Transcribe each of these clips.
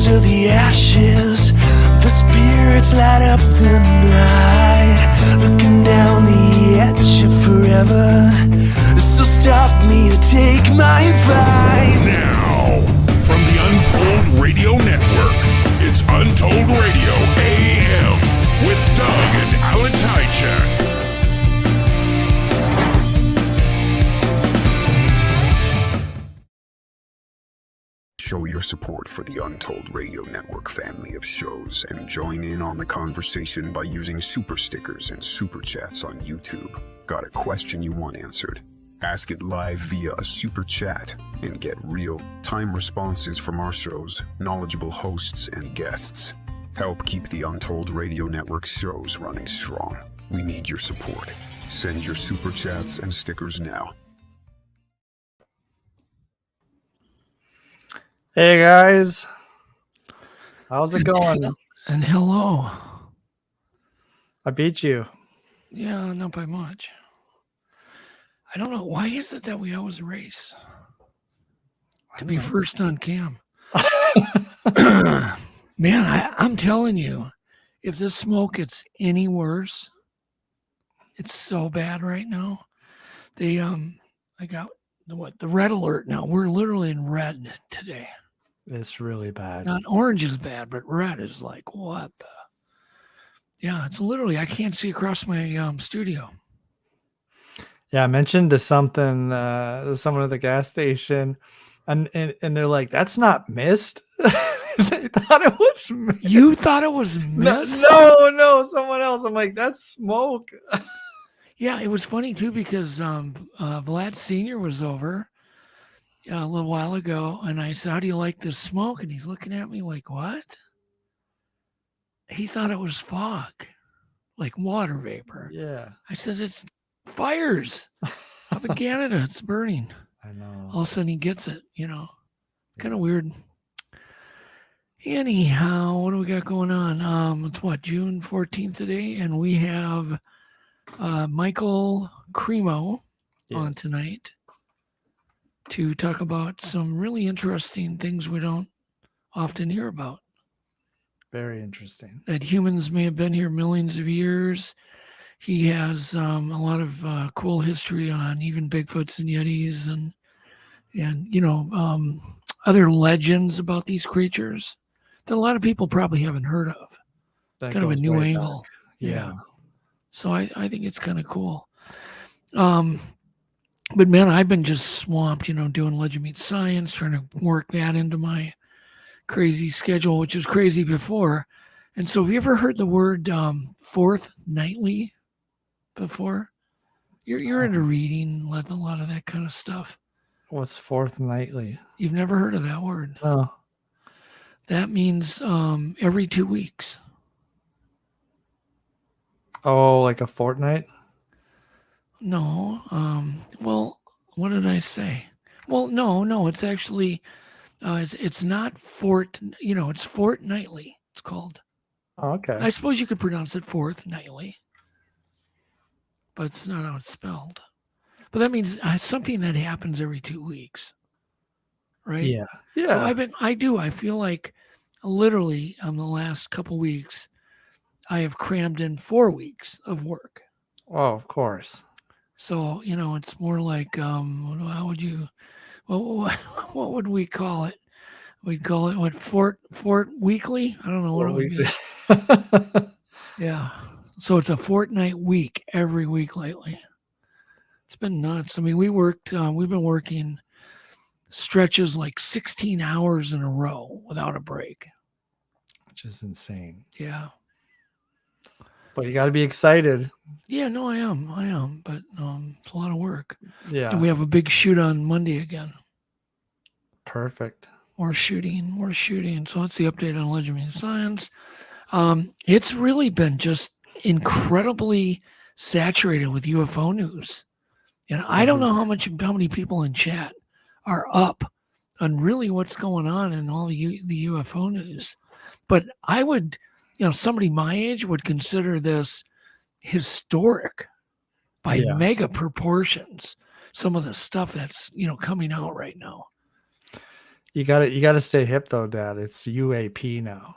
To the ashes, the spirits light up the night, looking down the edge of forever. So stop me or take my advice. Now, from the Untold Radio Network, it's Untold Radio AM with Doug and Alex Hajicek. Show your support for the Untold Radio Network family of shows and join in on the conversation by using super stickers and super chats on YouTube. Got a question you want answered? Ask it live via a super chat and get real-time responses from our shows, knowledgeable hosts, and guests. Help keep the Untold Radio Network shows running strong. We need your support. Send your super chats and stickers now. Hey guys, how's it going? And hello. I beat you. Yeah, not by much. I don't know. Why is it that we always race? To be first on cam. Man, I'm telling you, if this smoke gets any worse, it's so bad right now. I got the red alert now. We're literally in red today. It's really bad. Not orange is bad, but red is like, what the? Yeah, it's literally, I can't see across my studio. Yeah, I mentioned to someone at the gas station, and they're like, that's not mist. They thought it was mist. You thought it was mist? No, someone else. I'm like, that's smoke. Yeah, it was funny too because Vlad Sr. was over a little while ago, and I said, how do you like this smoke? And he's looking at me like, what? He thought it was fog, like water vapor. Yeah. I said, it's fires up in Canada. It's burning. I know. All of a sudden he gets it, kind of weird. Anyhow, what do we got going on? It's June 14th today, and we have Michael Cremo on tonight to talk about some really interesting things we don't often hear about. Very interesting. That humans may have been here millions of years. He has a lot of cool history on even Bigfoots and Yetis and other legends about these creatures that a lot of people probably haven't heard of. It's kind of a new angle. Yeah. So I think it's kind of cool. But man, I've been just swamped, doing Legend Meets Science, trying to work that into my crazy schedule, which was crazy before. And so have you ever heard the word fourth nightly before? You're into reading, a lot of that kind of stuff. What's fourth nightly? You've never heard of that word? No. That means every 2 weeks. Oh, like a fortnight? No. Well, what did I say? Well, no. It's actually, it's not it's fortnightly. It's called. Oh, okay. I suppose you could pronounce it fortnightly, but it's not how it's spelled. But that means something that happens every 2 weeks, right? Yeah. So I feel like literally on the last couple weeks, I have crammed in 4 weeks of work. Oh, of course. So, it's more like, how would you, what would we call it? We'd call it Fort Weekly? I don't know what it would be. Yeah. So it's a fortnight week every week lately. It's been nuts. I mean, we've been working stretches like 16 hours in a row without a break. Which is insane. Yeah. But you got to be excited. Yeah, no, I am. But it's a lot of work. Yeah. And we have a big shoot on Monday again. Perfect. More shooting. So that's the update on Legend Meets Science. It's really been just incredibly saturated with UFO news. And I don't know how many people in chat are up really what's going on in all the UFO news. But I would, somebody my age would consider this historic by mega proportions. Some of the stuff that's coming out right now. You gotta stay hip though, Dad. It's UAP now.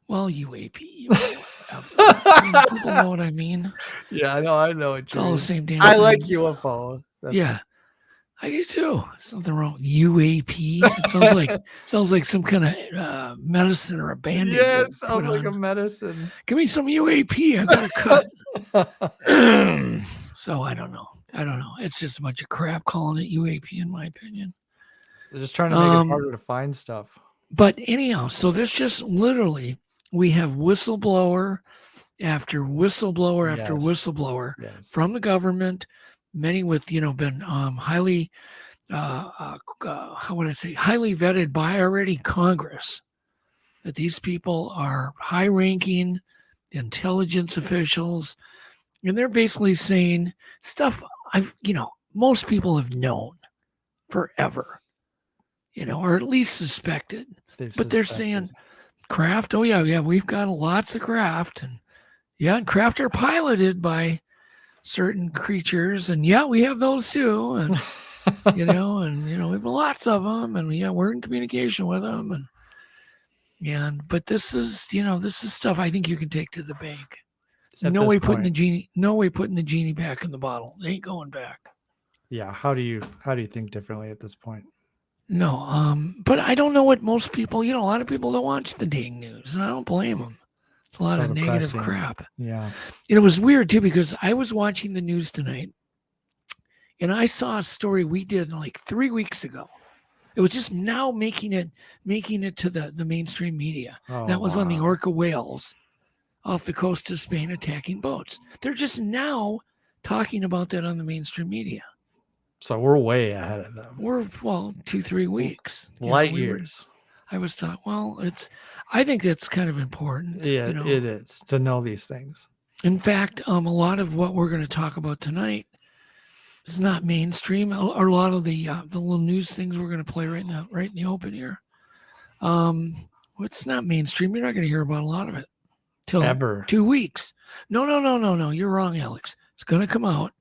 Well, UAP, whatever. People know what I mean. Yeah, I know. It's all the same damn I thing. like UFO. Yeah, I do too. Something wrong with UAP. It sounds like some kind of medicine or a band-aid. Yeah, it sounds like a medicine. Give me some UAP. I got a cut. So I don't know. It's just a bunch of crap calling it UAP, in my opinion. They're just trying to make it harder to find stuff. But anyhow, so there's just literally, we have whistleblower after whistleblower after whistleblower from the government, many with, been highly, how would I say, highly vetted by already Congress, that these people are high-ranking intelligence officials, and they're basically saying stuff most people have known forever, or at least suspected. They're saying craft. Oh yeah, we've got lots of craft, and craft are piloted by certain creatures, and we have those too, and we have lots of them, and we're in communication with them, but this is stuff I think you can take to the bank. No way putting the genie back in the bottle. It ain't going back. Yeah. How do you think differently at this point? No, but I don't know what most people, a lot of people don't watch the dang news, and I don't blame them. It's a lot of negative crap. Yeah. It was weird too, because I was watching the news tonight, and I saw a story we did like 3 weeks ago. It was just now making it to the mainstream media. That was on the orca whales off the coast of Spain attacking boats. They're just now talking about that on the mainstream media. So we're way ahead of them. We're 2-3 weeks. Light years. I was thought, I think that's kind of important. Yeah, it is to know these things. In fact, a lot of what we're going to talk about tonight is not mainstream. Or a lot of the little news things we're going to play right now, right in the open here. It's not mainstream. You're not going to hear about a lot of it till ever 2 weeks. No. You're wrong, Alex. It's going to come out.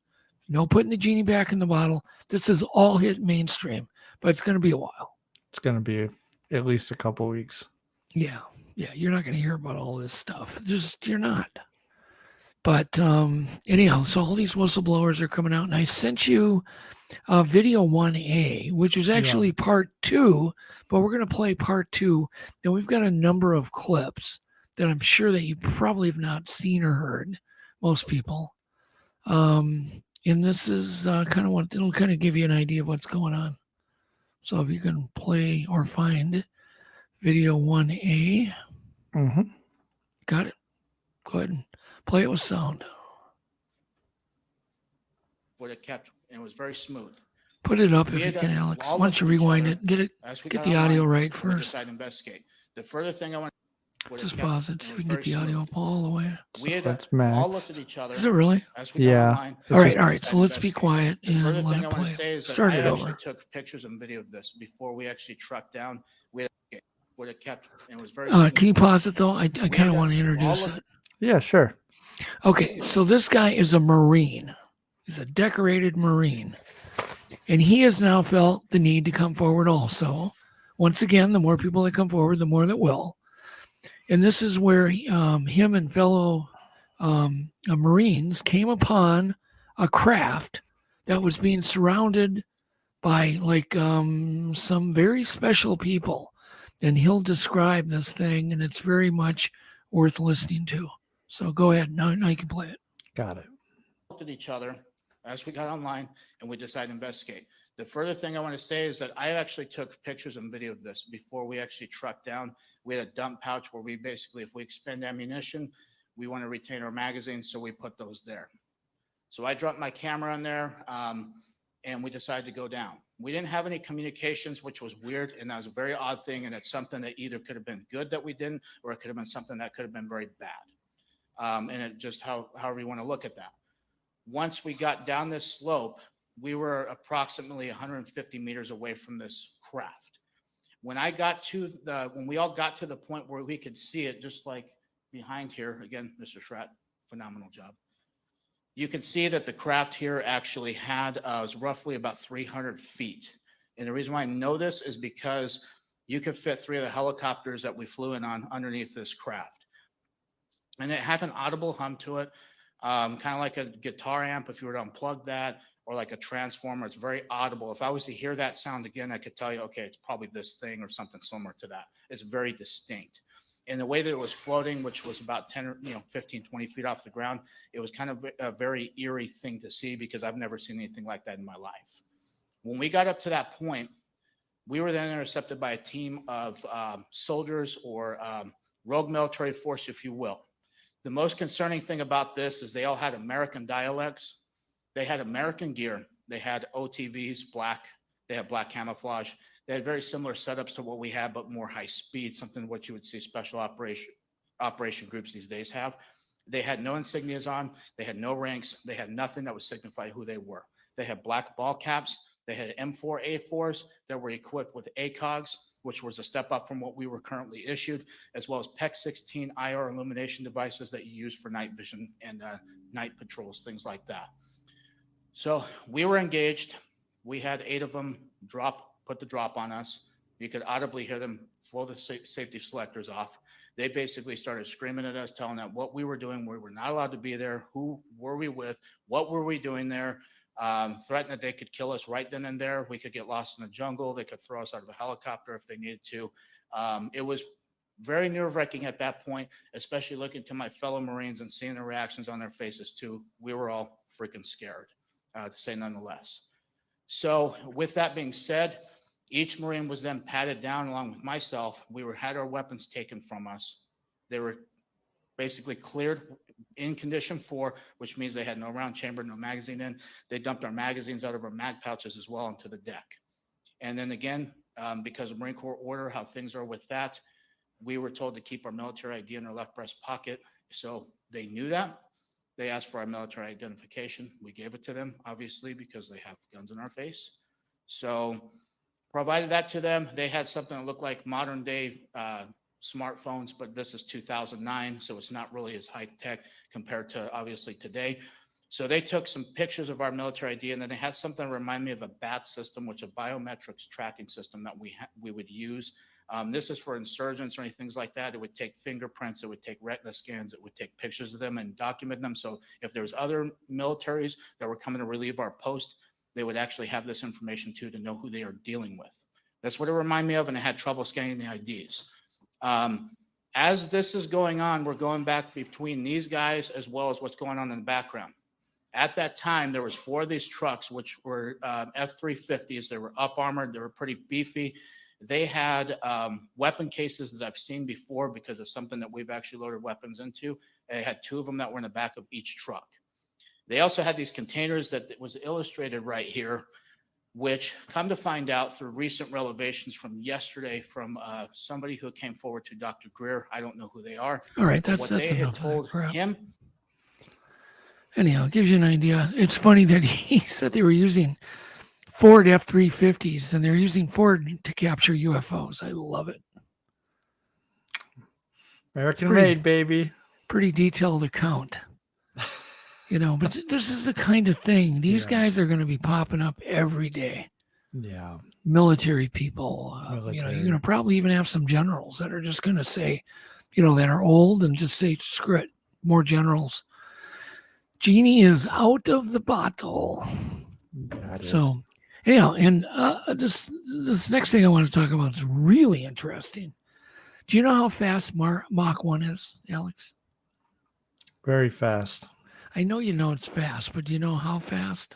No putting the genie back in the bottle. This is all hit mainstream, but it's going to be a while. It's going to be at least a couple weeks. Yeah. You're not going to hear about all this stuff. You're not. But anyhow, so all these whistleblowers are coming out, and I sent you video 1A, which is actually part 2, but we're going to play part 2. And we've got a number of clips that I'm sure that you probably have not seen or heard, most people. And this is kind of it'll kind of give you an idea of what's going on. So if you can play or find video 1A. Mm-hmm. Got it? Go ahead and play it with sound. Would have kept, and it was very smooth. Put it up if you can, Alex. Why don't you rewind it? Get the audio right first. Investigate. The further thing I want. Just pause it, so we can get the audio up all the way. We had all looked at each other. Is it really? Yeah. All right. So let's be quiet and let it play. Start it over. I took pictures and video of this before we actually trucked down. We would have kept, and it was very. Can you pause it though? I kind of want to introduce it. Yeah, sure. Okay, so this guy is a Marine. He's a decorated Marine, and he has now felt the need to come forward. Also, once again, the more people that come forward, the more that will. And this is where him and fellow Marines came upon a craft that was being surrounded by some very special people. And he'll describe this thing, and it's very much worth listening to. So go ahead. Now you can play it. Got it. Looked at each other as we got online, and we decided to investigate. The further thing I want to say is that I actually took pictures and video of this before we actually trucked down. We had a dump pouch where we basically, if we expend ammunition, we want to retain our magazines, so we put those there. So I dropped my camera in there, and we decided to go down. We didn't have any communications, which was weird, and that was a very odd thing, and it's something that either could have been good that we didn't, or it could have been something that could have been very bad. And it just however you want to look at that. Once we got down this slope, we were approximately 150 meters away from this craft. when we all got to the point where we could see it, just like behind here, again, Mr. Schratt, phenomenal job. You can see that the craft here actually was roughly about 300 feet. And the reason why I know this is because you could fit 3 of the helicopters that we flew in on underneath this craft. And it had an audible hum to it, kind of like a guitar amp if you were to unplug that, or like a transformer. It's very audible. If I was to hear that sound again, I could tell you, okay, it's probably this thing or something similar to that. It's very distinct. And the way that it was floating, which was about 10 or 15, 20 feet off the ground, it was kind of a very eerie thing to see because I've never seen anything like that in my life. When we got up to that point, we were then intercepted by a team of soldiers or rogue military force, if you will. The most concerning thing about this is they all had American dialects. They had American gear. They had OTVs, black. They had black camouflage. They had very similar setups to what we had, but more high speed, something what you would see special operation groups these days have. They had no insignias on. They had no ranks. They had nothing that would signify who they were. They had black ball caps. They had M4A4s that were equipped with ACOGs, which was a step up from what we were currently issued, as well as PEC-16 IR illumination devices that you use for night vision and night patrols, things like that. So we were engaged. We had 8 of them put the drop on us. You could audibly hear them blow the safety selectors off. They basically started screaming at us, telling us what we were doing. We were not allowed to be there. Who were we with? What were we doing there? Threatened that they could kill us right then and there. We could get lost in the jungle. They could throw us out of a helicopter if they needed to. It was very nerve-wracking at that point, especially looking to my fellow Marines and seeing the reactions on their faces too. We were all freaking scared, to say none the less. So with that being said, each Marine was then patted down along with myself. We had our weapons taken from us. They were basically cleared in condition 4, which means they had no round chamber, no magazine in. They dumped our magazines out of our mag pouches as well onto the deck. And then again, because of Marine Corps order, how things are with that, we were told to keep our military ID in our left breast pocket. So they knew that. They asked for our military identification. We gave it to them, obviously, because they have guns in our face. So provided that to them. They had something that looked like modern day smartphones, but this is 2009, so it's not really as high tech compared to obviously today. So they took some pictures of our military ID, and then they had something that remind me of a BAT system, which is a biometrics tracking system that we would use. This is for insurgents or any things like that. It would take fingerprints, it would take retina scans, it would take pictures of them and document them. So if there's other militaries that were coming to relieve our post, they would actually have this information too to know who they are dealing with. That's what it reminded me of, and I had trouble scanning the IDs. As this is going on, we're going back between these guys as well as what's going on in the background. At that time, there was 4 of these trucks, which were F-350s. They were up armored. They were pretty beefy. They had weapon cases that I've seen before because of something that we've actually loaded weapons into. They had 2 of them that were in the back of each truck. They also had these containers that was illustrated right here, which come to find out through recent revelations from yesterday from somebody who came forward to Dr. Greer. I don't know who they are. All right, that's they had enough told him. Anyhow, it gives you an idea. It's funny that he said they were using Ford F-350s, and they're using Ford to capture UFOs. I love it. American made, baby. Pretty detailed account. But this is the kind of thing. These guys are going to be popping up every day. Yeah. Military people. You're going to probably even have some generals that are just going to say, that are old and just say, screw it, more generals. Genie is out of the bottle. So, anyhow, and this next thing I want to talk about is really interesting. Do you know how fast Mach 1 is, Alex? Very fast. I know you know it's fast, but do you know how fast?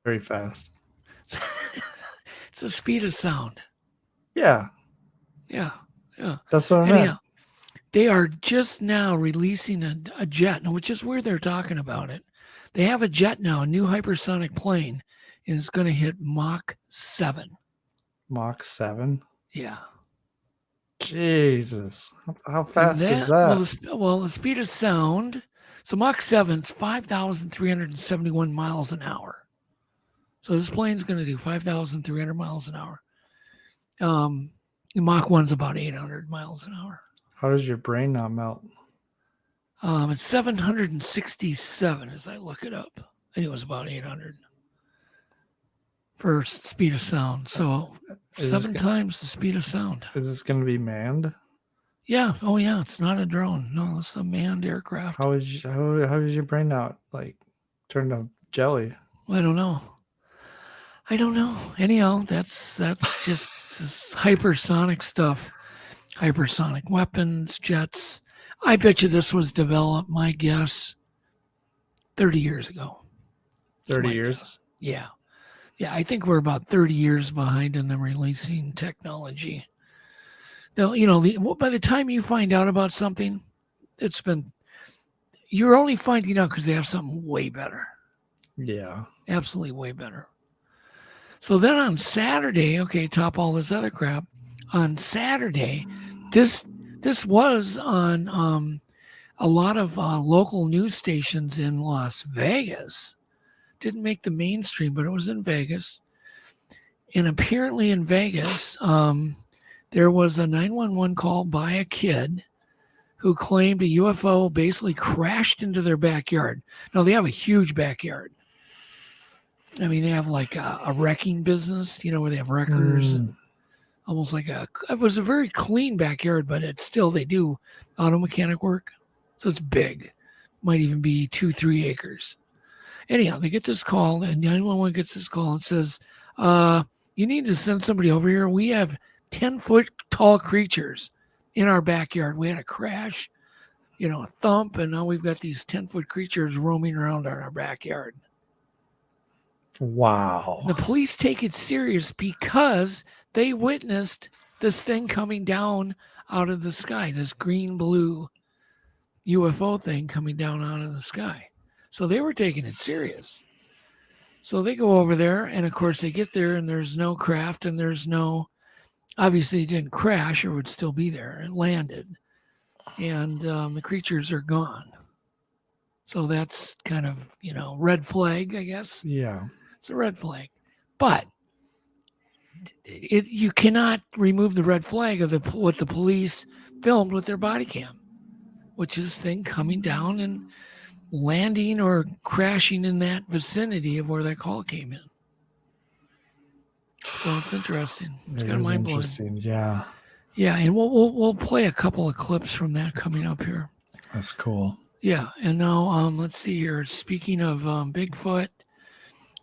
Very fast. It's the speed of sound. Yeah. Yeah. That's what I meant. They are just now releasing a jet, which is where they're talking about it. They have a jet now, a new hypersonic plane, and it's going to hit Mach 7. Mach 7? Yeah. Jesus. How fast is that? Well, the speed of sound. So Mach 7 is 5,371 miles an hour. So this plane's going to do 5,300 miles an hour. Mach 1's about 800 miles an hour. How does your brain not melt? It's 767 as I look it up. I think it was about 800 for speed of sound. So Is seven this times the speed of sound. Is this going to be manned? Yeah. Oh, yeah. It's not a drone. No, it's a manned aircraft. How does your brain not like turn to jelly? I don't know. Anyhow, that's just this hypersonic stuff. Hypersonic weapons, jets. I bet you this was developed, my guess, 30 years ago. 30 years? Guess. Yeah. Yeah, I think we're about 30 years behind in them releasing technology. They'll, by the time you find out about something, you're only finding out because they have something way better. Yeah. Absolutely way better. So then on Saturday, okay, top all this other crap, on Saturday, this was on a lot of local news stations in Las Vegas. Didn't make the mainstream, but it was in Vegas. And apparently in Vegas, there was a 911 call by a kid who claimed a UFO basically crashed into their backyard. Now, they have a huge backyard. I mean, they have like a wrecking business, where they have wreckers and almost like it was a very clean backyard, but it's still, they do auto mechanic work. So it's big, might even be 2-3 acres. Anyhow, they get this call and 911 gets this call and says, you need to send somebody over here. We have 10-foot tall creatures in our backyard. We had a crash, a thump, and now we've got these 10-foot creatures roaming around in our backyard. Wow. The police take it serious because they witnessed this thing coming down out of the sky, this green-blue UFO thing coming down out of the sky. So they were taking it serious. So they go over there, and of course they get there, and there's no craft, and obviously it didn't crash or would still be there. It landed, and the creatures are gone. So that's kind of, red flag, I guess. Yeah. It's a red flag. But you cannot remove the red flag of what the police filmed with their body cam, which is thing coming down and landing or crashing in that vicinity of where that call came in. So it's interesting. It's kind of mind-blowing. Interesting, yeah. Yeah, and we'll play a couple of clips from that coming up here. That's cool. Yeah, and now let's see here. Speaking of Bigfoot,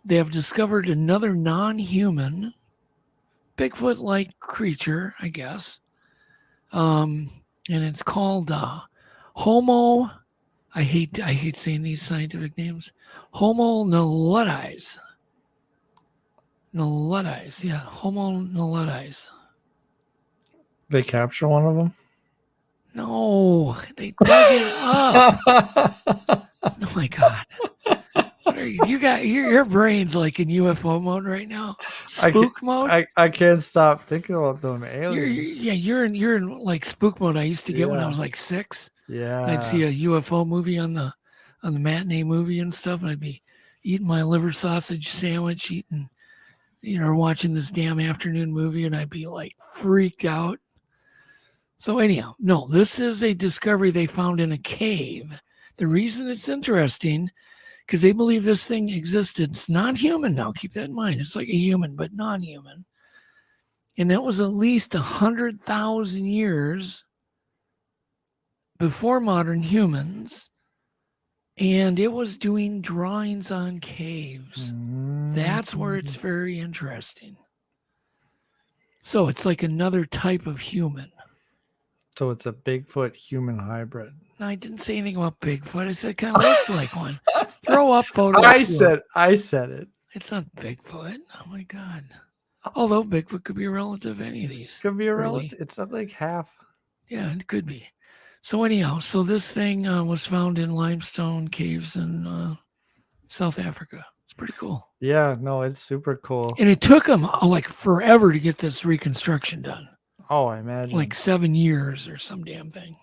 they have discovered another non-human Bigfoot-like creature, I guess. And it's called Homo. I hate saying these scientific names. Homo naludis. Naludis, yeah. Homo naludis. They capture one of them? No, they dug it up. Oh my God. You got your brain's like in UFO mode right now. Spook mode. I can't stop thinking about them aliens. You're in like spook mode. I used to get when I was like 6. Yeah. I'd see a UFO movie on the matinee movie and stuff, and I'd be eating my liver sausage sandwich, watching this damn afternoon movie, and I'd be like freaked out. So anyhow, no, this is a discovery they found in a cave. The reason it's interesting, because they believe this thing existed. It's non-human now. Keep that in mind. It's like a human, but non-human. And that was at least 100,000 years before modern humans. And it was doing drawings on caves. That's where it's very interesting. So it's like another type of human. So it's a Bigfoot human hybrid. No, I didn't say anything about Bigfoot. I said it kind of looks like one. Throw up photos. I said it. It's not Bigfoot. Oh my God. Although Bigfoot could be a relative of any of these. Could be a relative. It's not like half. Yeah, it could be. So anyhow, this thing was found in limestone caves in South Africa. It's pretty cool. Yeah, no, it's super cool. And it took them like forever to get this reconstruction done. Oh, I imagine. Like 7 years or some damn thing.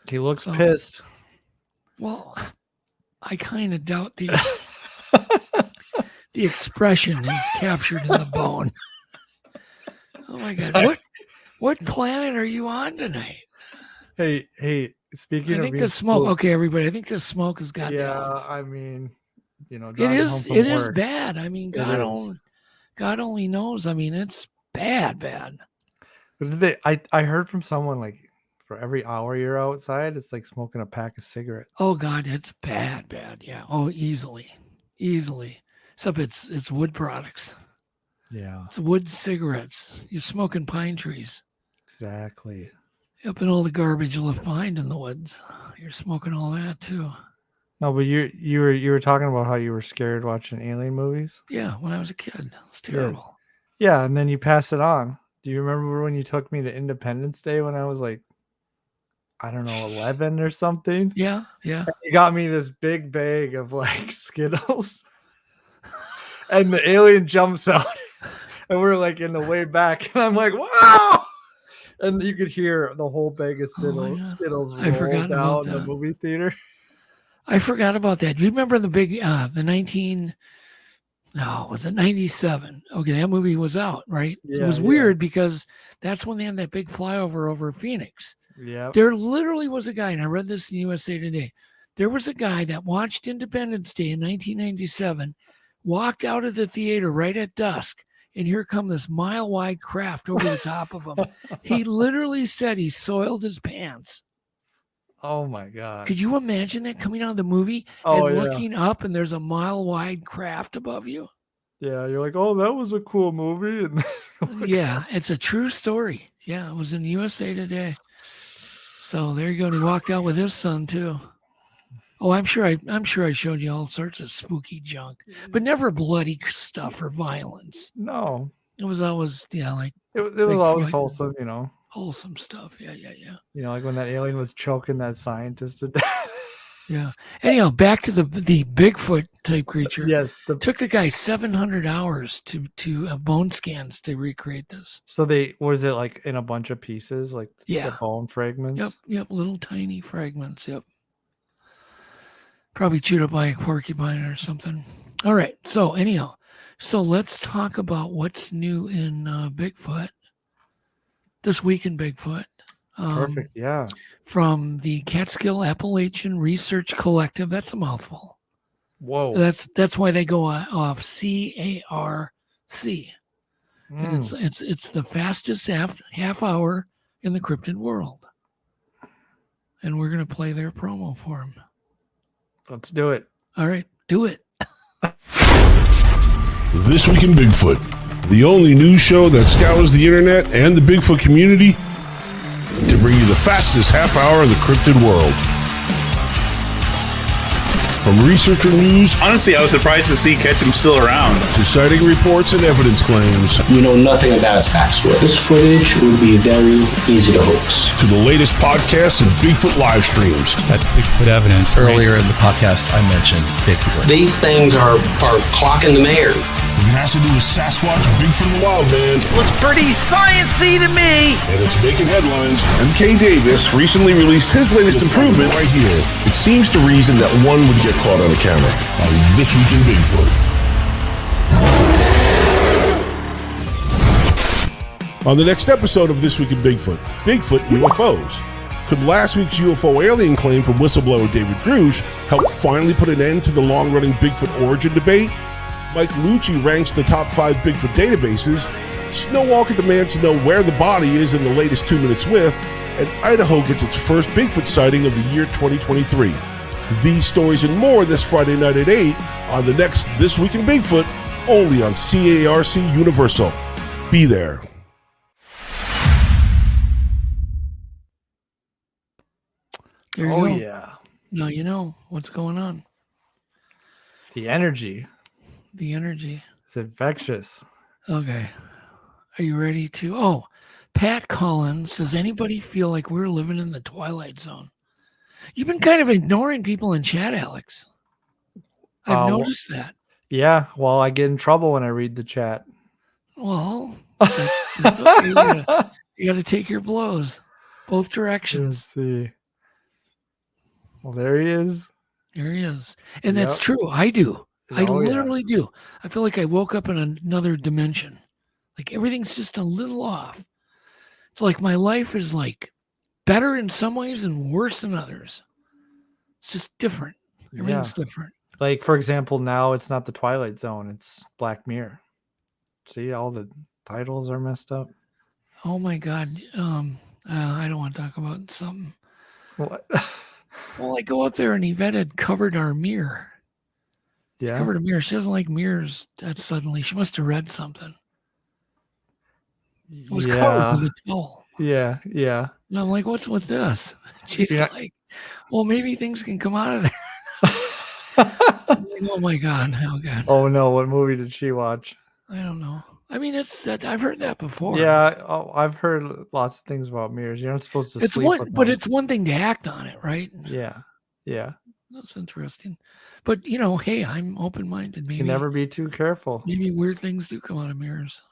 He looks pissed. Well, I kind of doubt the expression is captured in the bone. Oh my God. What planet are you on tonight? Hey, speaking I of think being the smoke. spooked, Okay, everybody. I think the smoke has got yeah, down. I mean, It driving home is. from It is work, bad. I mean, it God is. only knows. I mean, it's bad. But I heard from someone like for every hour you're outside, it's like smoking a pack of cigarettes. Oh God, it's bad. Yeah. Oh, easily. Except it's wood products. Yeah, It's wood cigarettes. You're smoking pine trees. exactly. Yep, and all the garbage you left behind in the woods. You're smoking all that too. No, but you were talking about how you were scared watching alien movies. Yeah, when I was a kid, it's terrible. Yeah, and then you pass it on. Do you remember when you took me to Independence Day when I was like, I don't know, 11 or something? Yeah. You got me this big bag of like Skittles, and the alien jumps out, and we're like in the way back, and I'm like, wow! And you could hear the whole bag of Skittles I forgot roll about down the that. movie theater. I forgot about that. Do you remember the big, was it 97? Okay, that movie was out, right? Yeah, it was yeah. weird because that's when they had that big flyover over Phoenix. Yeah. There literally was a guy, and I read this in USA Today. There was a guy that watched Independence Day in 1997, walked out of the theater right at dusk, and here come this mile-wide craft over the top of him. He literally said he soiled his pants. Oh my God. Could you imagine that coming out of the movie Oh, and yeah. looking up and there's a mile-wide craft above you? Yeah, you're like, oh, that was a cool movie. And Yeah, it's a true story. Yeah, it was in USA Today. So there you go. And he walked out with his son too. Oh, I'm sure I showed you all sorts of spooky junk, but never bloody stuff or violence. No, It was always like it was always Bigfoot. wholesome, Wholesome stuff. Yeah. like when that alien was choking that scientist to death. Yeah. Anyhow, back to the Bigfoot type creature. Yes. Took the guy 700 hours to have bone scans to recreate this. So was it like in a bunch of pieces, like Yeah. the bone fragments? Yep, little tiny fragments. Yep. Probably chewed up by a porcupine or something. All right. So anyhow, let's talk about what's new in Bigfoot. This week in Bigfoot. Perfect. Yeah. From the Catskill Appalachian Research Collective. That's a mouthful. Whoa. That's why they go off CARC. And it's the fastest half hour in the cryptid world. And we're going to play their promo for them. Let's do it. All right, do it. This Week in Bigfoot, the only news show that scours the internet and the Bigfoot community to bring you the fastest half hour in the cryptid world. From researcher news Honestly, I was surprised to see Ketchum still around. to sighting reports and evidence claims We know nothing about its backstory. This footage would be very easy to hoax. to the latest podcasts and Bigfoot live streams. That's Bigfoot evidence. Earlier in the podcast, I mentioned Bigfoot. These things are clocking the mayor. If it has to do with Sasquatch, Bigfoot, and Wild Man, Looks pretty sciencey to me. and it's making headlines. MK Davis recently released his latest improvement right here. It seems to reason that one would get caught on a camera on This Week in Bigfoot. On the next episode of This Week in Bigfoot UFOs. Could last week's UFO alien claim from whistleblower David Grush help finally put an end to the long-running Bigfoot origin debate? Mike Lucci ranks the top 5 Bigfoot databases. Snowwalker demands to know where the body is in the latest 2 Minutes With, and Idaho gets its first Bigfoot sighting of the year 2023. These stories and more this Friday night at 8 on the next This Week in Bigfoot, only on CARC Universal. Be there. There you Oh, go. yeah. Now you know what's going on. The energy. The energy. It's infectious. Okay. Are you ready to? Oh, Pat Collins says, anybody feel like we're living in the Twilight Zone? You've been kind of ignoring people in chat, Alex. I've noticed that. Yeah. Well, I get in trouble when I read the chat. Well, you got to take your blows both Let's directions. see. Well, there he is. There he is. And that's Yep. true. I do. I Oh, yeah. literally do. I feel like I woke up in another dimension. Like everything's just a little off. It's like my life is like better in some ways and worse in others. It's just different. Everything's different. Like, for example, now it's not the Twilight Zone, it's Black Mirror. See, all the titles are messed up. Oh my God. I don't want to talk about something. What? Well, I go up there and Yvette had covered our mirror. Yeah. Covered a mirror. She doesn't like mirrors that suddenly. She must have read something. It was covered with a towel. Yeah. And I'm like, what's with this? She's like, well, maybe things can come out of there. Oh my God. Oh God. Oh no, what movie did she watch? I don't know. I mean, I've heard that before. Yeah, I've heard lots of things about mirrors. You're not supposed to sleep with them. But it's one thing to act on it, right? Yeah. That's interesting. But hey, I'm open-minded. Maybe you can never be too careful. Maybe weird things do come out of mirrors.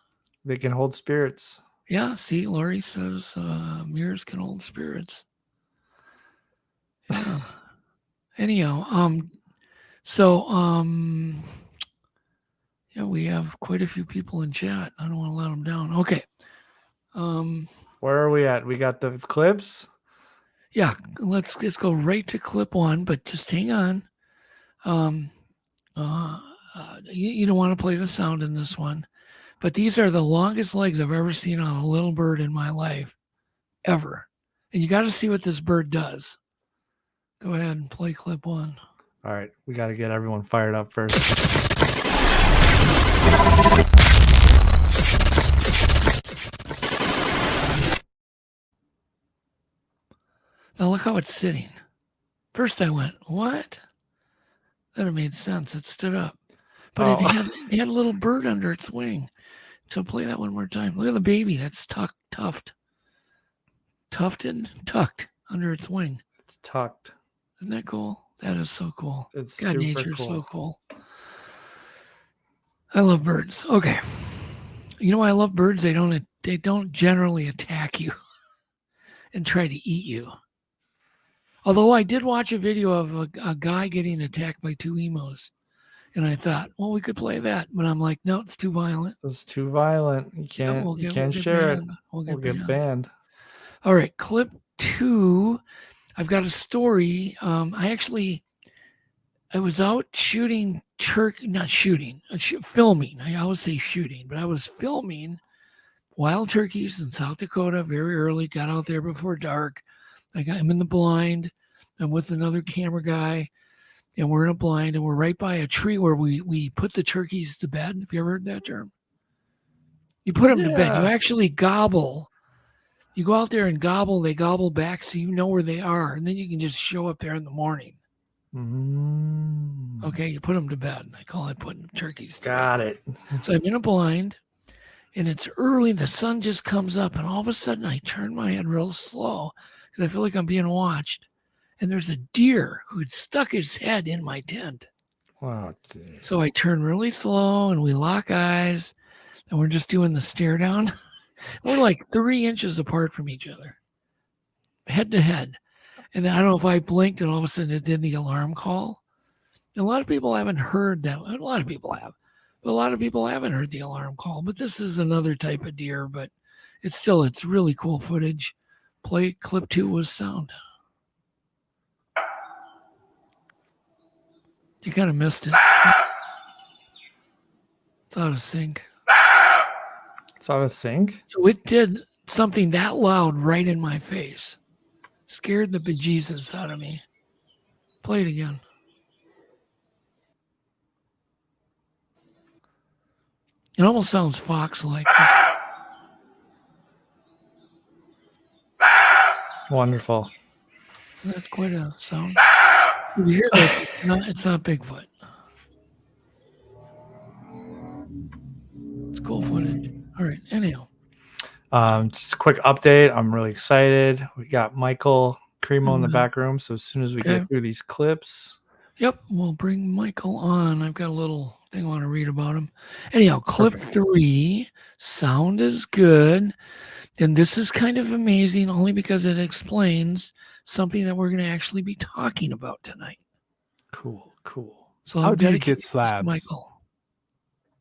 They can hold spirits. Yeah. See, Laurie says mirrors can hold spirits. Yeah. Anyhow, yeah, we have quite a few people in chat. I don't want to let them down. Okay. Where are we at? We got the clips. Yeah, let's go right to clip 1, but just hang on. You don't want to play the sound in this one, but these are the longest legs I've ever seen on a little bird in my life, ever. And you got to see what this bird does. Go ahead and play clip 1. All right, we got to get everyone fired up first. Now look how it's sitting. First I went, what? Then it made sense. It stood up. But it had a little bird under its wing. So play that one more time. Look at the baby that's tucked under its wing. It's tucked. Isn't that cool? That is so cool. It's God, super nature's cool. so cool. I love birds. Okay. You know why I love birds? They don't generally attack you and try to eat you. Although I did watch a video of a guy getting attacked by 2 emos. And I thought, well, we could play that. But I'm like, no, it's too violent. It's too violent. You can't, you can't share it. We'll get banned. All right. Clip 2. I've got a story. I was out shooting filming. I always say shooting, but I was filming wild turkeys in South Dakota very early. Got out there before dark. I'm in the blind. I'm with another camera guy, and we're in a blind, and we're right by a tree where we put the turkeys to bed. Have you ever heard that term? You put them to bed. You actually gobble. You go out there and gobble. They gobble back, so you know where they are, and then you can just show up there in the morning. Okay, you put them to bed. I call it putting turkeys to bed. Got it. So I'm in a blind, and it's early. The sun just comes up, and all of a sudden I turn my head real slow because I feel like I'm being watched. And there's a deer who had stuck his head in my tent. Wow. So I turn really slow, and we lock eyes, and we're just doing the stare down. We're like 3 inches apart from each other, head to head. And then I don't know if I blinked and all of a sudden it did the alarm call. And a lot of people haven't heard that. A lot of people have. But a lot of people haven't heard the alarm call. But this is another type of deer. But it's really cool footage. Play clip 2 with sound. You kind of missed it. It's out of sync. It's out of sync? So it did something that loud right in my face. Scared the bejesus out of me. Play it again. It almost sounds fox-like. Wonderful. Isn't that quite a sound? If you hear this, it's not Bigfoot. It's cool footage. All right, anyhow. Just a quick update. I'm really excited. We got Michael Cremo in the back room. So as soon as we get through these clips. Yep, we'll bring Michael on. I've got a little thing I want to read about him. Anyhow, clip 3, sound is good. And this is kind of amazing only because it explains something that we're going to actually be talking about tonight. Cool. So how do you get slabs Michael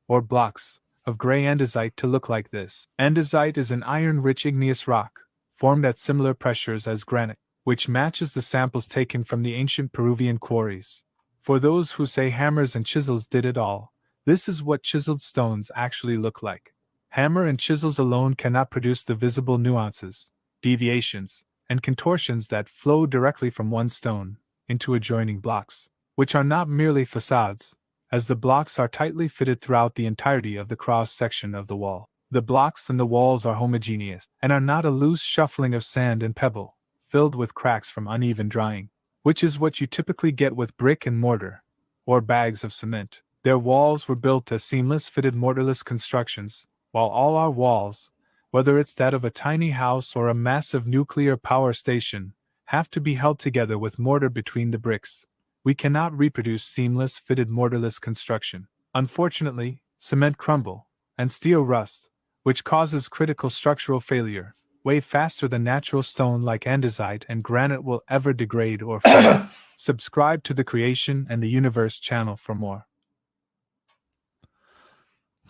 or blocks of gray andesite to look like this. Andesite is an iron-rich igneous rock, formed at similar pressures as granite, which matches the samples taken from the ancient Peruvian quarries. For those who say hammers and chisels did it all, this is what chiseled stones actually look like. Hammer and chisels alone cannot produce the visible nuances, deviations, and contortions that flow directly from one stone into adjoining blocks, which are not merely facades, as the blocks are tightly fitted throughout the entirety of the cross-section of the wall. The blocks and the walls are homogeneous, and are not a loose shuffling of sand and pebble, filled with cracks from uneven drying, which is what you typically get with brick and mortar, or bags of cement. Their walls were built as seamless fitted mortarless constructions, while all our walls, whether it's that of a tiny house or a massive nuclear power station, have to be held together with mortar between the bricks. We cannot reproduce seamless fitted mortarless construction. Unfortunately, cement crumble, and steel rust, which causes critical structural failure, way faster than natural stone like andesite and granite will ever degrade or fail. Subscribe to the Creation and the Universe channel for more.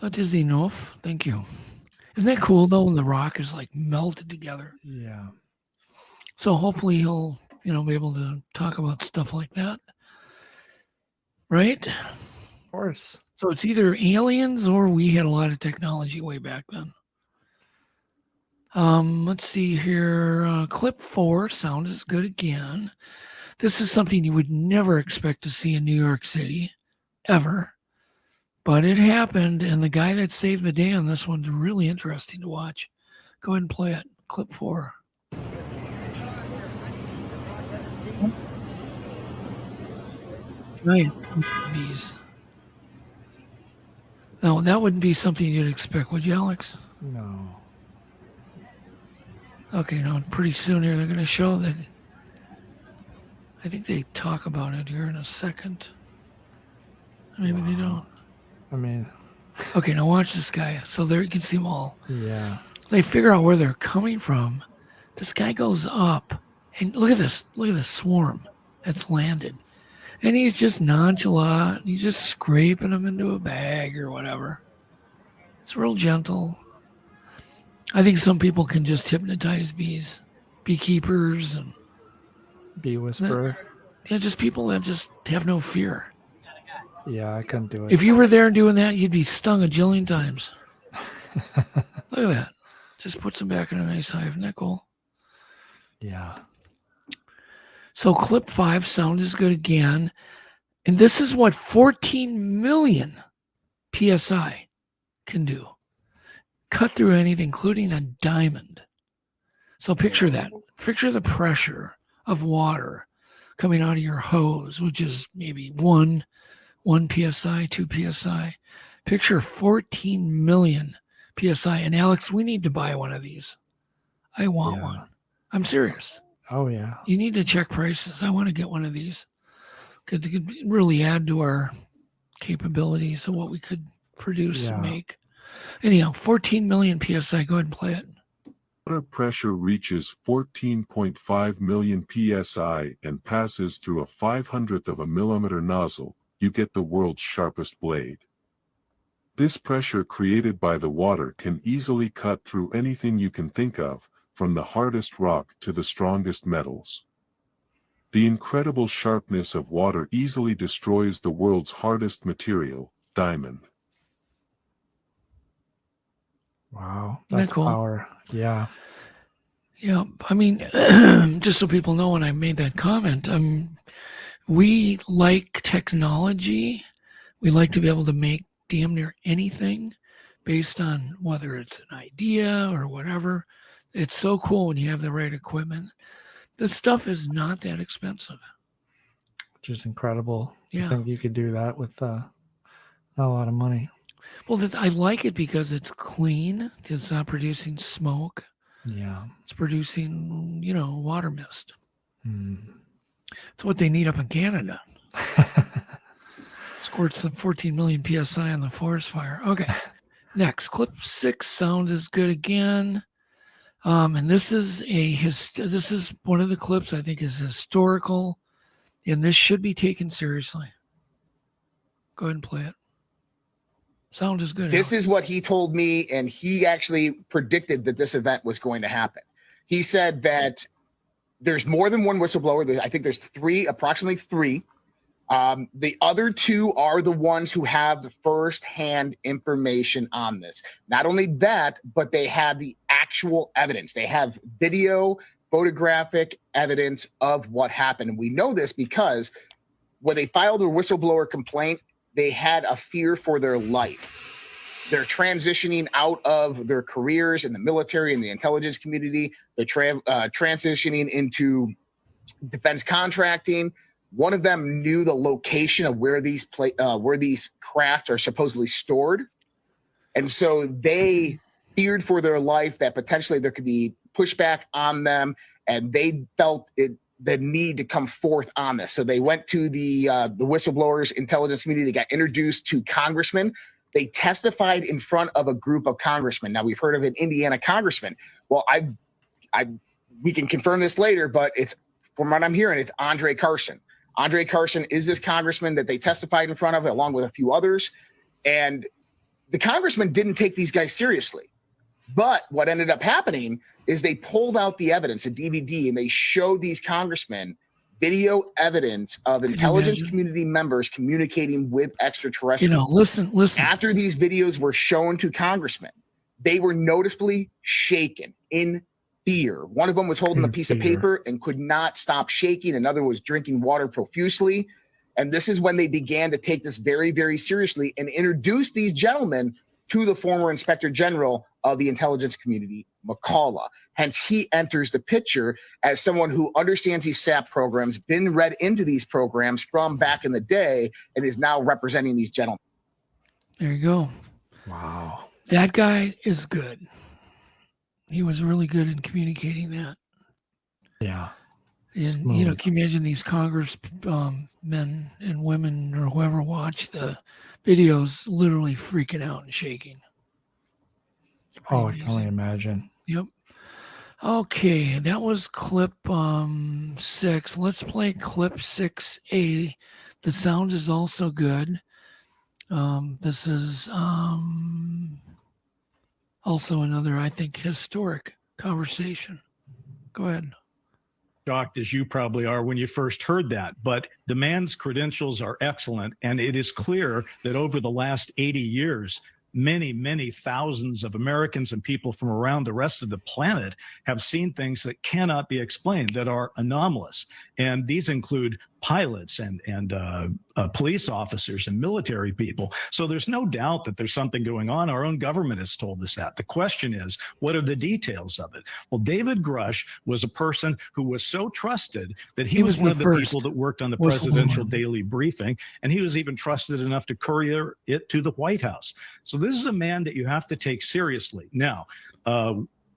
That is enough. Thank you. Isn't that cool though when the rock is like melted together? Yeah. So hopefully he'll, be able to talk about stuff like that. Right? Of course. So it's either aliens or we had a lot of technology way back then. Let's see here. Clip 4, sound is good again. This is something you would never expect to see in New York City, ever. But it happened, and the guy that saved the day on this one's really interesting to watch. Go ahead and play it. Clip 4. Right. These. Now, that wouldn't be something you'd expect, would you, Alex? No. Okay, now pretty soon here they're going to show that. I think they talk about it here in a second. Maybe they don't. I mean, okay, now watch this guy. So there you can see them all. Yeah. They figure out where they're coming from. This guy goes up, and look at this. Look at this swarm that's landed. And he's just nonchalant. He's just scraping them into a bag or whatever. It's real gentle. I think some people can just hypnotize bees, beekeepers and bee whisperer. Yeah, just people that just have no fear. Yeah, I couldn't do it. If you were there doing that, you'd be stung a jillion times. Look at that. Just puts them back in a nice hive. Isn't that cool? Yeah. So clip 5, sound is good again. And this is what 14 million PSI can do. Cut through anything, including a diamond. So picture that. Picture the pressure of water coming out of your hose, which is maybe 1 PSI, 2 PSI. Picture 14 million PSI. And Alex, we need to buy one of these. I want one. I'm serious. Oh, yeah. You need to check prices. I want to get one of these. Because it could really add to our capabilities of what we could produce and make. Anyhow, 14 million PSI. Go ahead and play it. Water pressure reaches 14.5 million PSI and passes through a 500th of a millimeter nozzle. You get the world's sharpest blade. This pressure created by the water can easily cut through anything you can think of, from the hardest rock to the strongest metals. The incredible sharpness of water easily destroys the world's hardest material, diamond. Wow. Isn't That's that cool? Power. Yeah. Yeah. I mean, just so people know when I made that comment, we like technology. We like to be able to make damn near anything based on whether it's an idea or whatever. It's so cool when you have the right equipment. This stuff is not that expensive. Which is incredible. Yeah. I think you could do that with not a lot of money. Well, I like it because it's clean. It's not producing smoke. Yeah. It's producing, water mist. Mm. It's what they need up in Canada. Squirts some 14 million PSI on the forest fire. Okay. Next, clip 6, sound is good again. And this is this is one of the clips I think is historical, and this should be taken seriously. Go ahead and play it. Sound is good. This is what he told me, and he actually predicted that this event was going to happen. He said that there's more than one whistleblower. I think there's approximately three. The other two are the ones who have the first-hand information on this. Not only that, but they have the actual evidence. They have video, photographic evidence of what happened. And we know this because when they filed a whistleblower complaint, they had a fear for their life. They're transitioning out of their careers in the military and the intelligence community. They're transitioning into defense contracting. One of them knew the location of where these craft are supposedly stored. And so they feared for their life that potentially there could be pushback on them, and they felt the need to come forth on this. So they went to the whistleblowers intelligence community. They got introduced to congressmen. They testified in front of a group of congressmen. Now, we've heard of an Indiana congressman. Well, we can confirm this later, but it's, from what I'm hearing, it's Andre Carson. Andre Carson is this congressman that they testified in front of, along with a few others. And the congressman didn't take these guys seriously. But what ended up happening is they pulled out the evidence, a DVD, and they showed these congressmen video evidence of intelligence community members communicating with extraterrestrials. Listen. After these videos were shown to congressmen, they were noticeably shaken in fear. One of them was holding a piece of paper and could not stop shaking. Another was drinking water profusely. And this is when they began to take this very, very seriously and introduce these gentlemen to the former Inspector General of the intelligence community, McCullough. Hence, he enters the picture as someone who understands these SAP programs, been read into these programs from back in the day, and is now representing these gentlemen. There you go. Wow. That guy is good. He was really good in communicating that. Yeah. And, can you imagine these men and women or whoever watch the videos literally freaking out and shaking? Oh, I can only imagine. Yep. Okay, that was clip 6. Let's play clip 6A. The sound is also good. This is also another, I think, historic conversation. Go ahead. Shocked as you probably are when you first heard that, but the man's credentials are excellent, and it is clear that over the last 80 years, many thousands of Americans and people from around the rest of the planet have seen things that cannot be explained, that are anomalous. And these include pilots and police officers and military people. So there's no doubt that there's something going on. Our own government has told us that. The question is, what are the details of it? Well, David Grush was a person who was so trusted that he was one of the people that worked on the presidential daily briefing, and he was even trusted enough to courier it to the White House. So this is a man that you have to take seriously.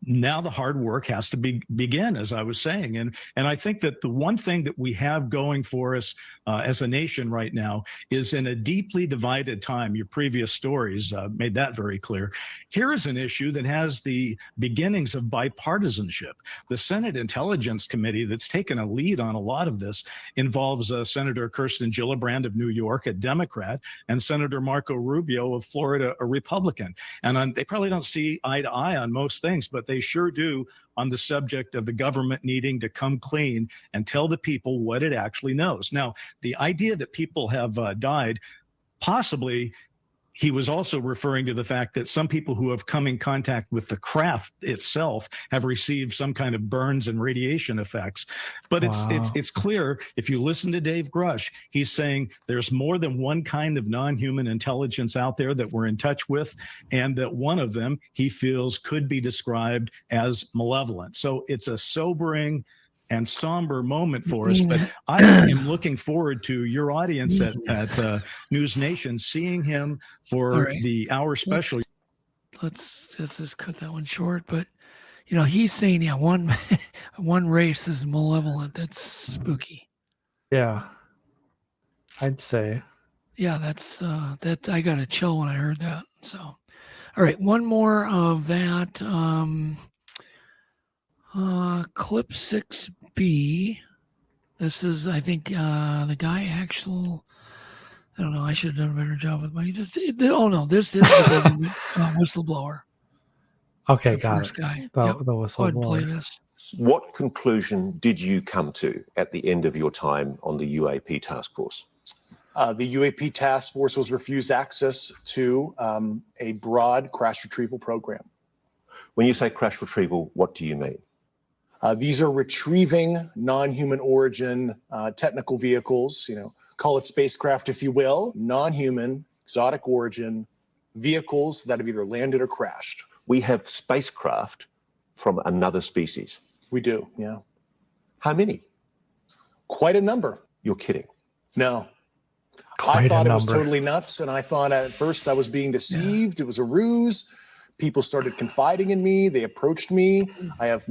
Now the hard work has to begin, as I was saying. And I think that the one thing that we have going for us as a nation right now is, in a deeply divided time, your previous stories made that very clear. Here is an issue that has the beginnings of bipartisanship. The Senate Intelligence Committee that's taken a lead on a lot of this involves Senator Kirsten Gillibrand of New York, a Democrat, and Senator Marco Rubio of Florida, a Republican. And they probably don't see eye to eye on most things, but they sure do on the subject of the government needing to come clean and tell the people what it actually knows. Now, the idea that people have died, possibly he was also referring to the fact that some people who have come in contact with the craft itself have received some kind of burns and radiation effects. But it's clear, if you listen to Dave Grush, he's saying there's more than one kind of non-human intelligence out there that we're in touch with, and that one of them he feels could be described as malevolent. So it's a sobering and somber moment for us, but I am looking forward to your audience at News Nation seeing him for the hour special. Let's just cut that one short. But he's saying, one race is malevolent. That's spooky. Yeah, I'd say. Yeah, that's that. I got a chill when I heard that. So, all right, one more of that. Clip 6B. This is, I think, the guy don't know. I should have done a better job with my. Oh no, this is the government whistleblower. Okay, the got first it. guy. The Yep. Go ahead and play whistleblower. this. What conclusion did you come to at the end of your time on the UAP task force? The UAP task force was refused access to a broad crash retrieval program. When you say crash retrieval, what do you mean? These are retrieving non-human origin technical vehicles, call it spacecraft if you will, non-human, exotic origin vehicles that have either landed or crashed. We have spacecraft from another species. We do, yeah. How many? Quite a number. You're kidding. No. Quite I thought a it was number. totally nuts, and I thought at first I was being deceived. It was a ruse. People started confiding in me. They approached me. I have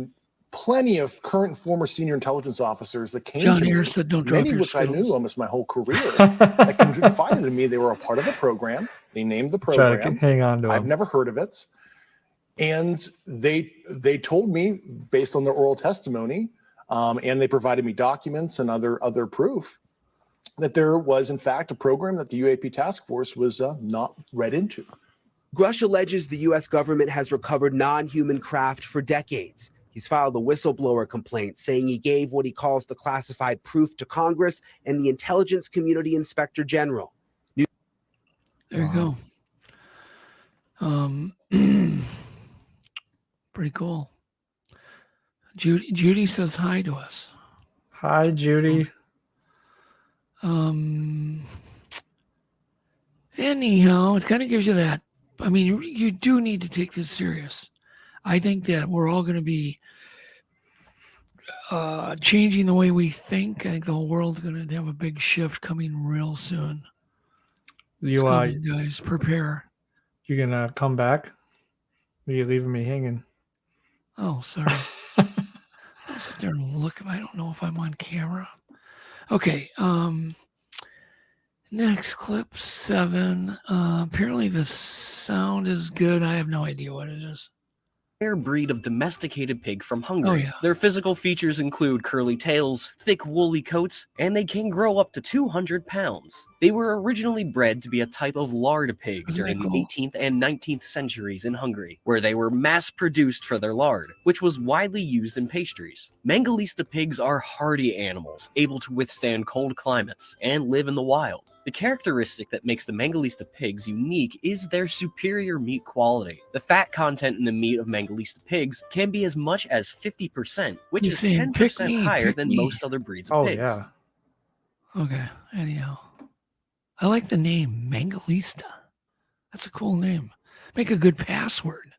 plenty of current and former senior intelligence officers that came John to me, Ayers said, "Don't drop many your which I skills." knew almost my whole career, that confided in me. They were a part of the program. They named the Try program. to hang on to I've him. never heard of it. And they told me, based on their oral testimony, and they provided me documents and other proof, that there was, in fact, a program that the UAP task force was not read into. Grush alleges the U.S. government has recovered non-human craft for decades. He's filed a whistleblower complaint saying he gave what he calls the classified proof to Congress and the Intelligence Community Inspector General. There you go. Pretty cool. Judy says hi to us. Hi, Judy. Anyhow, it kind of gives you that. I mean, you do need to take this serious. I think that we're all going to be changing the way we think. I think the whole world's going to have a big shift coming real soon. It's coming, guys, prepare. You gonna come back? Or you leaving me hanging? Oh, sorry. I'll sit there and look. I don't know if I'm on camera. Okay. Next clip 7. Apparently the sound is good. I have no idea what it is. Rare breed of domesticated pig from Hungary. Oh, yeah. Their physical features include curly tails, thick woolly coats, and they can grow up to 200 pounds. They were originally bred to be a type of lard pig Isn't that during the cool? 18th and 19th centuries in Hungary, where they were mass-produced for their lard, which was widely used in pastries. Mangalitsa pigs are hardy animals, able to withstand cold climates and live in the wild. The characteristic that makes the Mangalitsa pigs unique is their superior meat quality. The fat content in the meat of Mangalitsa pigs can be as much as 50%, which He's is saying, 10% higher pick than me. most other breeds of Oh pigs. yeah. Okay. Anyhow, I like the name Mangalitsa. That's a cool name. Make a good password.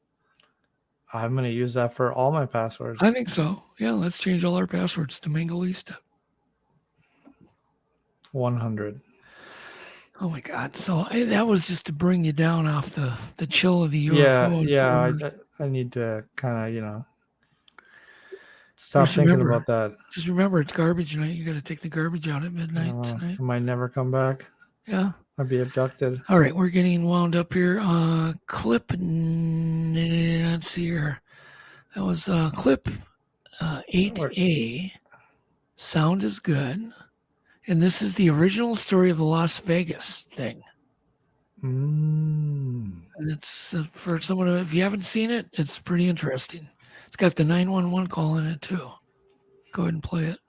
I'm gonna use that for all my passwords. I think so. Yeah, let's change all our passwords to Mangalitsa. 100. Oh my God! So that was just to bring you down off the chill of the UFO. Yeah. informers. I need to kind of stop Just thinking remember- about that. Just remember, it's garbage night. You got to take the garbage out at midnight tonight. I might never come back. Yeah. I'd be abducted. All right, we're getting wound up here. Clip. Let's see here. That was clip 8A. Sound is good. And this is the original story of the Las Vegas thing. And it's for someone, if you haven't seen it, it's pretty interesting. It's got the 911 call in it too. Go ahead and play it.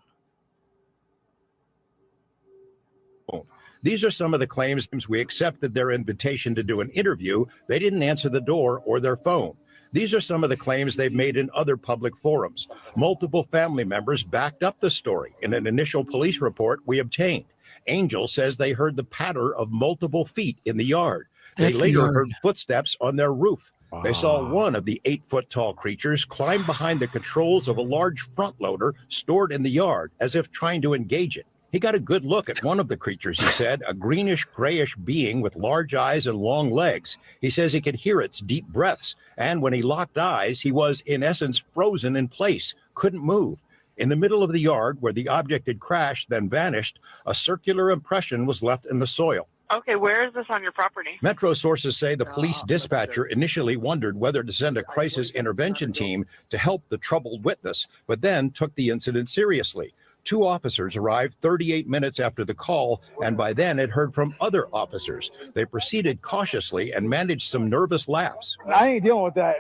These are some of the claims. We accepted their invitation to do an interview. They didn't answer the door or their phone. These are some of the claims they've made in other public forums. Multiple family members backed up the story in an initial police report we obtained. Angel says they heard the patter of multiple feet in the yard. That's the they later yard. heard footsteps on their roof. They saw one of the 8-foot-tall creatures climb behind the controls of a large front loader stored in the yard as if trying to engage it. He got a good look at one of the creatures, he said, a greenish-grayish being with large eyes and long legs. He says he could hear its deep breaths, and when he locked eyes, he was, in essence, frozen in place, couldn't move. In the middle of the yard where the object had crashed, then vanished, a circular impression was left in the soil. Okay, where is this on your property? Metro sources say the police dispatcher initially wondered whether to send a crisis intervention team to help the troubled witness, but then took the incident seriously. 2 officers arrived 38 minutes after the call, and by then had heard from other officers. They proceeded cautiously and managed some nervous laughs. I ain't dealing with that.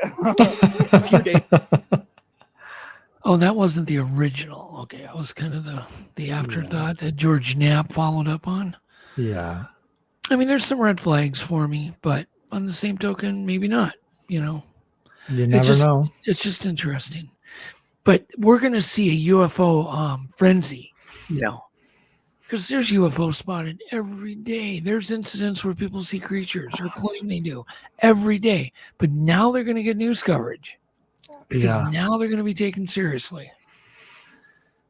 A few days. Oh, that wasn't the original. Okay, that was kind of the afterthought that George Knapp followed up on. Yeah. I mean, there's some red flags for me, but on the same token, maybe not. You never know. It's just interesting. But we're going to see a UFO frenzy, because there's UFO spotted every day. There's incidents where people see creatures or claim they do every day. But now they're going to get news coverage. Because now they're going to be taken seriously.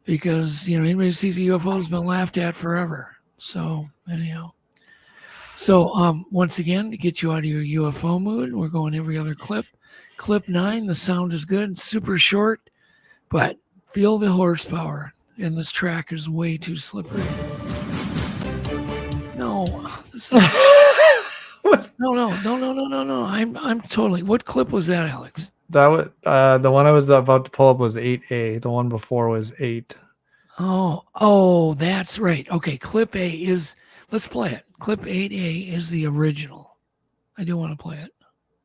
Because, anybody who sees a UFO has been laughed at forever. So, anyhow. So, once again, to get you out of your UFO mood, we're going every other clip. Clip 9, the sound is good. It's super short, but feel the horsepower. And this track is way too slippery. No. This is... No. I'm totally... What clip was that, Alex? That was the one I was about to pull up was 8A. The one before was 8. Oh, that's right. Okay, clip A is, let's play it. Clip 8A is the original. I do want to play it.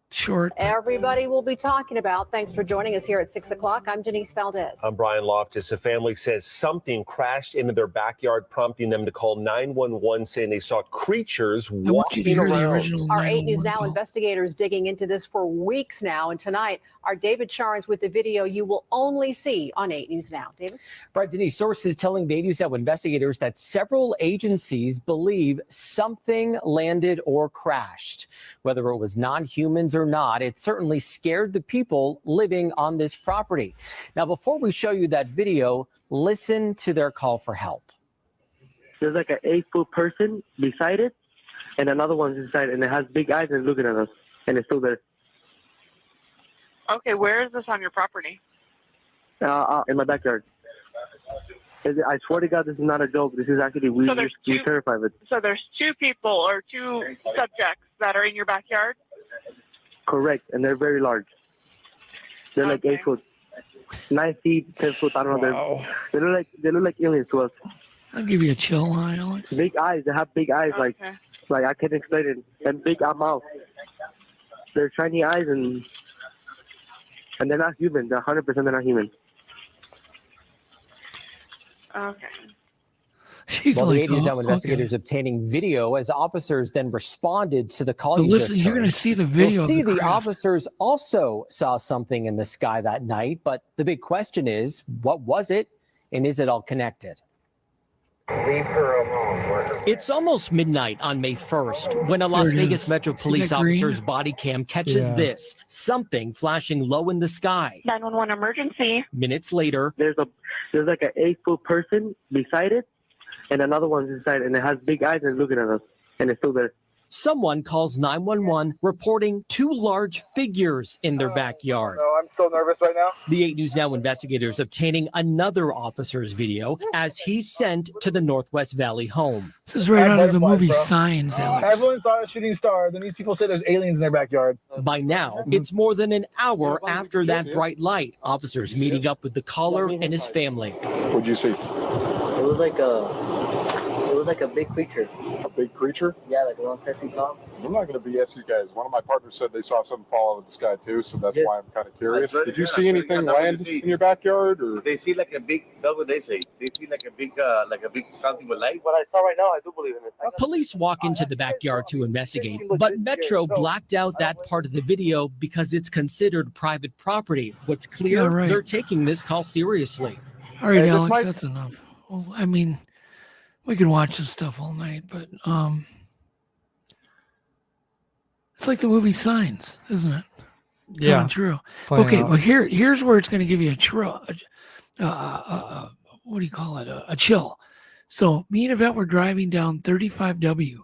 Short. Everybody will be talking about. Thanks for joining us here at 6 o'clock. I'm Denise Valdez. I'm Brian Loftus. A family says something crashed into their backyard, prompting them to call 911, saying they saw creatures walking around. Our 8 News Now investigators digging into this for weeks now. And tonight, our David Charnes with the video you will only see on 8 News Now. David? Right, Denise, sources telling the 8 News Now investigators that several agencies believe something landed or crashed. Whether it was non-humans or not, it certainly scared the people living on this property. Now, before we show you that video, listen to their call for help. There's like an 8-foot person beside it, and another one's inside, and it has big eyes and looking at us, and it's still there. Okay, where is this on your property? In my backyard. I swear to God, this is not a joke. This is actually we're terrified of it. So there's 2 people or 2 subjects that are in your backyard? Correct, and they're very large. They're like 8 foot, 9 feet, 10 foot. I don't know. Wow. They look like aliens to us. I'll give you a chill, huh, Alex? Big eyes. They have big eyes, like I can't explain it. And big mouth. They're shiny eyes, and they're not human. They're 100% they're not human. Okay. She's well, like, the 8 News Now investigators obtaining video as officers then responded to the call. Listen, you're going to see the video. You'll see the officers also saw something in the sky that night, but the big question is, what was it, and is it all connected? Leave her alone. It's almost midnight on May 1st when a Las Vegas Metro Police officer's body cam catches this, something flashing low in the sky. 911 emergency. Minutes later, there's like an 8-foot person beside it, and another one's inside, and it has big eyes and looking at us, and it's still there. Someone calls 911 reporting 2 large figures in their backyard. No, I'm so nervous right now. The 8 News Now investigators obtaining another officer's video as he's sent to the Northwest Valley home. This is right out of the movie Signs, Alex. Everyone saw a shooting star. Then these people say there's aliens in their backyard. By now, it's more than an hour after that bright light. Officers meeting up with the caller and his family. What'd you see? It was like a big creature. A big creature? Yeah, like a long testing top. I'm not going to BS you guys. One of my partners said they saw something fall out of the sky too, so that's why I'm kind of curious. Did you see anything land in your backyard? Or they see like a big, that's what they say. They see like a big something with light. What I saw right now, I do believe in it. Police walk into the backyard to investigate, but Metro blacked out that part of the video because it's considered private property. What's clear, they're taking this call seriously. All right, Alex, that's enough. Well, I mean, we could watch this stuff all night, but it's like the movie Signs, isn't it? Yeah, true. Okay, well here's where it's going to give you a chill. What do you call it? A chill. So me and Yvette were driving down 35W,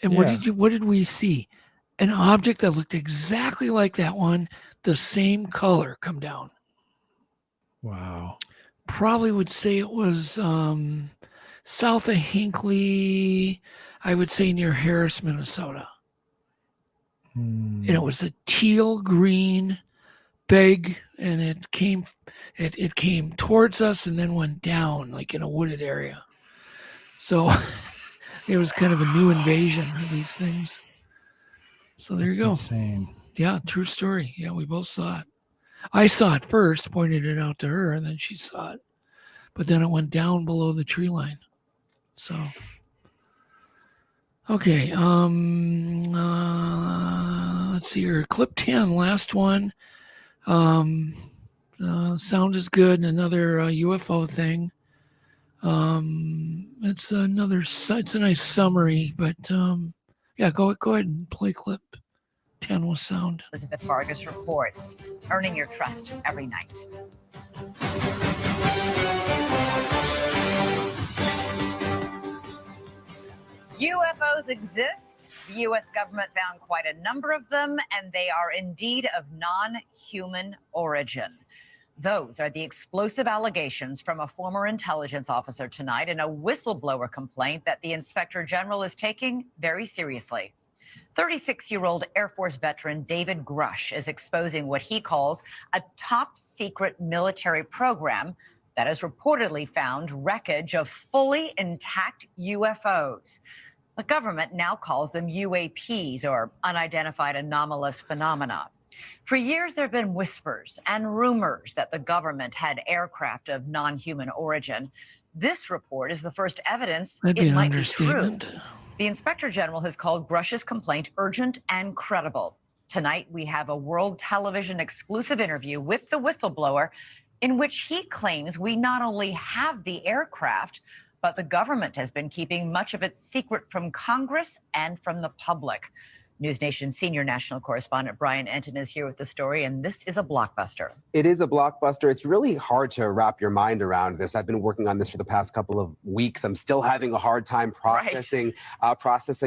and what did we see? An object that looked exactly like that one, the same color, come down. Wow. Probably would say it was south of Hinckley, I would say near Harris, Minnesota. And it was a teal green big, and it came towards us and then went down like in a wooded area. So it was kind of a new invasion of these things. So there you go. Insane. Yeah, true story. Yeah, we both saw it. I saw it first, pointed it out to her, and then she saw it. But then it went down below the tree line. So, okay. Let's see here. Clip 10, last one. Sound is good. Another UFO thing. It's a nice summary, but yeah, go ahead and play clip 10 with sound. Elizabeth Vargas reports, earning your trust every night. UFOs exist. The U.S. government found quite a number of them, and they are indeed of non-human origin. Those are the explosive allegations from a former intelligence officer tonight in a whistleblower complaint that the Inspector General is taking very seriously. 36-year-old Air Force veteran David Grush is exposing what he calls a top-secret military program that has reportedly found wreckage of fully intact UFOs. The government now calls them UAPs, or unidentified anomalous phenomena. For years, there have been whispers and rumors that the government had aircraft of non-human origin. This report is the first evidence it might be true. The Inspector General has called Grush's complaint urgent and credible. Tonight, we have a world television exclusive interview with the whistleblower in which he claims we not only have the aircraft, but the government has been keeping much of its secret from Congress and from the public. News Nation senior national correspondent Brian Enton is here with the story, and this is a blockbuster. It is a blockbuster. It's really hard to wrap your mind around this. I've been working on this for the past couple of weeks. I'm still having a hard time processing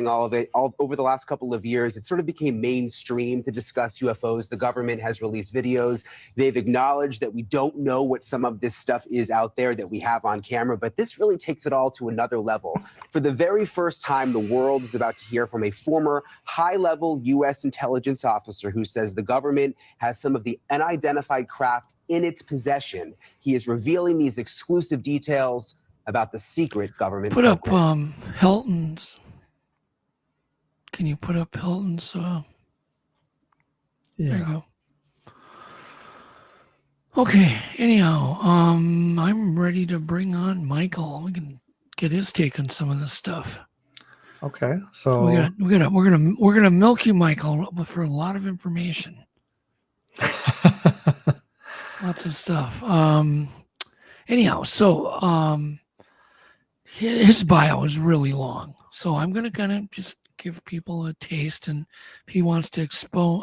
all of it. All over the last couple of years, it sort of became mainstream to discuss UFOs. The government has released videos. They've acknowledged that we don't know what some of this stuff is out there that we have on camera, but this really takes it all to another level. For the very first time, the world is about to hear from a former high-level U.S. intelligence officer who says the government has some of the unidentified craft in its possession. He is revealing these exclusive details about the secret government. Put up Hilton's. Can you put up Hilton's? There you go. Okay. Anyhow, I'm ready to bring on Michael. We can get his take on some of this stuff. Okay, so we're gonna milk you, Michael, for a lot of information. Lots of stuff. Anyhow, so his bio is really long, so I'm gonna kind of just give people a taste, and if he wants to expound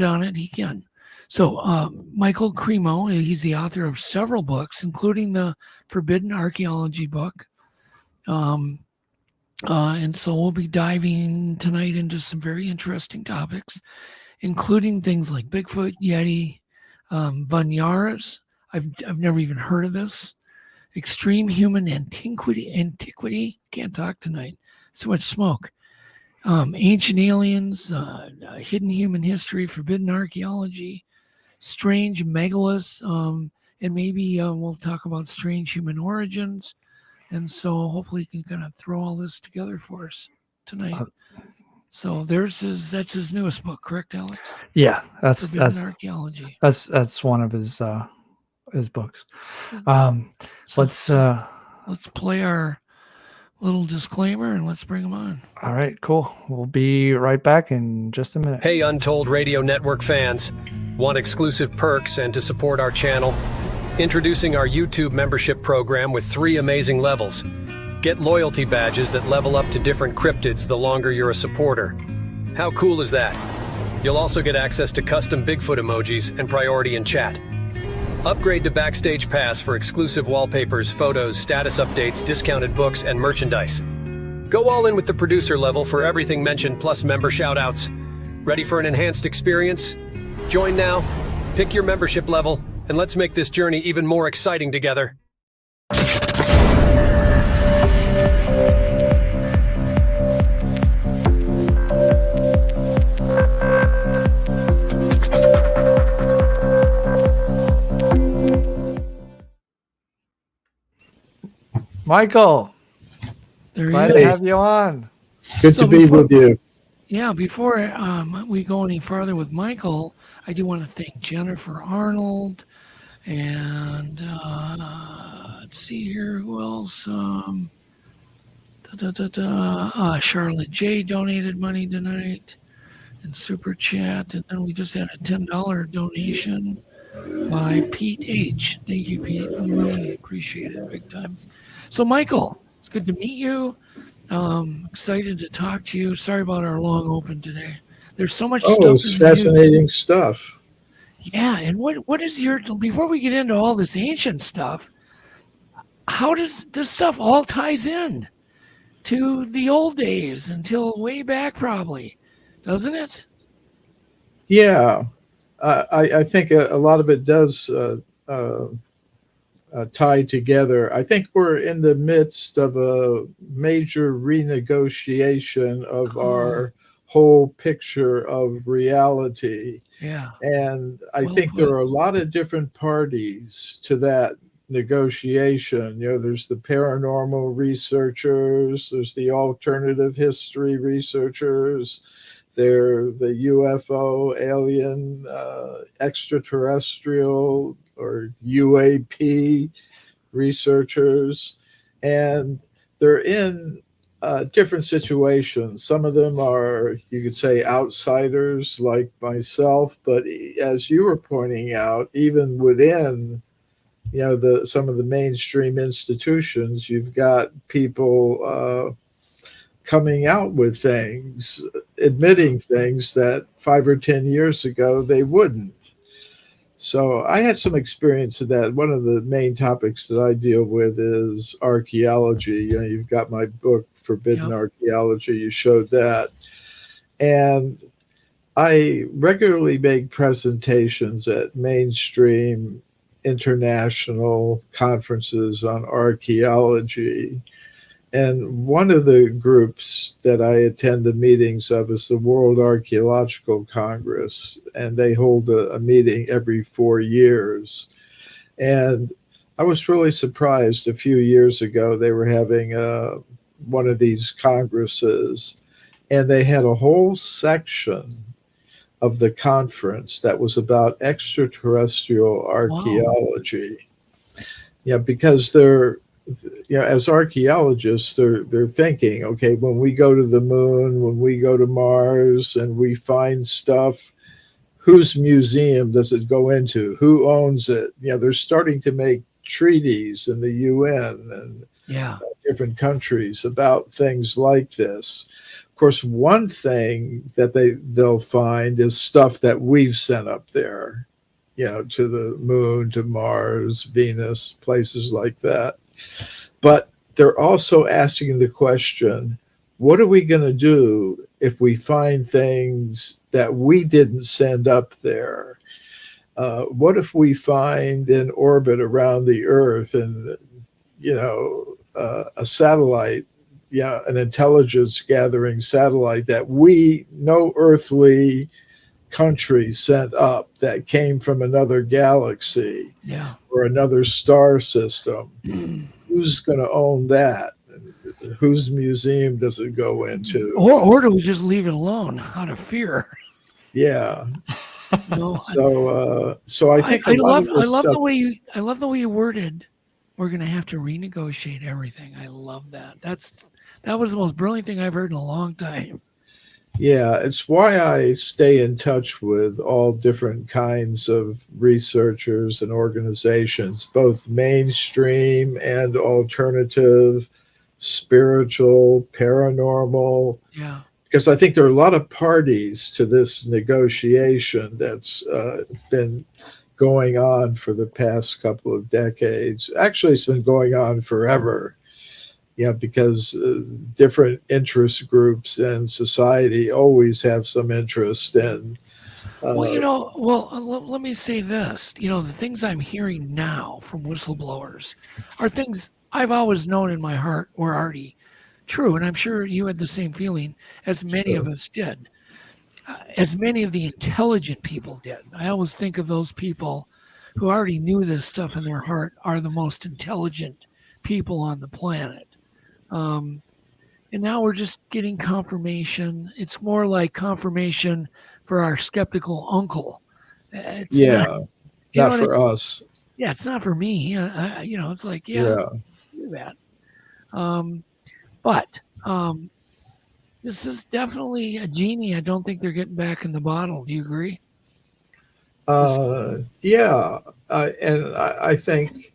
on it, he can. So Michael Cremo, he's the author of several books, including the Forbidden Archeology book. And so we'll be diving tonight into some very interesting topics, including things like Bigfoot, YETI VANARAS. I've never even heard of this. Extreme human antiquity. Can't talk tonight. So much smoke. Ancient aliens, hidden human history, forbidden archaeology, strange megaliths, and maybe we'll talk about strange human origins. And so hopefully he can kind of throw all this together for us tonight. So that's his newest book, correct, Alex? Yeah, that's Archeology. That's one of his books. Let's play our little disclaimer and let's bring him on. All right, cool. We'll be right back in just a minute. Hey, Untold Radio Network fans. Want exclusive perks and to support our channel? Introducing our YouTube membership program with 3 amazing levels. Get loyalty badges that level up to different cryptids the longer you're a supporter. How cool is that? You'll also get access to custom Bigfoot emojis and priority in chat. Upgrade to Backstage Pass for exclusive wallpapers, photos, status updates, discounted books, and merchandise. Go all in with the producer level for everything mentioned plus member shoutouts. Ready for an enhanced experience? Join now, pick your membership level, and let's make this journey even more exciting together. Michael, There glad he to is. have you on. Good So to be before- with you. Yeah, before we go any farther with Michael, I do want to thank Jennifer Arnold and let's see here, who else? Charlotte J donated money tonight in Super Chat, and then we just had a $10 donation by Pete H. Thank you, Pete. We really appreciate it big time. So, Michael, it's good to meet you. Excited to talk to you. Sorry about our long open today. There's so much stuff. Oh, it's fascinating stuff. Yeah, and what is your, before we get into all this ancient stuff, how does this stuff all ties in to the old days until way back probably, doesn't it? Yeah, I think a lot of it does tie together. I think we're in the midst of a major renegotiation of our whole picture of reality. Yeah. And I think there are a lot of different parties to that negotiation. You know, there's the paranormal researchers, there's the alternative history researchers, they're the UFO, alien, extraterrestrial, or UAP researchers. And they're in different situations. Some of them are, you could say, outsiders like myself, but as you were pointing out, even within, you know, some of the mainstream institutions, you've got people coming out with things, admitting things that 5 or 10 years ago they wouldn't. So I had some experience of that. One of the main topics that I deal with is archaeology. You know, you've got my book, Forbidden Archaeology. You showed that. And I regularly make presentations at mainstream international conferences on archaeology. And one of the groups that I attend the meetings of is the World Archaeological Congress, and they hold a meeting every 4 years. And I was really surprised a few years ago, they were having one of these congresses, and they had a whole section of the conference that was about extraterrestrial archaeology. Wow. Yeah, because they're, you know, as archaeologists, they're thinking, okay, when we go to the moon, when we go to Mars, and we find stuff, whose museum does it go into? Who owns it? You know, they're starting to make treaties in the UN and different countries about things like this. Of course, one thing that they'll find is stuff that we've sent up there, you know, to the moon, to Mars, Venus, places like that. But they're also asking the question, what are we going to do if we find things that we didn't send up there? What if we find in orbit around the Earth and, you know, a satellite, an intelligence gathering satellite that no earthly country sent up, that came from another galaxy or another star system? Who's going to own that? Whose museum does it go into? Or do we just leave it alone out of fear? Yeah. No. So I think I love the way you worded, we're going to have to renegotiate everything. I love that. That was the most brilliant thing I've heard in a long time. Yeah, it's why I stay in touch with all different kinds of researchers and organizations, both mainstream and alternative, spiritual, paranormal. Yeah. Because I think there are a lot of parties to this negotiation that's been going on for the past couple of decades. Actually, it's been going on forever. Yeah, because different interest groups in society always have some interest in. Let me say this. You know, the things I'm hearing now from whistleblowers are things I've always known in my heart were already true. And I'm sure you had the same feeling as many of us did, as many of the intelligent people did. I always think of those people who already knew this stuff in their heart are the most intelligent people on the planet. And now we're just getting confirmation. It's more like confirmation for our skeptical uncle. It's not for us. Yeah, it's not for me. It's like, do that. But this is definitely a genie. I don't think they're getting back in the bottle. Do you agree? And I think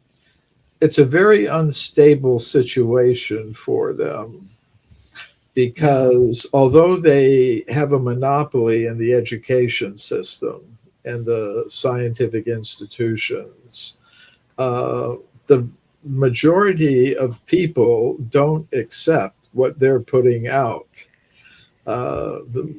it's a very unstable situation for them, because although they have a monopoly in the education system and the scientific institutions, the majority of people don't accept what they're putting out. The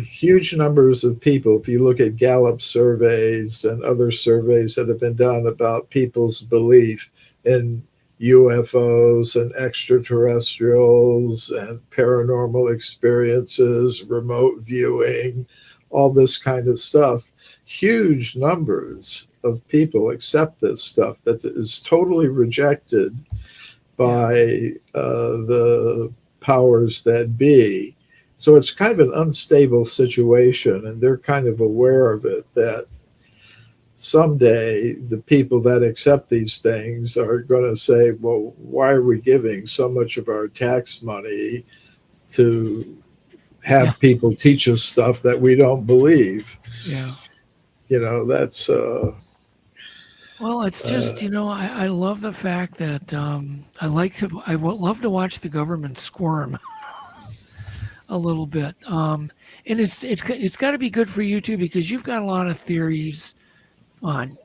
huge numbers of people, if you look at Gallup surveys and other surveys that have been done about people's belief in UFOs and extraterrestrials and paranormal experiences, remote viewing, all this kind of stuff, huge numbers of people accept this stuff that is totally rejected by the powers that be. So it's kind of an unstable situation, and they're kind of aware of it, that someday the people that accept these things are going to say, well, why are we giving so much of our tax money to have people teach us stuff that we don't believe? Yeah. That's well, it's just, I love the fact that I would love to watch the government squirm a little bit. And it's got to be good for you too, because you've got a lot of theories on,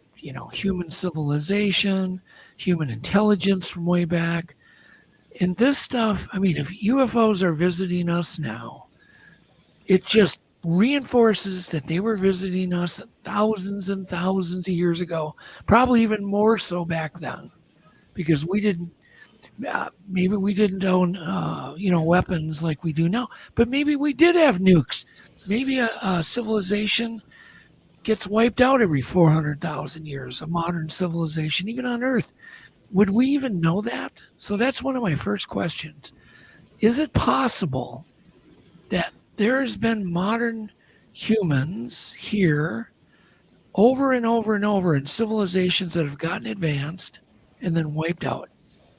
human civilization, human intelligence from way back. And this stuff, if UFOs are visiting us now, it just reinforces that they were visiting us thousands and thousands of years ago, probably even more so back then, because we didn't, maybe we didn't own, weapons like we do now, but maybe we did have nukes. Maybe a civilization gets wiped out every 400,000 years, a modern civilization, even on Earth. Would we even know that? So that's one of my first questions. Is it possible that there has been modern humans here over and over and over in civilizations that have gotten advanced and then wiped out,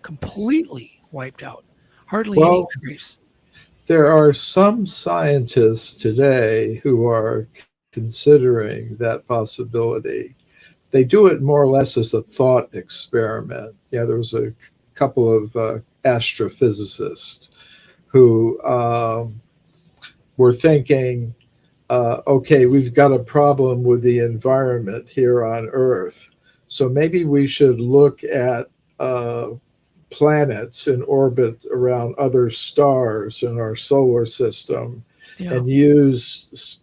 completely wiped out, hardly any trace? There are some scientists today who are considering that possibility. They do it more or less as a thought experiment. There was a couple of astrophysicists who were thinking, okay, we've got a problem with the environment here on Earth, so maybe we should look at planets in orbit around other stars in our solar system and use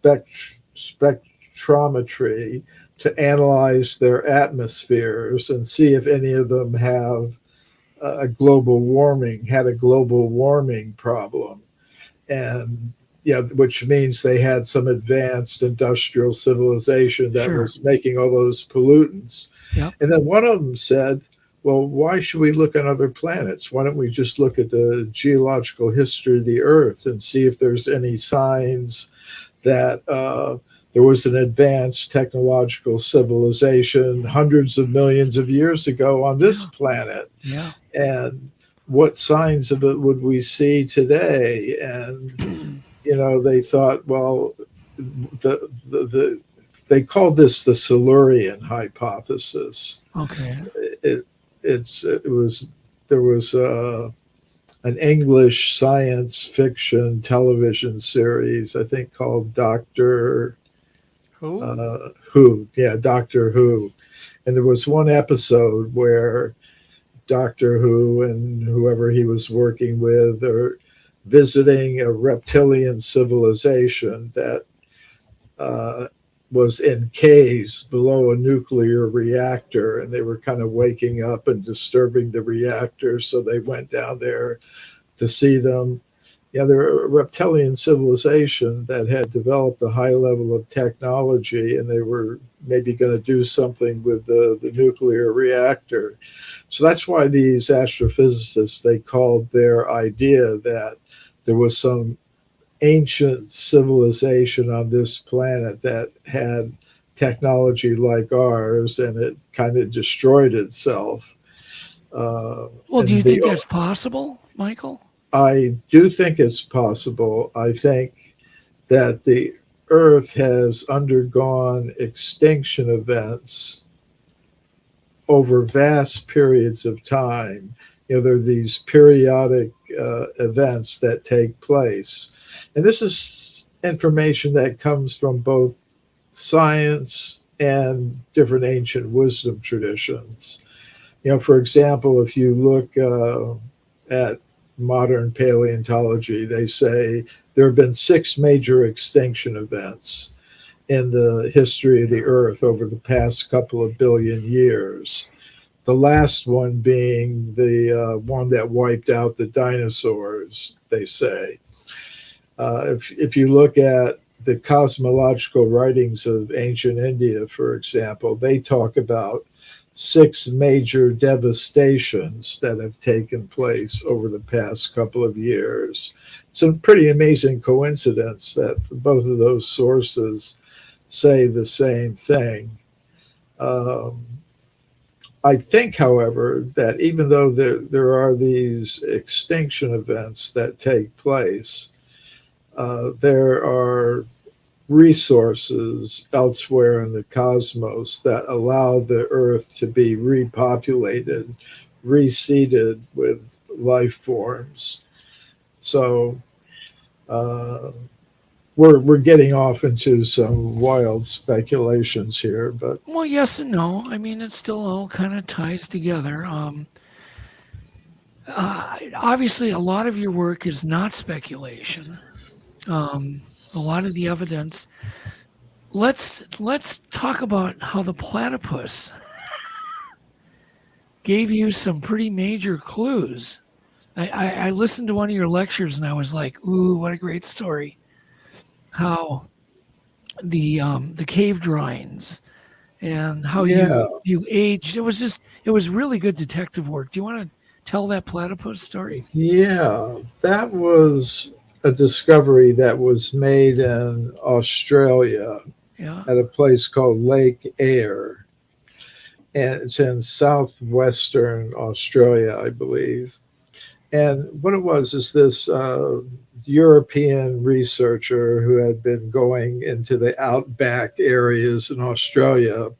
spectrometry to analyze their atmospheres and see if any of them have had a global warming problem. And which means they had some advanced industrial civilization that was making all those pollutants. And then one of them said, well, why should we look at other planets? Why don't we just look at the geological history of the Earth and see if there's any signs that there was an advanced technological civilization hundreds of millions of years ago on this planet? And what signs of it would we see today? And they thought, well, they called this the Silurian hypothesis. Okay. There was an English science fiction television series, I think, called Doctor Who. Doctor Who. And there was one episode where Doctor Who and whoever he was working with are visiting a reptilian civilization that was in caves below a nuclear reactor, and they were kind of waking up and disturbing the reactor. So they went down there to see them. Yeah, they're a reptilian civilization that had developed a high level of technology, and they were maybe going to do something with the nuclear reactor. So that's why these astrophysicists, they called their idea that there was some ancient civilization on this planet that had technology like ours, and it kind of destroyed itself. Well, do you think that's possible, Michael? I do think it's possible. I think that the Earth has undergone extinction events over vast periods of time. You know, there are these periodic events that take place. And this is information that comes from both science and different ancient wisdom traditions. You know, for example, if you look at modern paleontology, they say there have been 6 major extinction events in the history of the Earth over the past couple of billion years. The last one being the one that wiped out the dinosaurs, they say. If you look at the cosmological writings of ancient India, for example, they talk about 6 major devastations that have taken place over the past couple of years. It's a pretty amazing coincidence that both of those sources say the same thing. I think, however, that even though there are these extinction events that take place, there are resources elsewhere in the cosmos that allow the Earth to be repopulated, reseeded with life forms. So we're getting off into some wild speculations here, but Well, yes and no. I mean, it still all kind of ties together. Obviously, a lot of your work is not speculation. A lot of the evidence. Let's talk about how the platypus gave you some pretty major clues. I listened to one of your lectures and I was like, ooh, what a great story. How the cave drawings and how you aged. It was really good detective work. Do you want to tell that platypus story? yeah, that was a discovery that was made in Australia at a place called Lake Eyre. And it's in southwestern Australia, I believe. And what it was is this European researcher who had been going into the outback areas in Australia.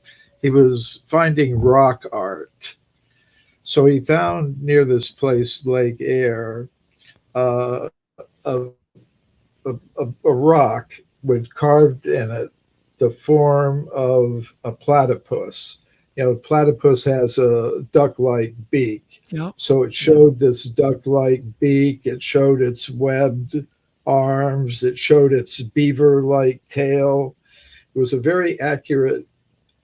He was finding rock art. So he found near this place, Lake Eyre, a rock with carved in it the form of a platypus. You know, platypus has a duck-like beak. Yep. So it showed this duck-like beak. It showed its webbed arms. It showed its beaver-like tail. It was a very accurate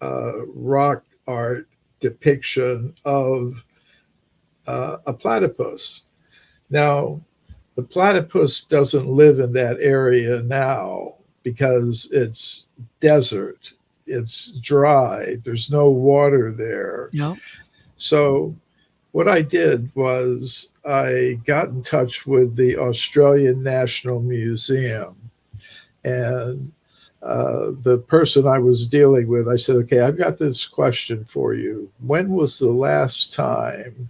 rock art depiction of a platypus. Now, the platypus doesn't live in that area now because it's desert. It's dry. There's no water there. Yeah. So what I did was I got in touch with the Australian National Museum, and the person I was dealing with, I said, okay, I've got this question for you. When was the last time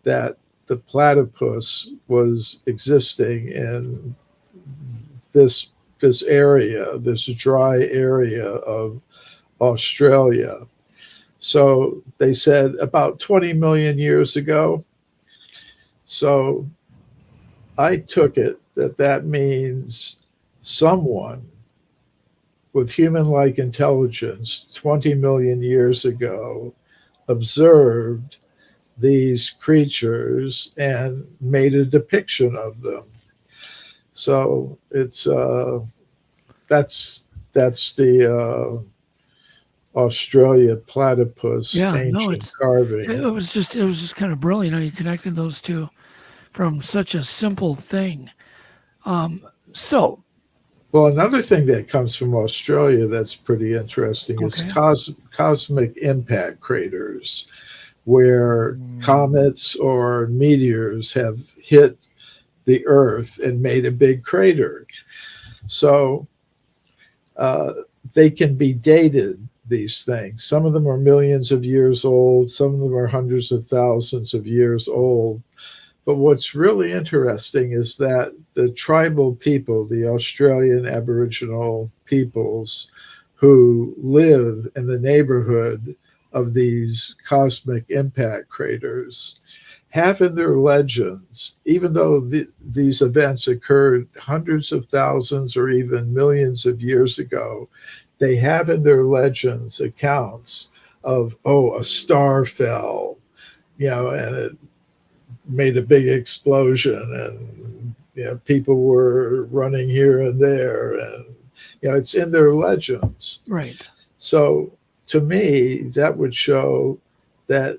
that the platypus was existing in this area, this dry area of Australia? So they said about 20 million years ago. So I took it that means someone with human-like intelligence 20 million years ago observed these creatures and made a depiction of them. So it's that's the Australia platypus ancient carving. It was just kind of brilliant how you connected those two from such a simple thing. So, well, another thing that comes from Australia that's pretty interesting is cosmic impact craters, where comets or meteors have hit the Earth and made a big crater. So they can be dated, these things. Some of them are millions of years old. Some of them are hundreds of thousands of years old. But what's really interesting is that the tribal people, the Australian Aboriginal peoples who live in the neighborhood of these cosmic impact craters, have in their legends, even though these events occurred hundreds of thousands or even millions of years ago, they have in their legends accounts of, a star fell, and it made a big explosion, and people were running here and there, and it's in their legends. Right. So to me, that would show that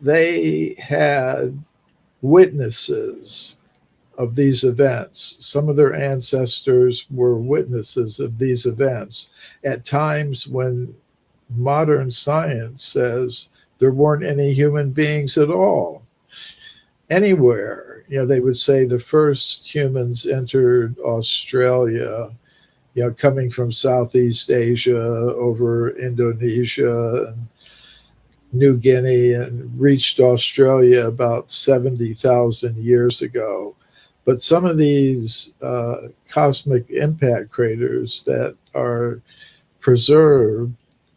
they had witnesses of these events. Some of their ancestors were witnesses of these events at times when modern science says there weren't any human beings at all anywhere. They would say the first humans entered Australia, coming from Southeast Asia over Indonesia and New Guinea, and reached Australia about 70,000 years ago. But some of these cosmic impact craters that are preserved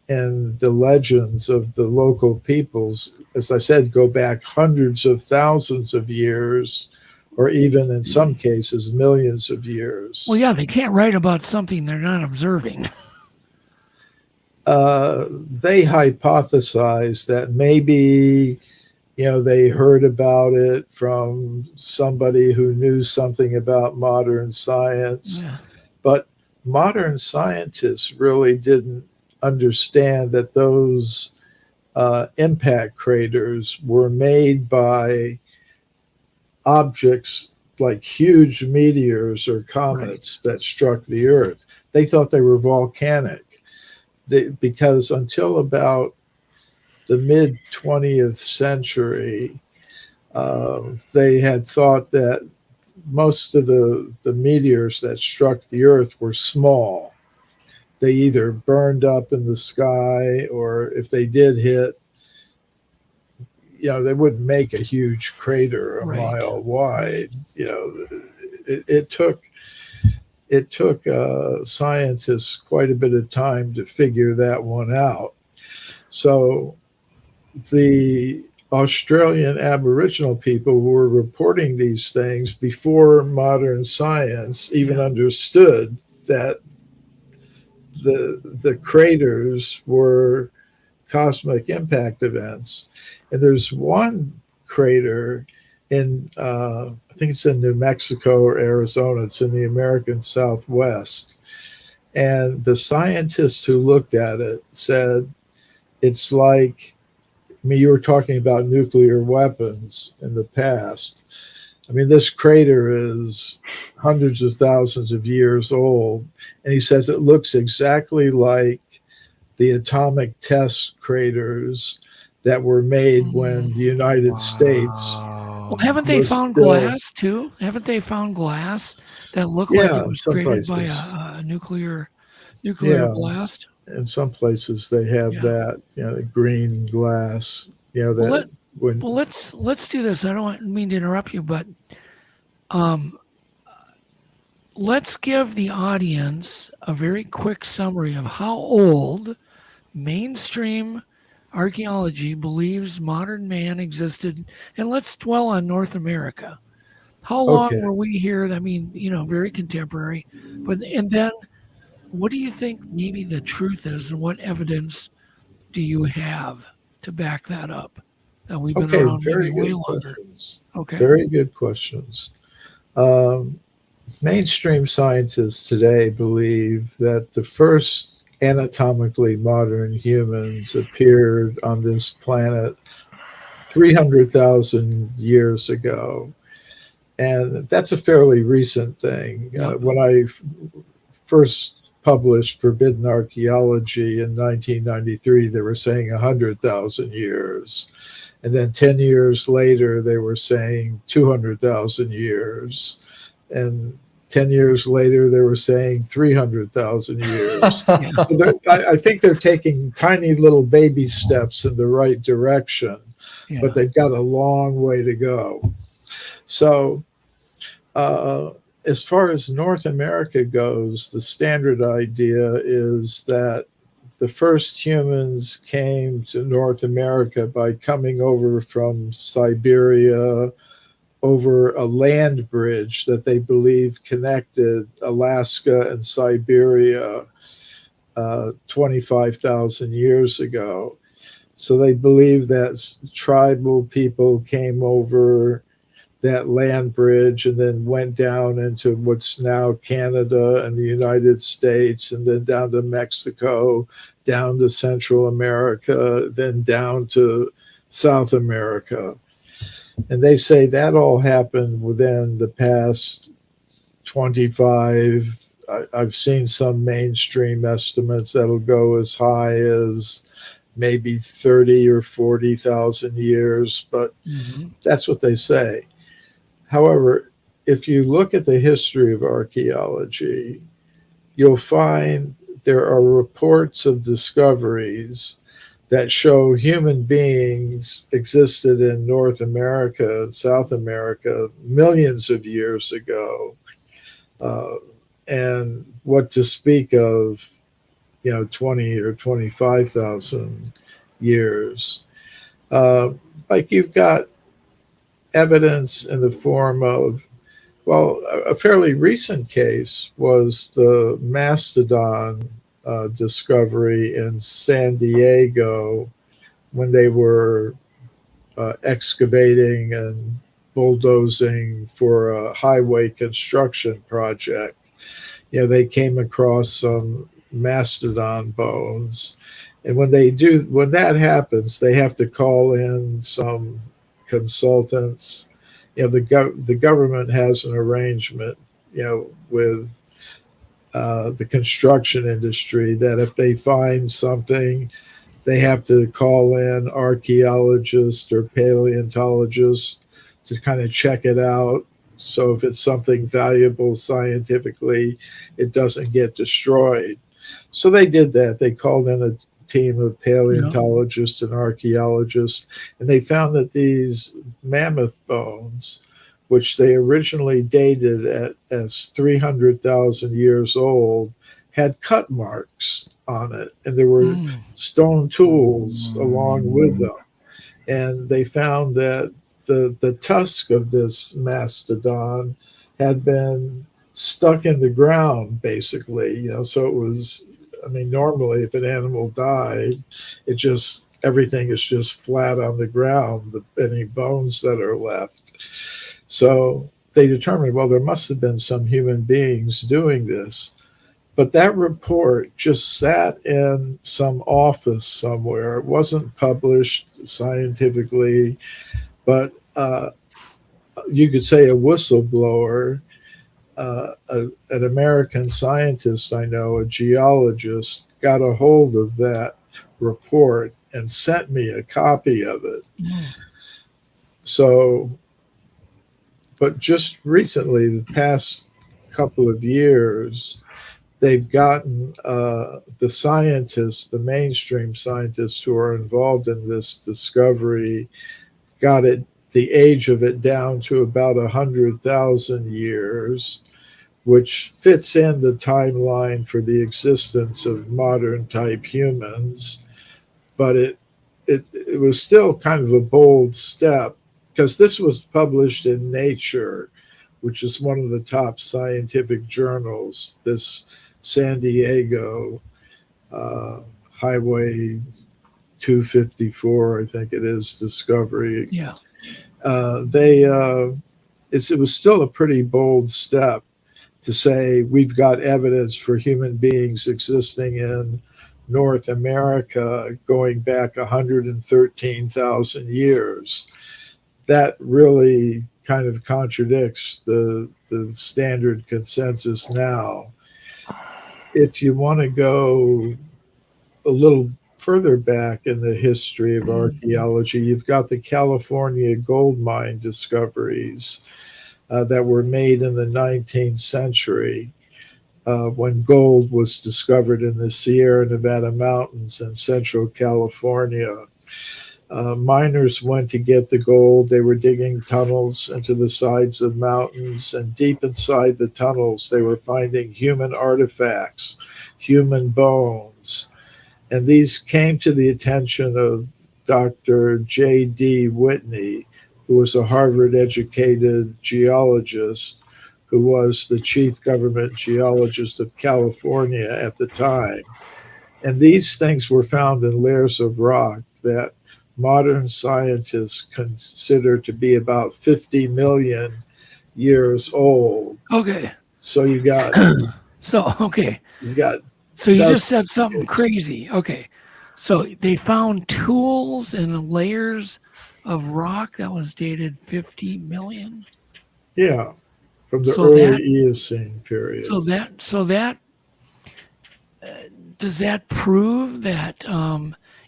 in the legends of the local peoples, as I said, go back hundreds of thousands of years, or even in some cases, millions of years. Well, yeah, they can't write about something they're not observing. They hypothesize that maybe, they heard about it from somebody who knew something about modern science. Yeah. But modern scientists really didn't understand that those impact craters were made by objects like huge meteors or comets that struck the Earth. They thought they were volcanic. Because until about the mid 20th century, they had thought that most of the meteors that struck the Earth were small. They either burned up in the sky, or if they did hit, they wouldn't make a huge crater a mile wide. It took scientists quite a bit of time to figure that one out. So the Australian Aboriginal people were reporting these things before modern science even understood that the craters were cosmic impact events. And there's one crater in, I think it's in New Mexico or Arizona. It's in the American Southwest. And the scientists who looked at it said, it's like, you were talking about nuclear weapons in the past. This crater is hundreds of thousands of years old. And he says it looks exactly like the atomic test craters that were made when the United States. Well, haven't they found glass too? Haven't they found glass that looked like it was created by a nuclear blast? In some places they have that, green glass. Let's do this. I don't mean to interrupt you, but let's give the audience a very quick summary of how old mainstream archaeology believes modern man existed, and let's dwell on North America. How long were we here? Very contemporary. And then what do you think maybe the truth is, and what evidence do you have to back that up? That we've been around maybe way longer. Okay. Very good questions. Mainstream scientists today believe that the first anatomically modern humans appeared on this planet 300,000 years ago. And that's a fairly recent thing. Yeah. When I first published Forbidden Archaeology in 1993, they were saying 100,000 years. And then 10 years later, they were saying 200,000 years. And 10 years later, they were saying 300,000 years. So I think they're taking tiny little baby steps in the right direction, but they've got a long way to go. So as far as North America goes, the standard idea is that the first humans came to North America by coming over from Siberia over a land bridge that they believe connected Alaska and Siberia 25,000 years ago. So they believe that tribal people came over that land bridge and then went down into what's now Canada and the United States, and then down to Mexico, down to Central America, then down to South America. And they say that all happened within the past 25. I've seen some mainstream estimates that'll go as high as maybe 30 or 40,000 years, but that's what they say. However, if you look at the history of archaeology, you'll find there are reports of discoveries that show human beings existed in North America and South America millions of years ago. And what to speak of, 20 or 25,000 years. Like you've got evidence in the form of, a fairly recent case was the mastodon discovery in San Diego when they were excavating and bulldozing for a highway construction project. They came across some mastodon bones, and when that happens, they have to call in some consultants. The government has an arrangement, with the construction industry that if they find something, they have to call in archaeologists or paleontologists to kind of check it out. So if it's something valuable scientifically, it doesn't get destroyed. So they did that. They called in a team of paleontologists and archaeologists, and they found that these mammoth bones, which they originally dated as 300,000 years old, had cut marks on it, and there were stone tools along with them. And they found that the tusk of this mastodon had been stuck in the ground, basically. So it was, normally if an animal died, everything is just flat on the ground, any bones that are left. So they determined, there must have been some human beings doing this. But that report just sat in some office somewhere. It wasn't published scientifically, but you could say a whistleblower, an American scientist I know, a geologist, got a hold of that report and sent me a copy of it. So, but just recently, the past couple of years, they've gotten the scientists, the mainstream scientists who are involved in this discovery, got the age of it down to about 100,000 years, which fits in the timeline for the existence of modern type humans. But it was still kind of a bold step, because this was published in Nature, which is one of the top scientific journals, this San Diego Highway 254, I think it is, discovery. Yeah. It was still a pretty bold step to say we've got evidence for human beings existing in North America going back 113,000 years. That really kind of contradicts the standard consensus now. If you want to go a little further back in the history of archaeology, you've got the California gold mine discoveries that were made in the 19th century when gold was discovered in the Sierra Nevada mountains in central California. Miners went to get the gold. They were digging tunnels into the sides of mountains, and deep inside the tunnels, they were finding human artifacts, human bones. And these came to the attention of Dr. J.D. Whitney, who was a Harvard-educated geologist, who was the chief government geologist of California at the time. And these things were found in layers of rock that modern scientists consider to be about 50 million years old. Okay. So you got you got so you just said something crazy. Okay. So they found tools and layers of rock that was dated 50 million. Yeah. From the early Eocene period. So that does that prove that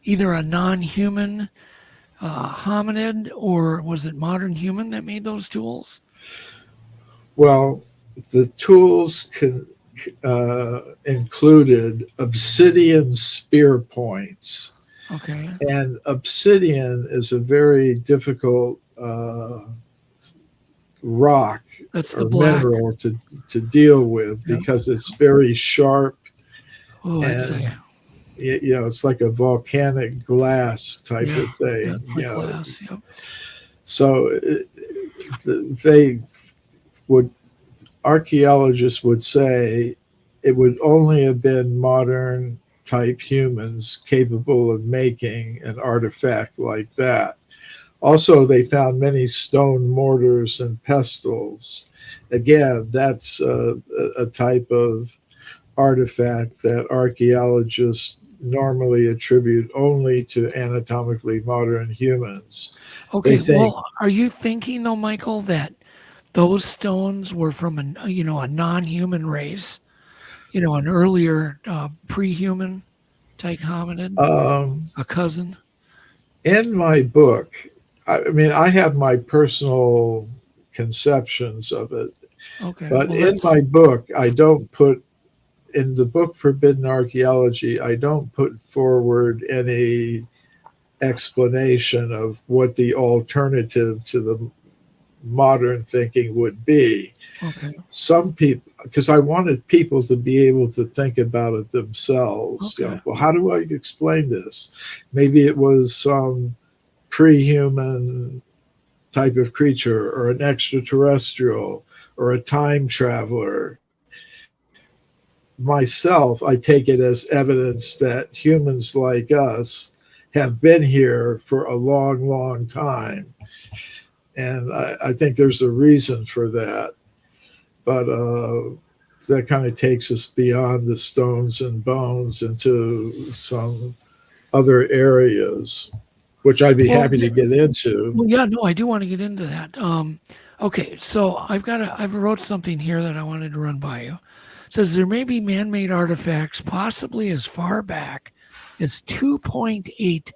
either a non-human hominid, or was it modern human that made those tools? Well, the tools included obsidian spear points. Okay. And obsidian is a very difficult rock or mineral to deal with because it's very sharp. Oh, I'd say. You know, it's like a volcanic glass type of thing. It's like glass, yep. So they would, archaeologists would say it would only have been modern type humans capable of making an artifact like that. Also, they found many stone mortars and pestles. Again, that's a type of artifact that archaeologists normally attribute only to anatomically modern humans. Okay, well, are you thinking though, Michael, that those stones were from a non-human race, an earlier pre-human type hominid, a cousin? In my book, I mean, I have my personal conceptions of it. Okay, but well, in my book, I don't put, in the book Forbidden Archaeology, I don't put forward any explanation of what the alternative to the modern thinking would be. Okay. Some people, because I wanted people to be able to think about it themselves. Okay. Well, how do I explain this? Maybe it was some pre-human type of creature, or an extraterrestrial, or a time traveler. Myself, I take it as evidence that humans like us have been here for a long, long time. And I think there's a reason for that. But that kind of takes us beyond the stones and bones into some other areas, which I'd be happy to get into. Well, yeah, no, I do want to get into that. Okay, so I wrote something here that I wanted to run by you. It says there may be man-made artifacts possibly as far back as 2.8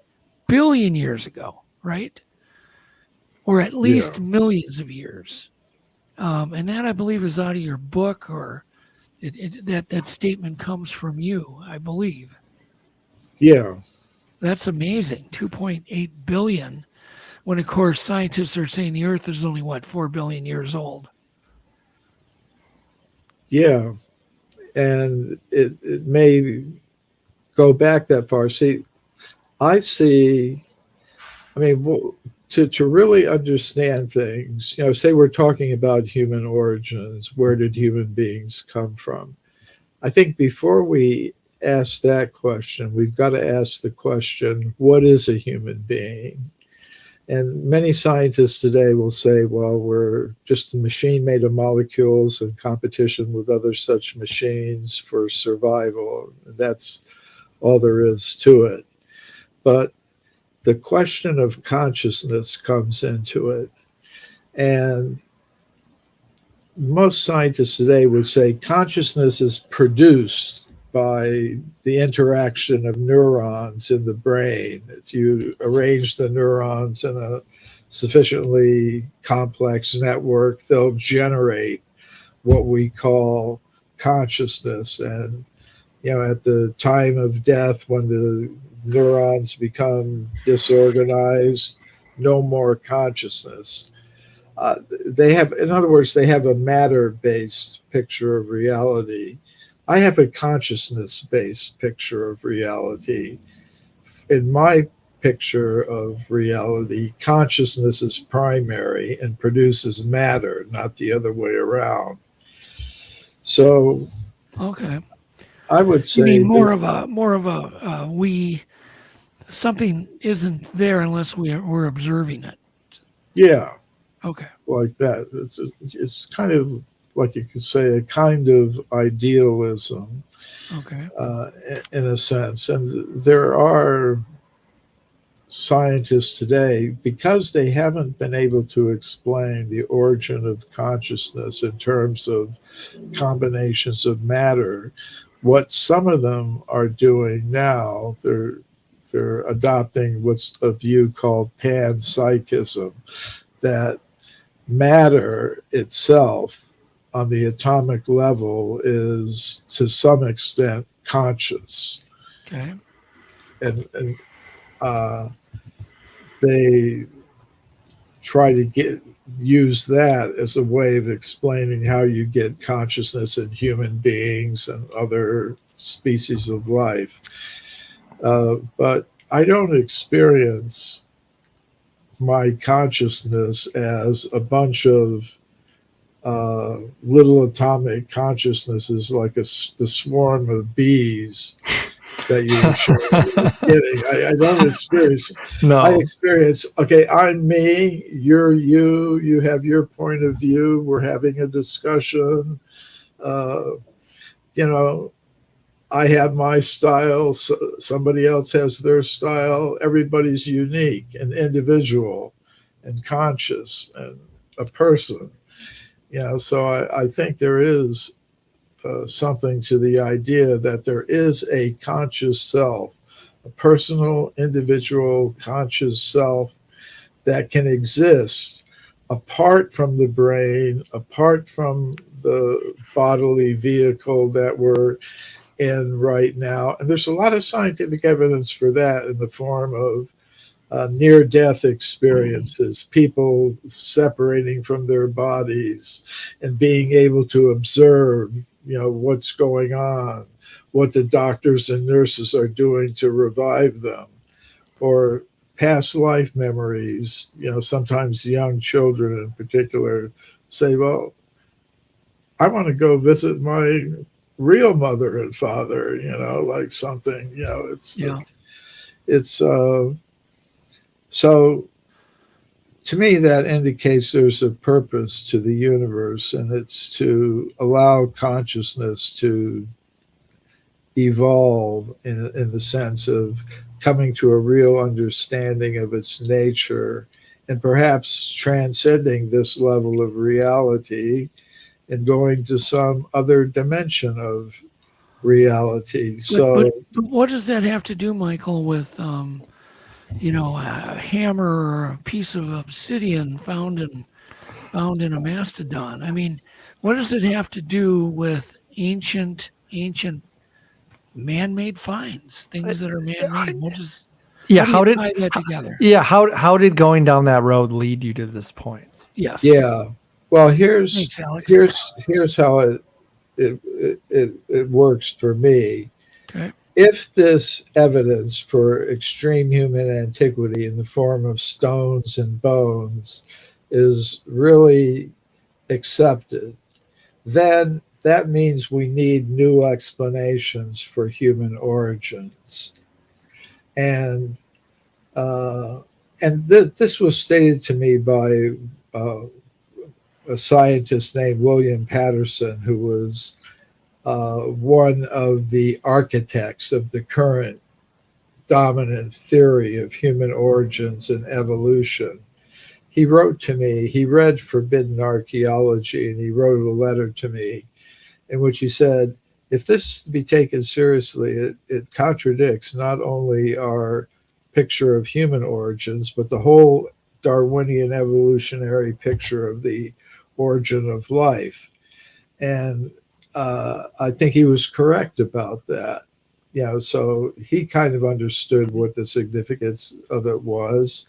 billion years ago, right? Or at least millions of years. And that, I believe, is out of your book, or that statement comes from you, I believe. Yeah. That's amazing. 2.8 billion. When, of course, scientists are saying the Earth is only, 4 billion years old. Yeah. And it may go back that far. See, I mean, to really understand things, say we're talking about human origins, where did human beings come from? I think before we ask that question, we've got to ask the question, what is a human being? And many scientists today will say, well, we're just a machine made of molecules in competition with other such machines for survival. That's all there is to it. But the question of consciousness comes into it. And most scientists today would say consciousness is produced by the interaction of neurons in the brain. If you arrange the neurons in a sufficiently complex network, they'll generate what we call consciousness. And, at the time of death, when the neurons become disorganized, no more consciousness. In other words, they have a matter-based picture of reality. I have a consciousness-based picture of reality. In my picture of reality, consciousness is primary and produces matter, not the other way around. So, okay, I would say you mean more of a something isn't there unless we're observing it. Yeah. Okay. Like that. It's kind of like you could say a kind of idealism. Okay. In a sense. And there are scientists today, because they haven't been able to explain the origin of consciousness in terms of combinations of matter, what some of them are doing now, they're adopting what's a view called panpsychism, that matter itself on the atomic level is to some extent conscious. Okay. And they try to use that as a way of explaining how you get consciousness in human beings and other species of life. But I don't experience my consciousness as a bunch of little atomic consciousnesses, like the swarm of bees that you were showing at the beginning. I don't experience. No. I experience, okay, I'm me, you're you, you have your point of view, we're having a discussion. I have my style, somebody else has their style. Everybody's unique and individual and conscious and a person. So I think there is something to the idea that there is a conscious self, a personal, individual, conscious self that can exist apart from the brain, apart from the bodily vehicle that we're in right now. And there's a lot of scientific evidence for that in the form of near-death experiences, people separating from their bodies and being able to observe, what's going on, what the doctors and nurses are doing to revive them, or past life memories. Sometimes young children in particular say, well, I want to go visit my real mother and father, like something, so to me, that indicates there's a purpose to the universe, and it's to allow consciousness to evolve in the sense of coming to a real understanding of its nature and perhaps transcending this level of reality and going to some other dimension of reality. But what does that have to do, Michael, with a hammer or a piece of obsidian found in a mastodon? I mean, what does it have to do with ancient man-made finds, things that are man-made? How do you tie that together? Yeah, how did going down that road lead you to this point? Yes. Yeah. Well, here's how it works for me. Okay. If this evidence for extreme human antiquity in the form of stones and bones is really accepted, then that means we need new explanations for human origins. And this was stated to me by a scientist named William Patterson, who was one of the architects of the current dominant theory of human origins and evolution. he wrote to me. He read Forbidden Archaeology, and he wrote a letter to me in which he said, if this is to be taken seriously, it contradicts not only our picture of human origins, but the whole Darwinian evolutionary picture of the origin of life. And I think he was correct about that. So he kind of understood what the significance of it was,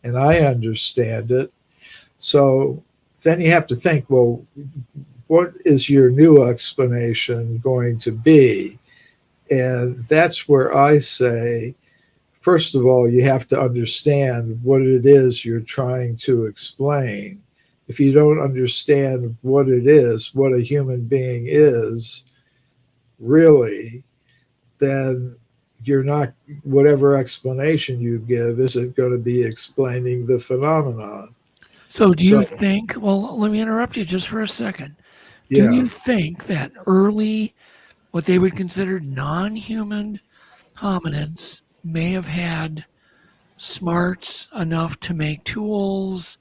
and I understand it. So then you have to think, well, what is your new explanation going to be? And that's where I say, first of all, you have to understand what it is you're trying to explain. If you don't understand what it is, what a human being is, really, then you're not, whatever explanation you give isn't going to be explaining the phenomenon. So do you think, well, let me interrupt you just for a second. Do you think that early, what they would consider non-human hominids may have had smarts enough to make tools,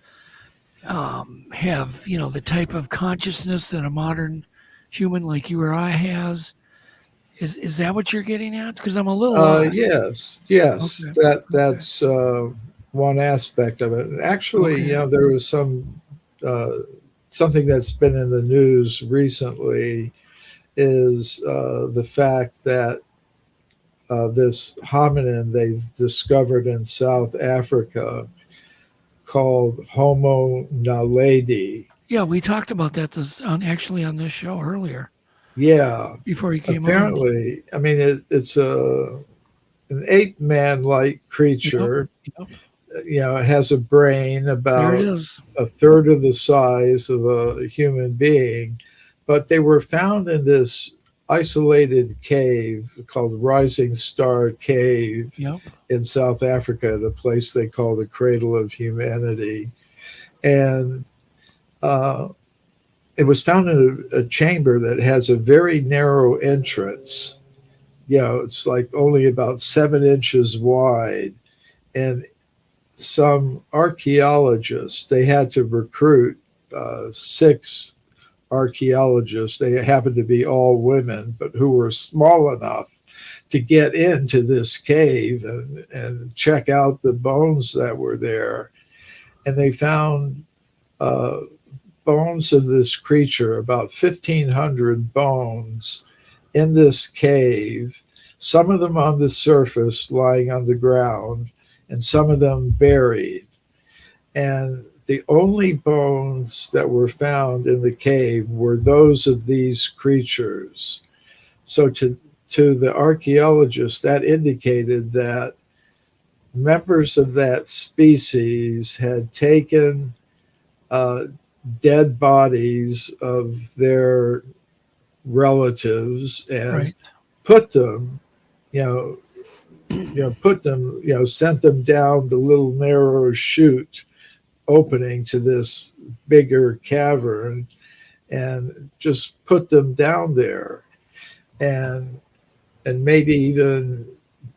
have, the type of consciousness that a modern human like you or I has? Is that what you're getting at? Because I'm a little lost. Yes. Okay. That's one aspect of it. And actually, there was something that's been in the news recently is the fact that this hominin they've discovered in South Africa called Homo naledi. Yeah, we talked about that actually on this show earlier. Yeah. Before he came Apparently, I mean, it's an ape man-like creature. It has a brain about a third of the size of a human being, but they were found in this isolated cave called Rising Star Cave in South Africa, at a place they call the Cradle of Humanity. And it was found in a chamber that has a very narrow entrance. It's like only about 7 inches wide. And some archaeologists, they had to recruit 6 archaeologists. They happened to be all women, but who were small enough to get into this cave and check out the bones that were there. And they found bones of this creature, about 1,500 bones in this cave, some of them on the surface lying on the ground, and some of them buried. And the only bones that were found in the cave were those of these creatures. So to the archaeologists, that indicated that members of that species had taken dead bodies of their relatives and put them, sent them down the little narrow chute opening to this bigger cavern and just put them down there and maybe even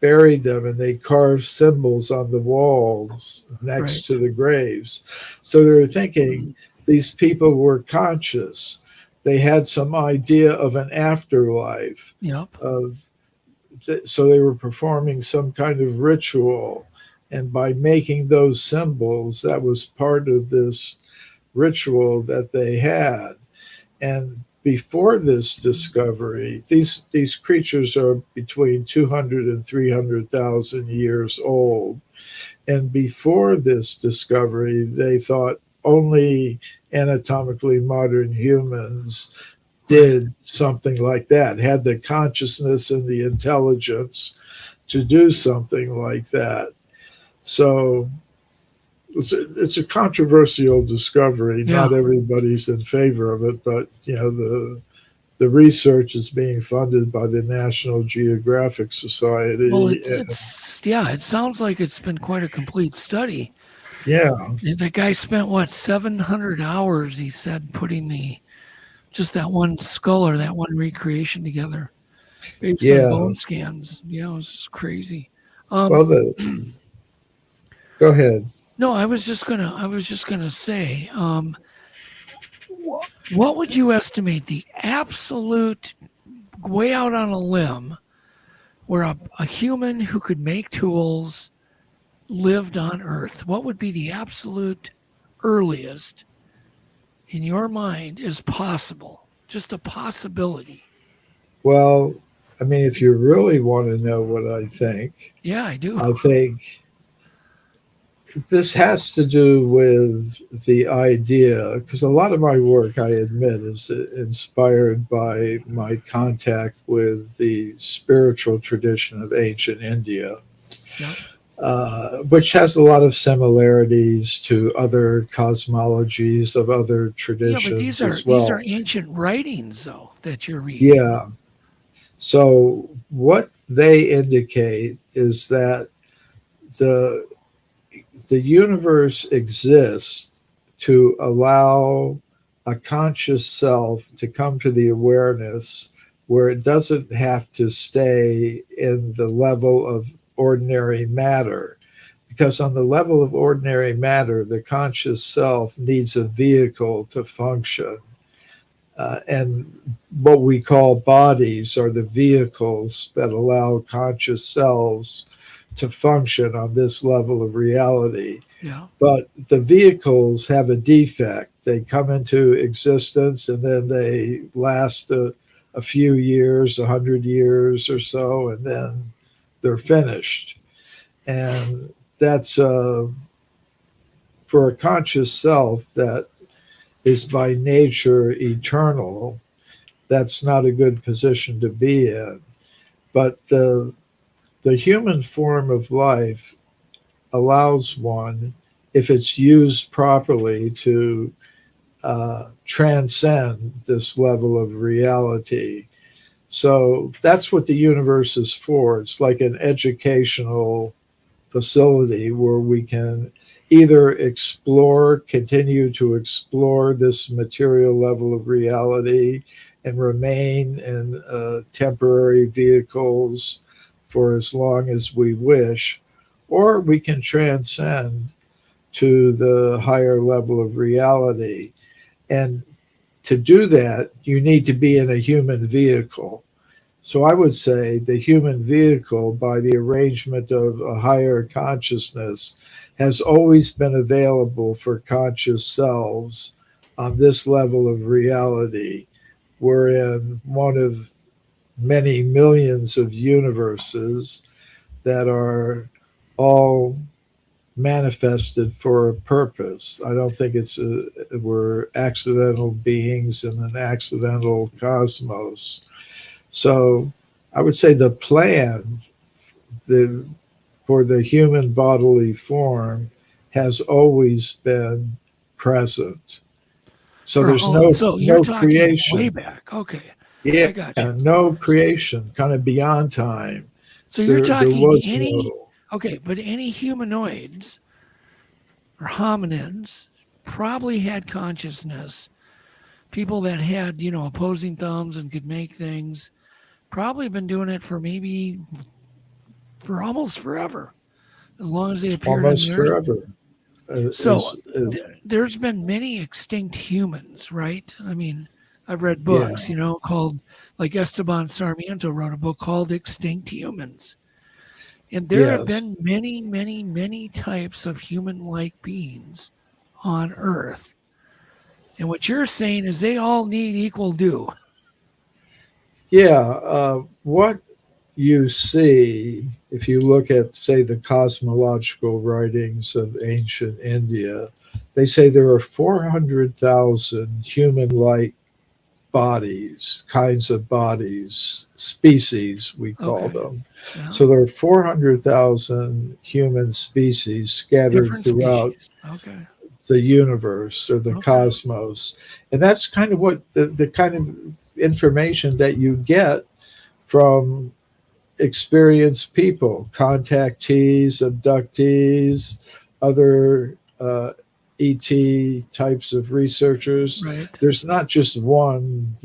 buried them, and they carved symbols on the walls next to the graves. So they were thinking these people were conscious. They had some idea of an afterlife. So they were performing some kind of ritual. And by making those symbols, that was part of this ritual that they had. And before this discovery, these creatures are between 200 and 300,000 years old. And before this discovery, they thought only anatomically modern humans did something like that, had the consciousness and the intelligence to do something like that. So it's a controversial discovery. Not everybody's in favor of it, but the research is being funded by the National Geographic Society. Well, it sounds like it's been quite a complete study. Yeah. The guy spent 700 hours, he said, putting just that one skull or that one recreation together based on bone scans. It was just crazy. Go ahead. No, I was just gonna say, what would you estimate the absolute, way out on a limb, where a human who could make tools lived on Earth? What would be the absolute earliest in your mind is possible? Just a possibility. Well, I mean, if you really want to know what I think, Yeah, I do. I think this has to do with the idea, because a lot of my work, I admit, is inspired by my contact with the spiritual tradition of ancient India, which has a lot of similarities to other cosmologies of other traditions. Yeah, but these are ancient writings, though, that you're reading. Yeah. So what they indicate is that the universe exists to allow a conscious self to come to the awareness where it doesn't have to stay in the level of ordinary matter. Because on the level of ordinary matter, the conscious self needs a vehicle to function. And what we call bodies are the vehicles that allow conscious selves to function on this level of reality. Yeah. But the vehicles have a defect. They come into existence and then they last a few years, 100 years or so, and then they're finished. And that's for a conscious self that is by nature eternal. That's not a good position to be in. But the human form of life allows one, if it's used properly, to transcend this level of reality. So that's what the universe is for. It's like an educational facility where we can either continue to explore this material level of reality and remain in temporary vehicles for as long as we wish, or we can transcend to the higher level of reality. And to do that, you need to be in a human vehicle. So I would say the human vehicle, by the arrangement of a higher consciousness, has always been available for conscious selves on this level of reality. We're in one of many millions of universes that are all manifested for a purpose. I don't think we're accidental beings in an accidental cosmos. So I would say the plan for the human bodily form has always been present. So there's no creation. Way back. Okay. Yeah, I got you. no creation, kind of beyond time. So you're talking any. Okay, but any humanoids or hominins probably had consciousness. People that had, opposing thumbs and could make things, probably been doing it for almost forever, as long as they appeared Almost on the forever. Earth. So there's been many extinct humans, right? I mean, I've read books, called, like Esteban Sarmiento wrote a book called Extinct Humans. And there have been many, many, many types of human-like beings on Earth. And what you're saying is they all need equal due. Yeah. What you see, if you look at, say, the cosmological writings of ancient India, they say there are 400,000 human-like bodies, kinds of bodies, species, we call them. Yeah. So there are 400,000 human species scattered throughout the universe or the cosmos. And that's kind of what the kind of information that you get from experienced people, contactees, abductees, other ET types of researchers. Right. There's not just one,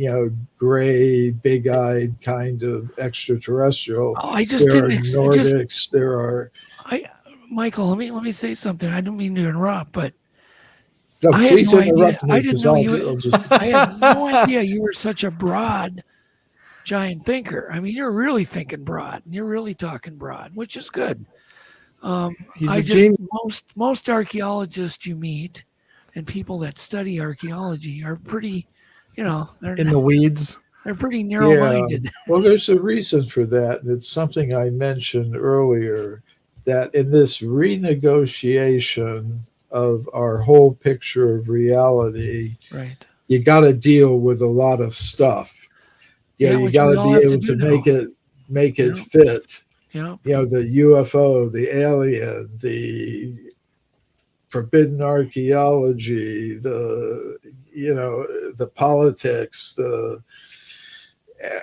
gray, big-eyed kind of extraterrestrial. Oh, I just there didn't. are Nordics. There are. Michael, let me say something. I don't mean to interrupt, but No, I had please no interrupt idea. me I didn't because know I'll just. I had no idea you were such a broad, giant thinker. I mean, you're really thinking broad, and you're really talking broad, which is good. He's I a just genius. most archaeologists you meet and people that study archaeology are pretty, they're In the weeds. They're pretty Yeah. narrow-minded. Well, there's a reason for that. And it's something I mentioned earlier, that in this renegotiation of our whole picture of reality, Right. you got to deal with a lot of stuff. You Which got we to all be have to able do to now. make it Yeah. fit. Yeah. The UFO, the alien, the forbidden archaeology, the politics, the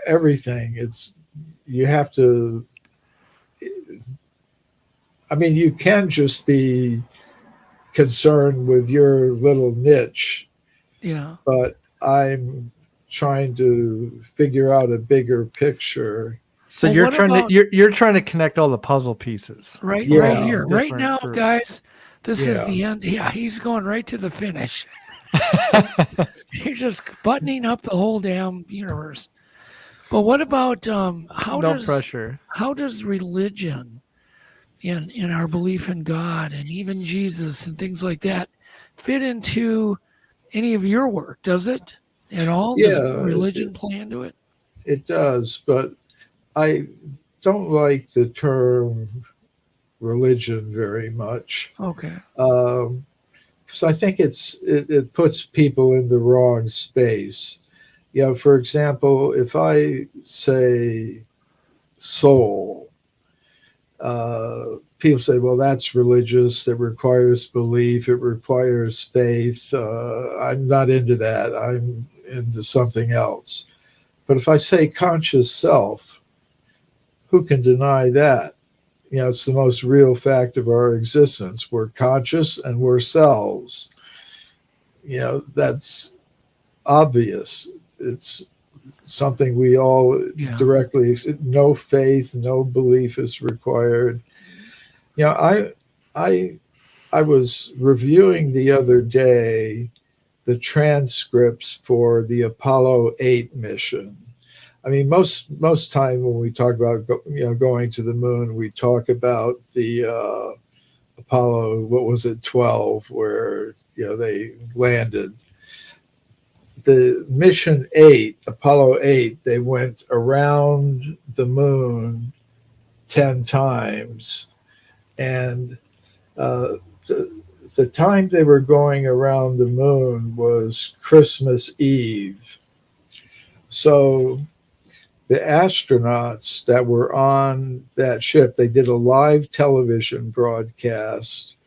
everything. You have to. I mean, you can just be concerned with your little niche. Yeah. But I'm trying to figure out a bigger picture. So you're trying to connect all the puzzle pieces. Right Yeah. here. Right Different now, groups. guys, this is Yeah. the end. Yeah, he's going right to the finish. You're just buttoning up the whole damn universe. But what about how does religion in our belief in God and even Jesus and things like that fit into any of your work? Does it at all? Does Yeah, religion play into it? It does, but I don't like the term religion very much. Okay. Because I think it puts people in the wrong space. For example, if I say soul, people say, well, that's religious. It requires belief. It requires faith. I'm not into that. I'm into something else. But if I say conscious self, who can deny that? It's the most real fact of our existence. We're conscious and we're selves. That's obvious. It's something we all directly. No faith, no belief is required. I was reviewing the other day the transcripts for the Apollo 8 mission. I mean, most time when we talk about going to the moon, we talk about the Apollo, what was it, 12, where they landed. The mission 8, Apollo 8, they went around the moon 10 times, and the time they were going around the moon was Christmas Eve. So the astronauts that were on that ship, they did a live television broadcast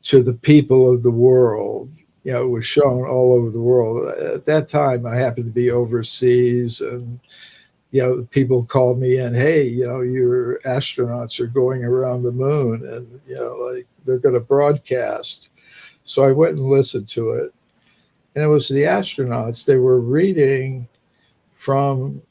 to the people of the world. It was shown all over the world. At that time, I happened to be overseas, and people called me in, hey, your astronauts are going around the moon, and they're going to broadcast. So I went and listened to it, and it was the astronauts. They were reading from,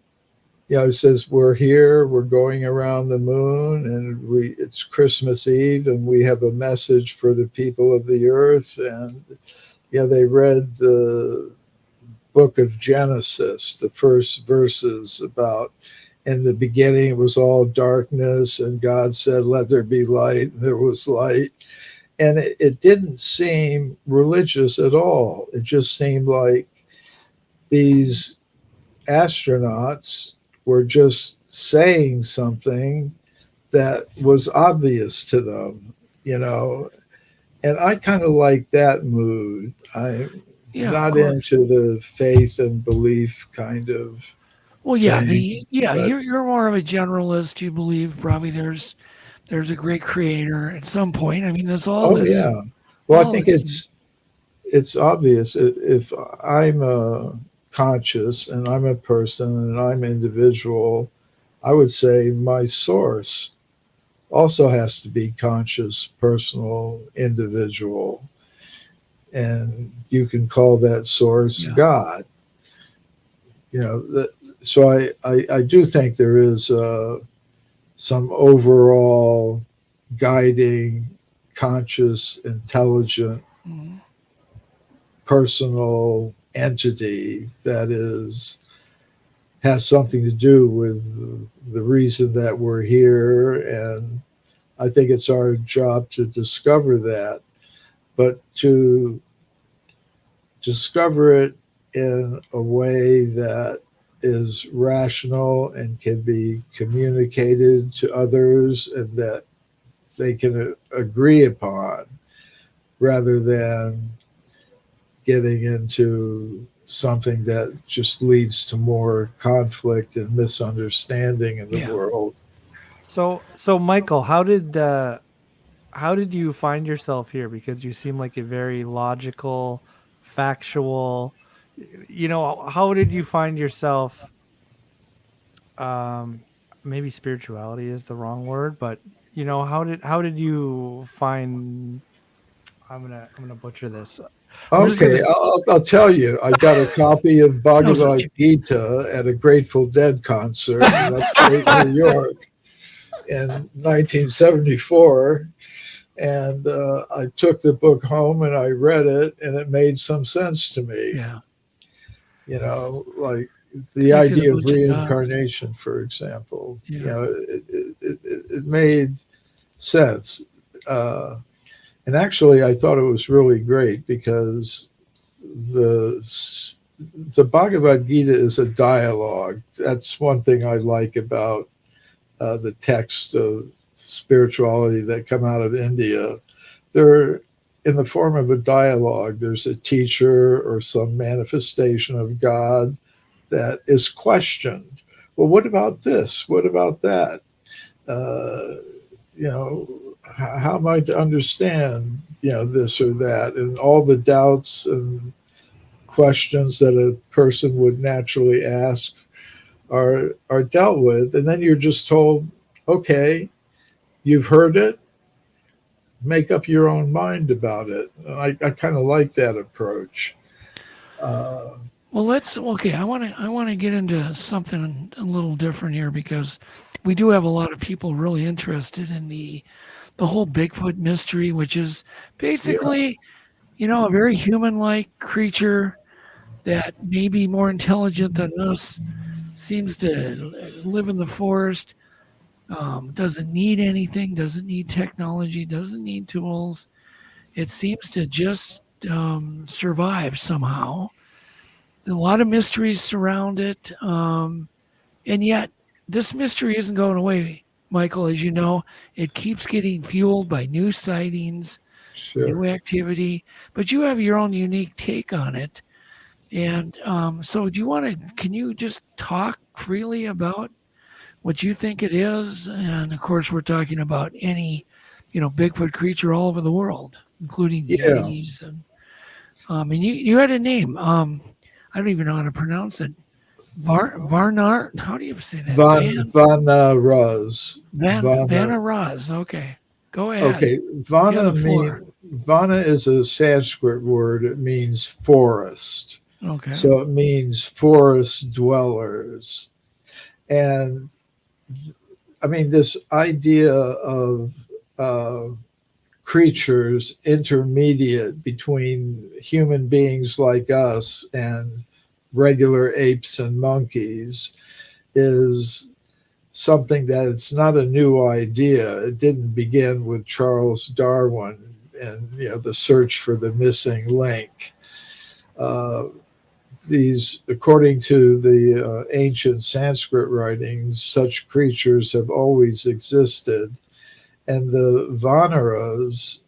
it says, we're here, we're going around the moon, and it's Christmas Eve, and we have a message for the people of the earth. And they read the book of Genesis, the first verses about, in the beginning it was all darkness, and God said, let there be light, and there was light. And it didn't seem religious at all. It just seemed like these astronauts were just saying something that was obvious to them, and I kind of like that mood. I'm not into the faith and belief kind of. Well, yeah, thing, you're more of a generalist. You believe probably there's a great creator at some point. I mean, there's all this. Yeah. Well, I think it's obvious. If I'm conscious and I'm a person and I'm individual, I would say my source also has to be conscious, personal, individual. And you can call that source God. So I do think there is some overall guiding conscious, intelligent, personal entity that has something to do with the reason that we're here. And I think it's our job to discover that, but to discover it in a way that is rational and can be communicated to others and that they can agree upon, rather than getting into something that just leads to more conflict and misunderstanding in the world. So Michael, how did you find yourself here? Because you seem like a very logical, factual, how did you find yourself? Maybe spirituality is the wrong word, but how did you find? I'm gonna butcher this. Okay, I'll tell you. I got a copy of Bhagavad Gita at a Grateful Dead concert in upstate New York in 1974, and I took the book home and I read it, and it made some sense to me. Yeah. Like the idea of reincarnation, for example. Yeah. It made sense. And actually, I thought it was really great because the Bhagavad Gita is a dialogue. That's one thing I like about the text of spirituality that come out of India. They're in the form of a dialogue. There's a teacher or some manifestation of God that is questioned. Well, what about this? What about that? How am I to understand, this or that? And all the doubts and questions that a person would naturally ask are dealt with. And then you're just told, okay, you've heard it, make up your own mind about it. I kind of like that approach. Well, I want to get into something a little different here, because we do have a lot of people really interested in the whole Bigfoot mystery, which is basically, a very human-like creature that may be more intelligent than us, seems to live in the forest, doesn't need anything, doesn't need technology, doesn't need tools. It seems to just survive somehow. A lot of mysteries surround it, and yet this mystery isn't going away, Michael. As you know, it keeps getting fueled by new sightings, new activity, but you have your own unique take on it. And so can you just talk freely about what you think it is? And of course, we're talking about any, Bigfoot creature all over the world, including the Yetis. And you had a name. I don't even know how to pronounce it. Varnar? How do you say that? Vanaras. Vanaras. Okay. Go ahead. Okay. Vana is a Sanskrit word. It means forest. Okay. So it means forest dwellers. And I mean, this idea of creatures intermediate between human beings like us and regular apes and monkeys is something that it's not a new idea. It didn't begin with Charles Darwin and the search for the missing link. According to the ancient Sanskrit writings, such creatures have always existed. And the Vanaras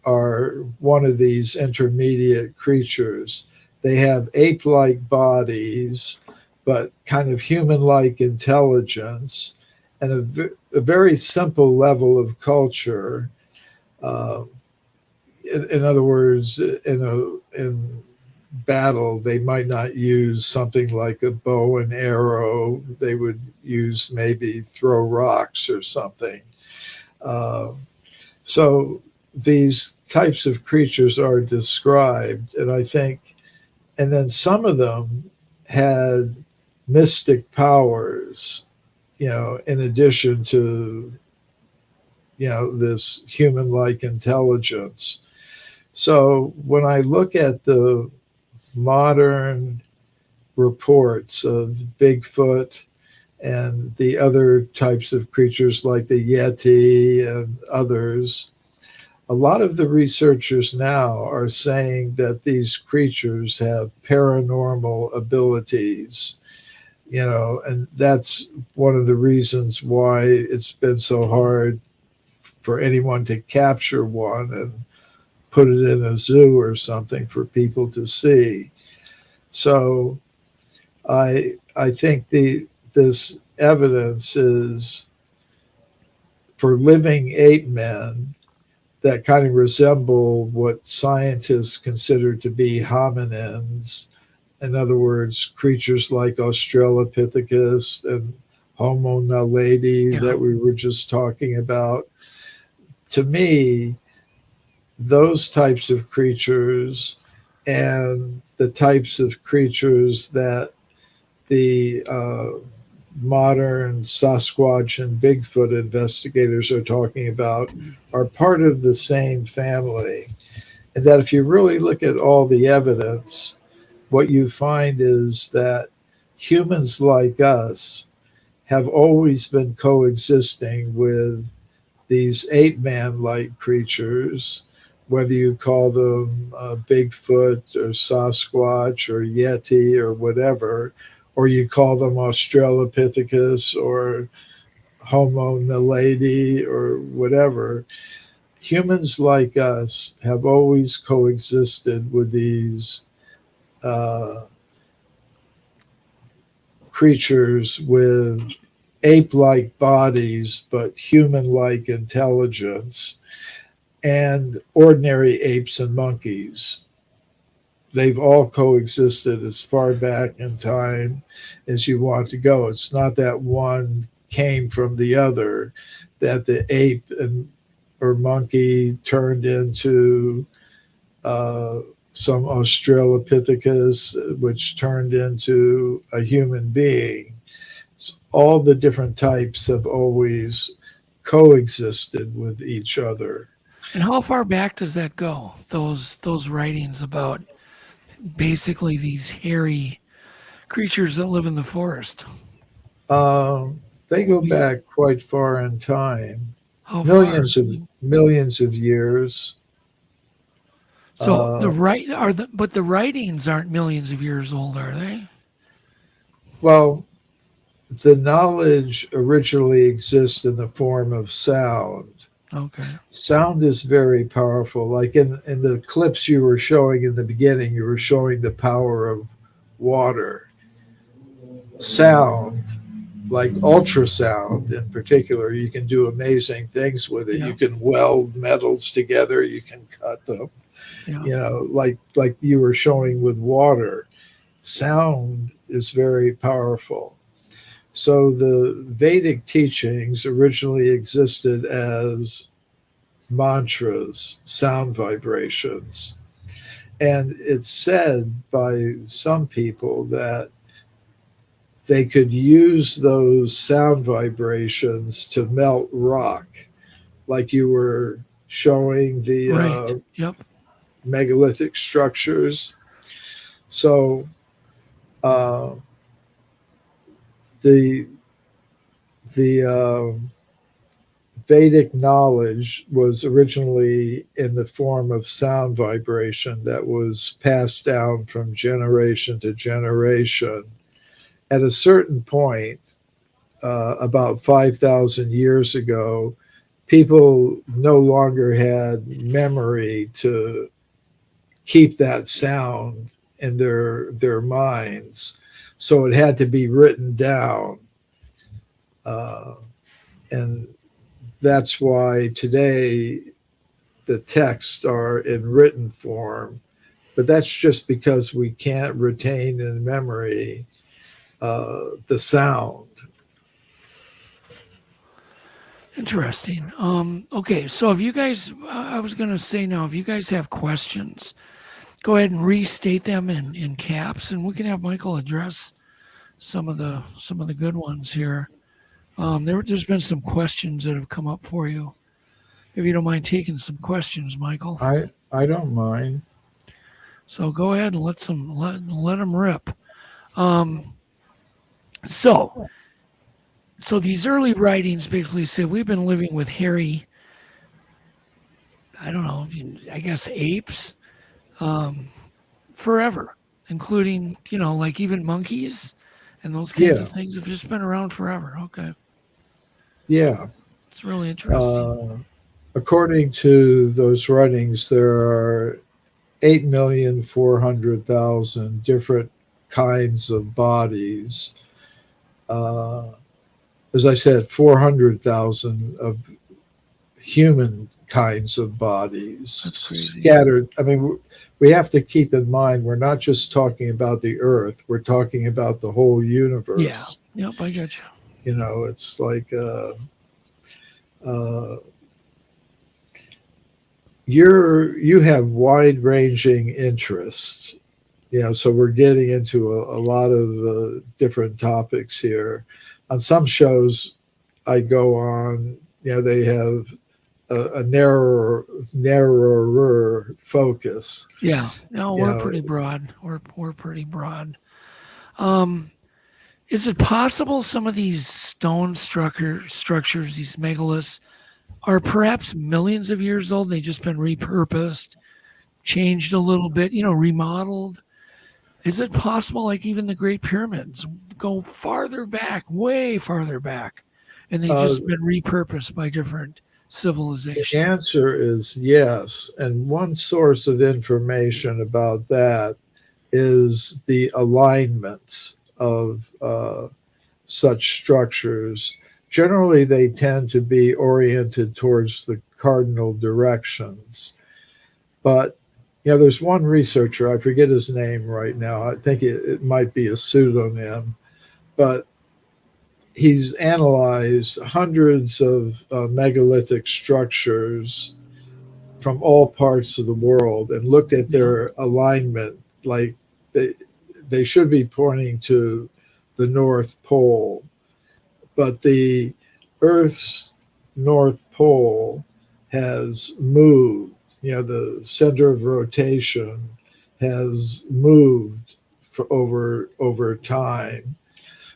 are one of these intermediate creatures. They have ape-like bodies, but kind of human-like intelligence and a very simple level of culture. In other words, in battle, they might not use something like a bow and arrow. They would use maybe throw rocks or something. So these types of creatures are described, and then some of them had mystic powers, in addition to, this human-like intelligence. So when I look at the modern reports of Bigfoot and the other types of creatures like the Yeti and others, a lot of the researchers now are saying that these creatures have paranormal abilities, and that's one of the reasons why it's been so hard for anyone to capture one and put it in a zoo or something for people to see. So I think this evidence is for living ape men that kind of resemble what scientists consider to be hominins. In other words, creatures like Australopithecus and Homo naledi that we were just talking about. To me, those types of creatures and the types of creatures that the modern Sasquatch and Bigfoot investigators are talking about are part of the same family. And that if you really look at all the evidence, what you find is that humans like us have always been coexisting with these ape-man-like creatures, whether you call them Bigfoot or Sasquatch or Yeti or whatever, or you call them Australopithecus or Homo naledi or whatever. Humans like us have always coexisted with these creatures with ape-like bodies but human-like intelligence, and ordinary apes and monkeys. They've all coexisted as far back in time as you want to go. It's not that one came from the other, that the ape or monkey turned into some Australopithecus, which turned into a human being. All the different types have always coexisted with each other. And how far back does that go? Those writings about basically these hairy creatures that live in the forest. They go back quite far in time. How millions far? of years. So but the writings aren't millions of years old, are they? Well, the knowledge originally exists in the form of sound. Okay. Sound is very powerful. Like in the clips you were showing in the beginning, you were showing the power of water. Sound, like ultrasound in particular, you can do amazing things with it. You can weld metals together, you can cut them. Like you were showing with water. Sound is very powerful. So the Vedic teachings originally existed as mantras, sound vibrations. And it's said by some people that they could use those sound vibrations to melt rock, like you were showing the megalithic structures. So the Vedic knowledge was originally in the form of sound vibration that was passed down from generation to generation. At a certain point, about 5,000 years ago, people no longer had memory to keep that sound in their minds. So it had to be written down. And that's why today the texts are in written form. But that's just because we can't retain in memory the sound. Interesting. Okay, so if you guys, I was going to say now, if you guys have questions, go ahead and restate them in caps, and we can have Michael address some of the good ones here. There's been some questions that have come up for you if you don't mind taking some questions, Michael. I don't mind. So go ahead and let them rip. So these early writings basically say we've been living with hairy, I don't know, I guess apes, forever, including, like even monkeys and those kinds of things have just been around forever. Okay. Yeah. It's really interesting. According to those writings, there are 8,400,000 different kinds of bodies. As I said, 400,000 of human kinds of bodies scattered. I mean, we have to keep in mind, we're not just talking about the Earth, we're talking about the whole universe. Yeah. Yep, I got you. It's like you have wide-ranging interests. So we're getting into a lot of different topics here. On some shows I go on, they have a narrower focus. Yeah, no, we're pretty broad. We're pretty broad. Is it possible some of these stone structures, these megaliths, are perhaps millions of years old? They've just been repurposed, changed a little bit, remodeled. Is it possible, like even the Great Pyramids, go farther back, way farther back, and they've just been repurposed by different civilizations? The answer is yes. And one source of information about that is the alignments of such structures. Generally, they tend to be oriented towards the cardinal directions. But there's one researcher, I forget his name right now. I think it might be a pseudonym, but he's analyzed hundreds of megalithic structures from all parts of the world and looked at their alignment. Like they should be pointing to the North Pole, but the Earth's North Pole has moved. The center of rotation has moved for over time,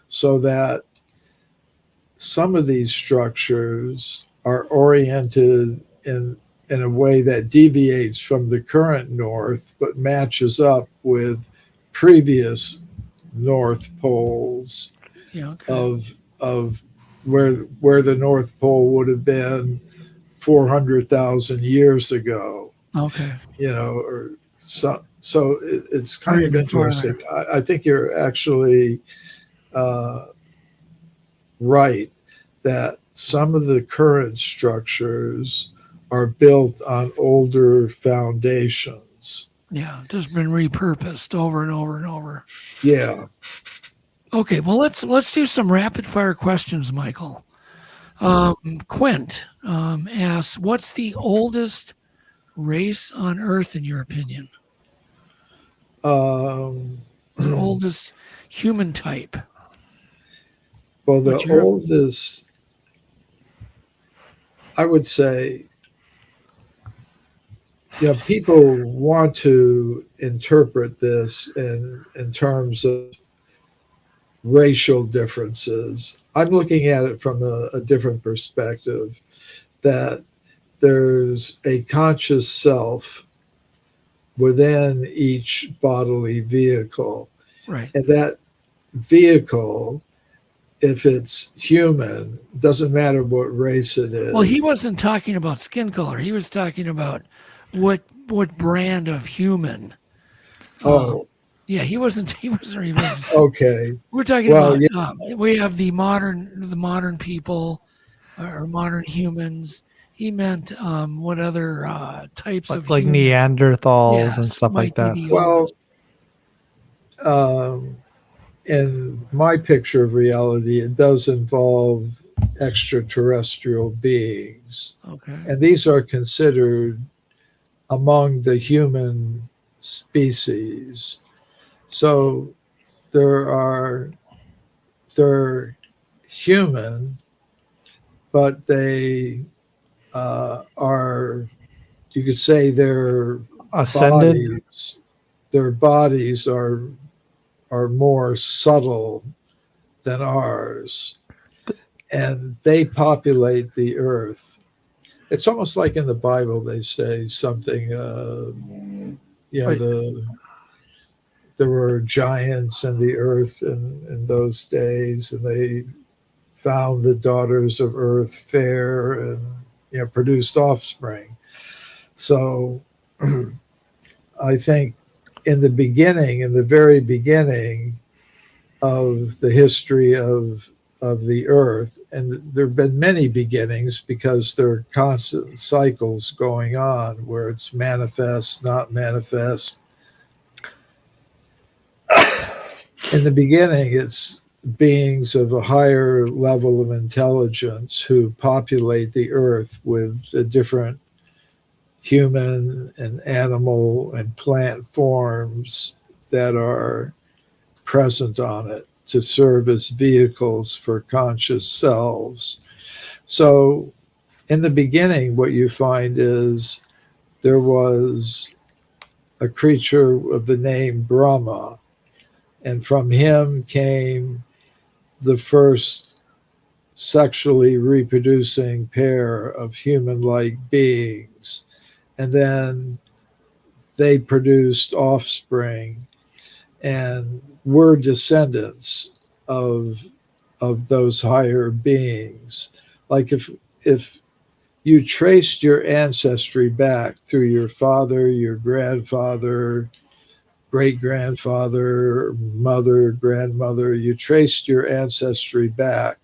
so that some of these structures are oriented in a way that deviates from the current north, but matches up with previous North Poles of where the North Pole would have been 400,000 years ago. Okay. Or so it's kind of interesting. I think you're actually right that some of the current structures are built on older foundations. Yeah, just been repurposed over and over and over. Yeah. Okay, well let's do some rapid fire questions, Michael. Quint asks, what's the oldest race on Earth in your opinion? Oldest human type. Well, the oldest, I would say, people want to interpret this in terms of racial differences. I'm looking at it from a different perspective, that there's a conscious self within each bodily vehicle. Right. And that vehicle, if it's human, doesn't matter what race it is. Well, he wasn't talking about skin color. He was talking about what brand of human. Yeah, he wasn't even. Okay. We're talking about. We have the modern people, or modern humans. He meant what other types of like human? Neanderthals and stuff like that. Well, in my picture of reality, it does involve extraterrestrial beings. Okay. And these are considered among the human species. So they're human, but they are, you could say, their Ascended? bodies are more subtle than ours, and they populate the earth. It's almost like in the Bible they say something, there were giants in the earth in those days, and they found the daughters of earth fair and produced offspring. So I think in the very beginning of the history of the earth, and there have been many beginnings because there are constant cycles going on where it's manifest, not manifest. In the beginning, it's beings of a higher level of intelligence who populate the earth with the different human and animal and plant forms that are present on it to serve as vehicles for conscious selves. So in the beginning, what you find is there was a creature of the name Brahma, and from him came the first sexually reproducing pair of human-like beings. And then they produced offspring, and we're descendants of those higher beings. Like if you traced your ancestry back through your father, your grandfather, great-grandfather, mother, grandmother, you traced your ancestry back,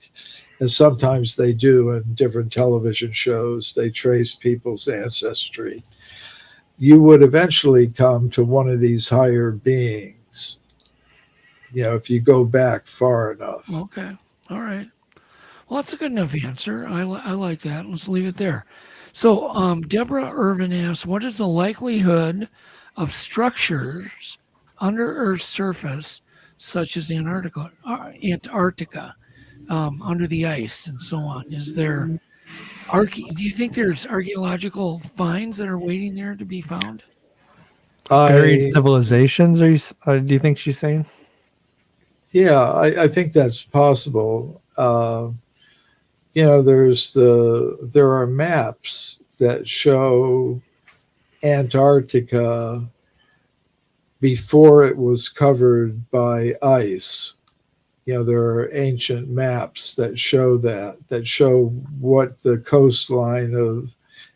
as sometimes they do in different television shows, they trace people's ancestry. You would eventually come to one of these higher beings, if you go back far enough. Okay. All right. Well, that's a good enough answer. I like that. Let's leave it there. So Deborah Irvin asks, what is the likelihood of structures under Earth's surface, such as Antarctica, under the ice and so on? Is there, do you think there's archaeological finds that are waiting there to be found? Buried civilizations, do you think she's saying? Yeah, I think that's possible. There are maps that show Antarctica before it was covered by ice. There are ancient maps that show what the coastline of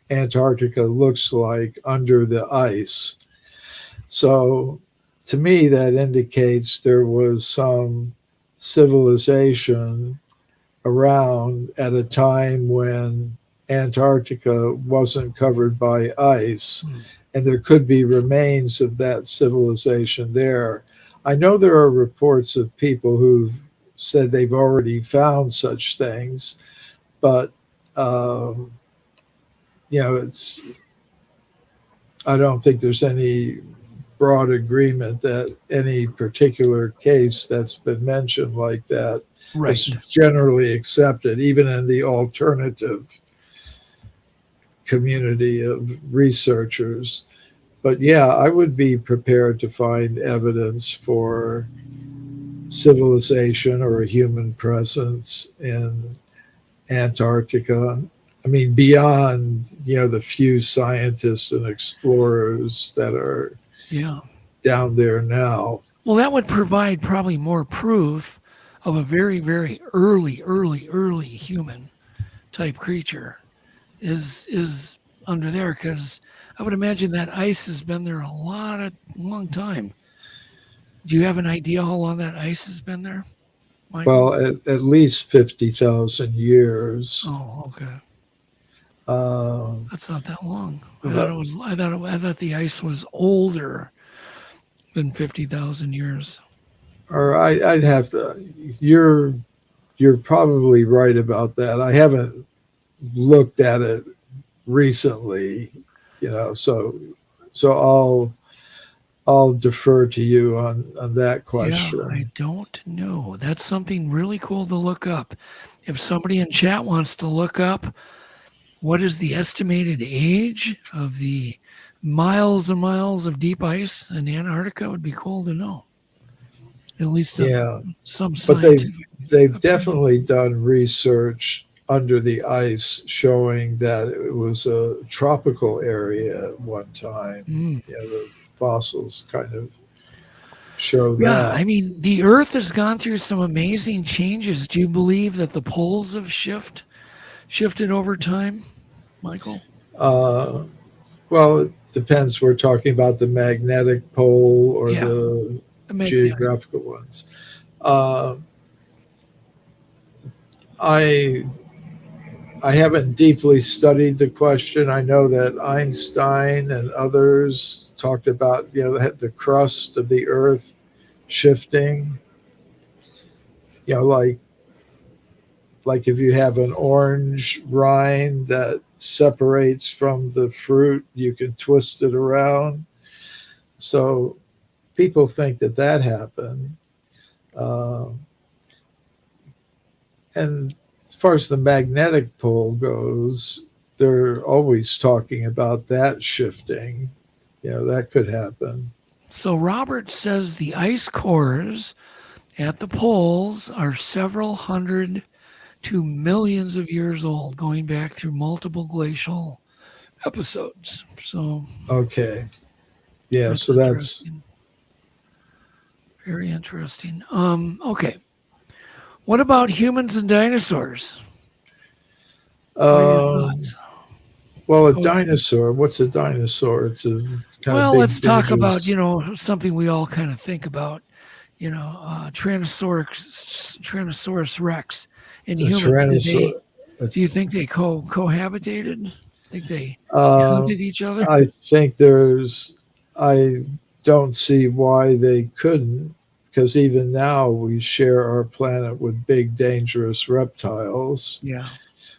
Antarctica looks like under the ice. So to me, that indicates there was some civilization around at a time when Antarctica wasn't covered by ice, and there could be remains of that civilization there. I know there are reports of people who've said they've already found such things, but I don't think there's any broad agreement that any particular case that's been mentioned like that is generally accepted, even in the alternative community of researchers. But yeah, I would be prepared to find evidence for civilization or a human presence in Antarctica. I mean, beyond, the few scientists and explorers that are down there now. Well, that would provide probably more proof of a very, very early human type creature is under there, because I would imagine that ice has been there a long time. Do you have an idea how long that ice has been there, Michael? Well, at least 50,000 years. Oh, okay. That's not that long. I thought the ice was older than 50,000 years. Or I'd have to. You're probably right about that. I haven't looked at it recently, So I'll defer to you on that question. Yeah, I don't know. That's something really cool to look up. If somebody in chat wants to look up what is the estimated age of the miles and miles of deep ice in Antarctica? Would be cool to know. At least some But scientific. they've definitely done research under the ice showing that it was a tropical area at one time. The fossils kind of show that. I mean, the Earth has gone through some amazing changes. Do you believe that the poles have shifted over time, Michael? Well, it depends. We're talking about the magnetic pole or the geographical ones. I haven't deeply studied the question. I know that Einstein and others talked about the crust of the Earth shifting. Like if you have an orange rind that separates from the fruit, you can twist it around. So people think that happened. And as far as the magnetic pole goes, they're always talking about that shifting. That could happen. So Robert says the ice cores at the poles are several hundred to millions of years old, going back through multiple glacial episodes. So okay. Yeah, so that's very interesting. Okay. What about humans and dinosaurs? Well, a dinosaur. What's a dinosaur? It's a kind of big, let's talk dangerous- about, something we all kind of think about, Tyrannosaurus Rex and It's a humans. tyrannosaur- Do you think they cohabitated? Think they hunted each other? I think I don't see why they couldn't, because even now we share our planet with big, dangerous reptiles. Yeah.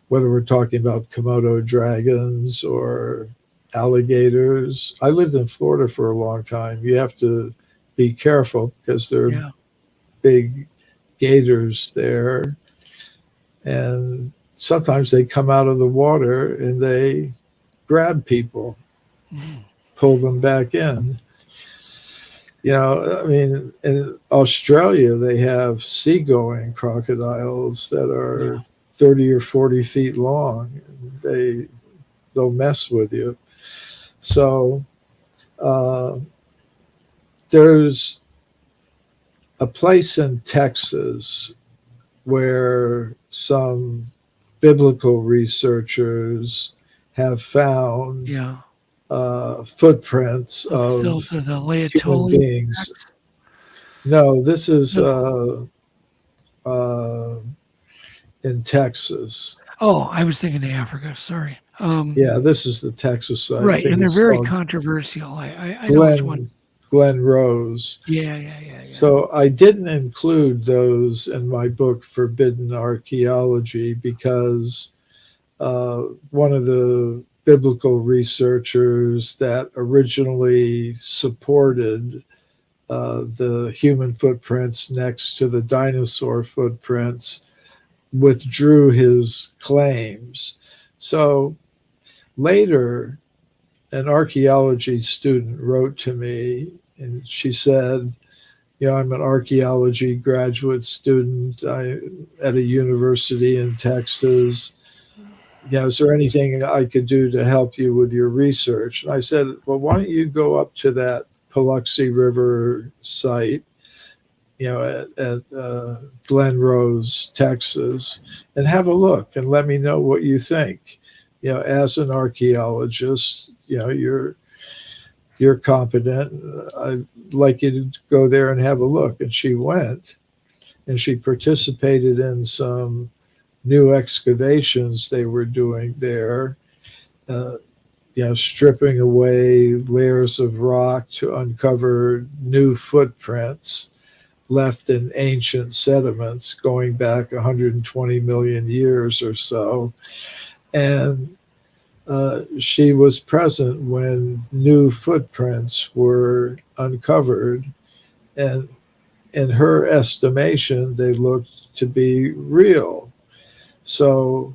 Whether we're talking about Komodo dragons or alligators. I lived in Florida for a long time. You have to be careful because there are big gators there. And sometimes they come out of the water and they grab people, pull them back in. I mean, in Australia, they have seagoing crocodiles that are 30 or 40 feet long. They'll mess with you. So there's a place in Texas where some biblical researchers have found footprints of Those are the human Laetoli beings. No, this is in Texas. Oh, I was thinking of Africa. Sorry. Yeah, this is the Texas side. Right, and they're very controversial. I know which one. Glen Rose. Yeah. So I didn't include those in my book, Forbidden Archaeology, because one of the biblical researchers that originally supported the human footprints next to the dinosaur footprints withdrew his claims. So later, an archaeology student wrote to me and she said, I'm an archaeology graduate student at a university in Texas. Is there anything I could do to help you with your research? And I said, well, why don't you go up to that Paluxy River site, at Glen Rose, Texas, and have a look and let me know what you think. As an archaeologist, you're competent. I'd like you to go there and have a look. And she went, and she participated in some new excavations they were doing there, stripping away layers of rock to uncover new footprints left in ancient sediments going back 120 million years or so. And she was present when new footprints were uncovered. And in her estimation, they looked to be real. So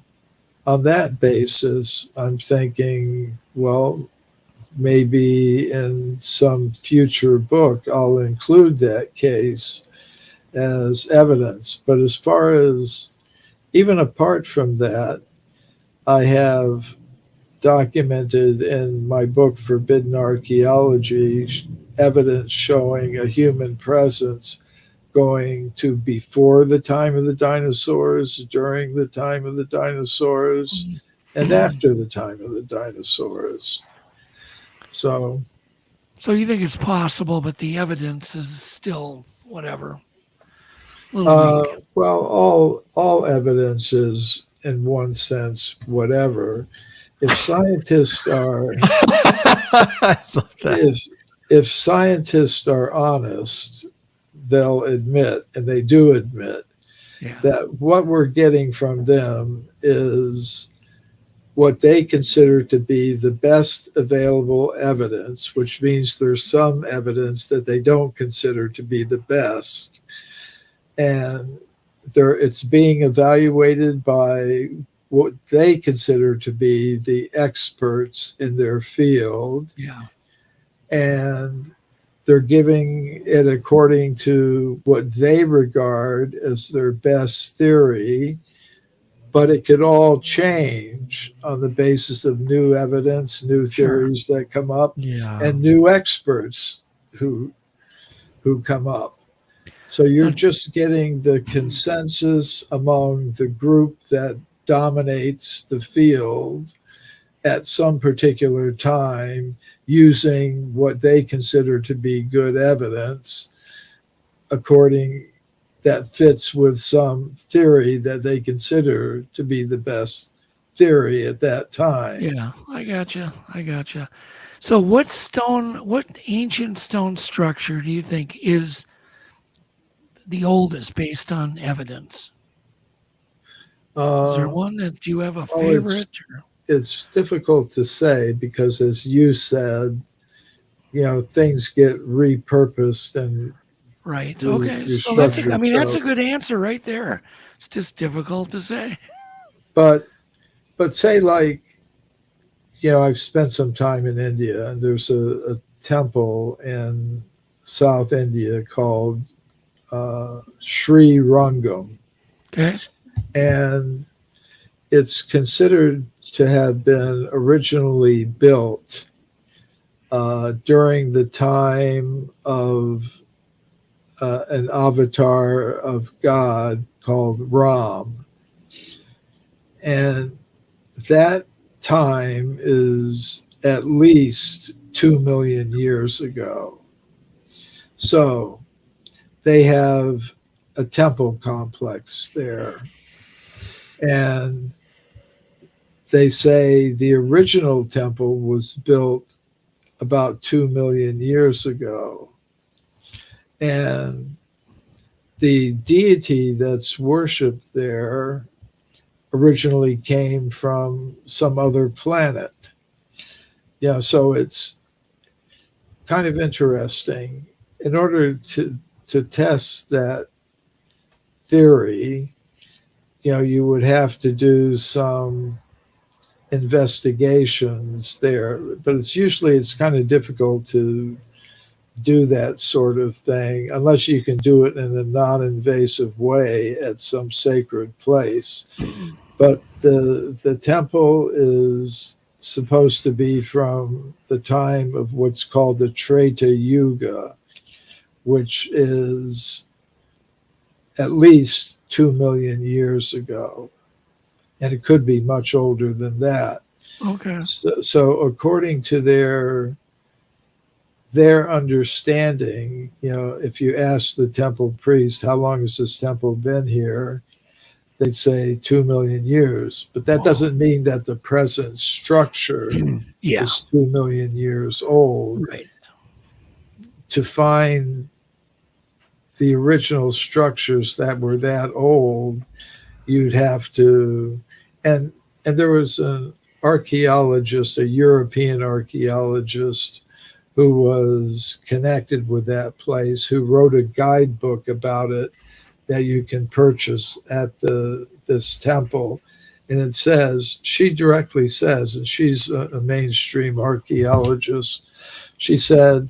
on that basis, I'm thinking, well, maybe in some future book, I'll include that case as evidence. But as far as, even apart from that, I have documented in my book, Forbidden Archaeology, evidence showing a human presence going to before the time of the dinosaurs, during the time of the dinosaurs, and after the time of the dinosaurs. So you think it's possible, but the evidence is still whatever. A little weak. Well, all evidence is, in one sense, whatever. If scientists are, if scientists are honest, they'll admit, and they do admit, that what we're getting from them is what they consider to be the best available evidence, which means there's some evidence that they don't consider to be the best. And it's being evaluated by what they consider to be the experts in their field. Yeah. And they're giving it according to what they regard as their best theory, but it could all change on the basis of new evidence, new theories that come up, and new experts who come up. So you're just getting the consensus among the group that dominates the field at some particular time, using what they consider to be good evidence, that fits with some theory that they consider to be the best theory at that time. Yeah, I gotcha. So what ancient stone structure do you think is the oldest based on evidence? Is there one that you have a favorite? It's difficult to say because, as you said, things get repurposed and right. Okay. So that's a good answer right there. It's just difficult to say. But say, like, I've spent some time in India, and there's a temple in South India called Sri Rangam. Okay. And it's considered to have been originally built during the time of an avatar of God called Ram. And that time is at least 2 million years ago. So they have a temple complex there. And they say the original temple was built about 2 million years ago. And the deity that's worshipped there originally came from some other planet. So it's kind of interesting. In order to test that theory, you would have to do some investigations there, but it's kind of difficult to do that sort of thing unless you can do it in a non-invasive way at some sacred place. But the temple is supposed to be from the time of what's called the Treta Yuga, which is at least 2 million years ago. And it could be much older than that. Okay. So according to their understanding, if you ask the temple priest, how long has this temple been here? They'd say 2 million years. But that doesn't mean that the present structure is 2 million years old. Right. To find the original structures that were that old, you'd have to, and there was an archaeologist, a European archaeologist, who was connected with that place, who wrote a guidebook about it that you can purchase at this temple. And it says, she directly says, and she's a mainstream archaeologist, she said,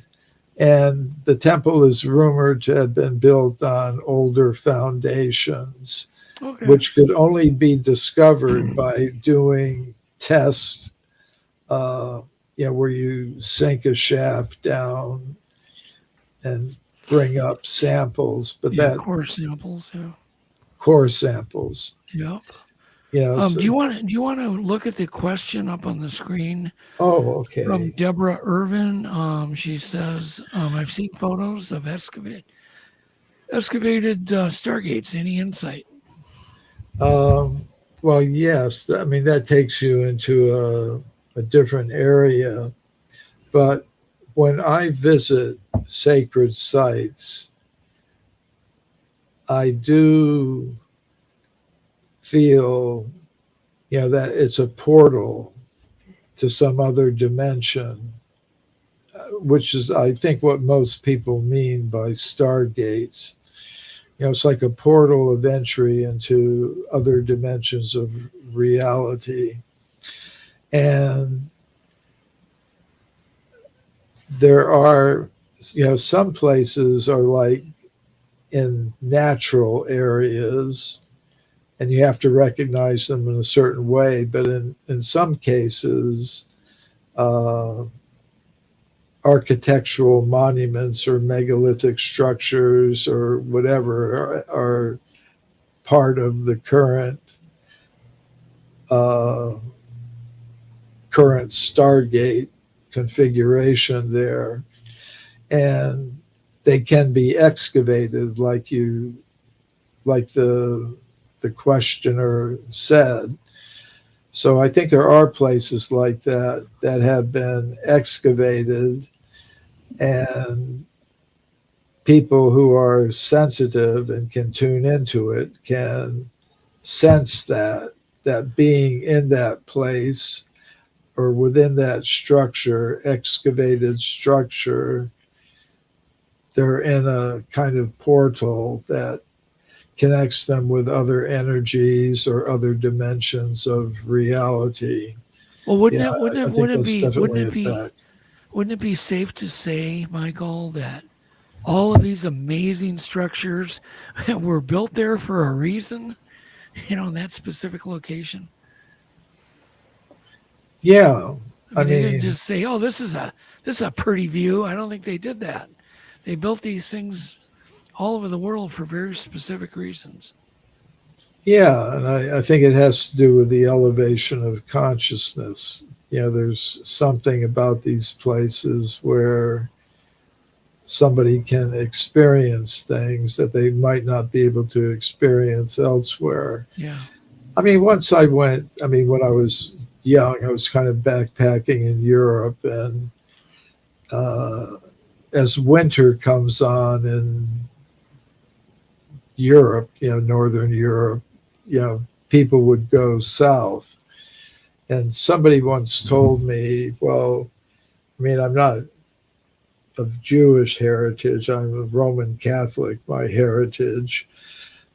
and the temple is rumored to have been built on older foundations, which could only be discovered by doing tests, where you sink a shaft down and bring up samples. But core samples, core samples. Yeah. Yeah. Do you want to look at the question up on the screen? Oh, okay. From Deborah Irvin. She says, I've seen photos of excavated stargates. Any insight? Well, yes. I mean, that takes you into a different area. But when I visit sacred sites, I do feel, that it's a portal to some other dimension, which is, I think, what most people mean by stargates. It's like a portal of entry into other dimensions of reality. And there are, some places are like in natural areas, and you have to recognize them in a certain way. But in some cases, architectural monuments or megalithic structures or whatever are part of the current Stargate configuration there, and they can be excavated, like the questioner said. So I think there are places like that have been excavated, and people who are sensitive and can tune into it can sense that being in that place or within that structure, excavated structure, they're in a kind of portal that connects them with other energies or other dimensions of reality. Well, wouldn't it be safe to say, Michael, that all of these amazing structures were built there for a reason, in that specific location? Yeah. I mean, they didn't just say, "Oh, this is a pretty view." I don't think they did that. They built these things all over the world for very specific reasons. Yeah, and I think it has to do with the elevation of consciousness. There's something about these places where somebody can experience things that they might not be able to experience elsewhere. Yeah. I mean, once I went, when I was young, I was kind of backpacking in Europe, and as winter comes on in Europe, Northern Europe, people would go south. And somebody once told me, well, I'm not of Jewish heritage. I'm a Roman Catholic, my heritage.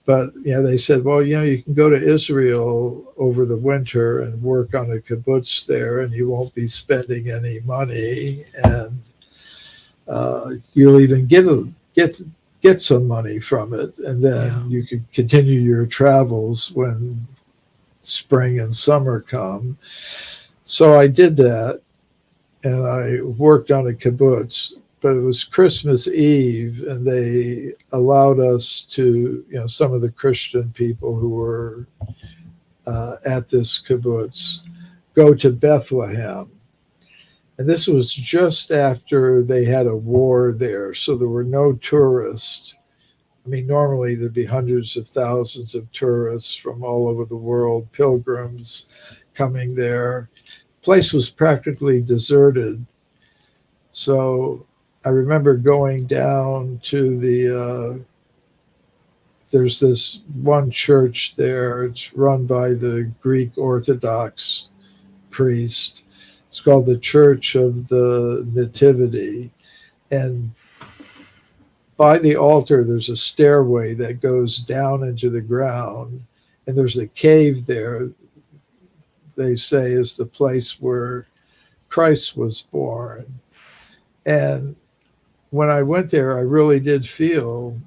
But, they said, well, you can go to Israel over the winter and work on a kibbutz there, and you won't be spending any money. And you'll even get some money from it. And then you could continue your travels when spring and summer come. So I did that, and I worked on a kibbutz. But it was Christmas Eve, and they allowed us to, some of the Christian people who were at this kibbutz, go to Bethlehem. And this was just after they had a war there, so there were no tourists. Normally there'd be hundreds of thousands of tourists from all over the world, pilgrims coming there. The place was practically deserted. So I remember going down to there's this one church there. It's run by the Greek Orthodox priest. It's called the Church of the Nativity. And by the altar, there's a stairway that goes down into the ground. And there's a cave there they say is the place where Christ was born. And when I went there, I really did feel,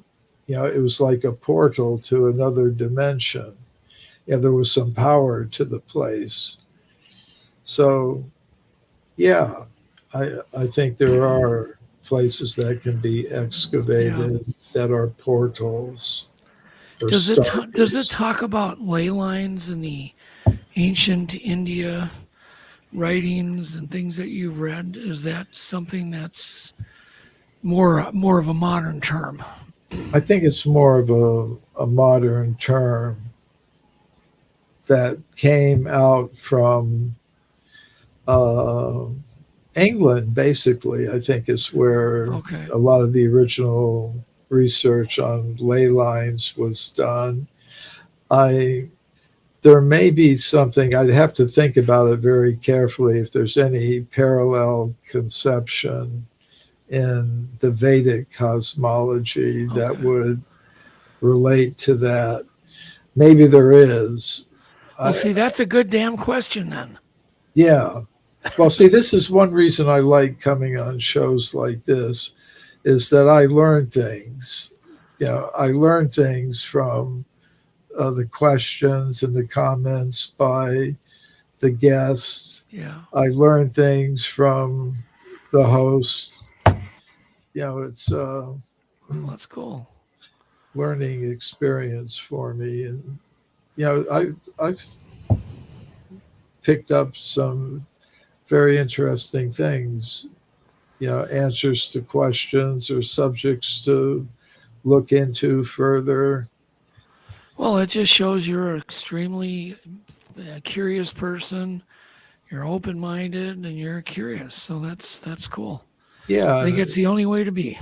it was like a portal to another dimension. There was some power to the place. So, yeah, I think there are places that can be excavated that are portals. Does it talk about ley lines in the ancient India writings and things that you've read? Is that something that's more of a modern term? I think it's more of a modern term that came out from England, basically. I think is where a lot of the original research on ley lines was done. There may be something, I'd have to think about it very carefully if there's any parallel conception in the Vedic cosmology that would relate to that. Maybe there is. Well, see, that's a good damn question then. Yeah. Well, see, this is one reason I like coming on shows like this, is that I learn things. I learn things from the questions and the comments by the guests. Yeah. I learn things from the host. It's that's cool. Learning experience for me, and I've picked up some very interesting things. Answers to questions or subjects to look into further. Well, it just shows you're an extremely curious person. You're open-minded and you're curious. So that's cool. Yeah. I think it's the only way to be.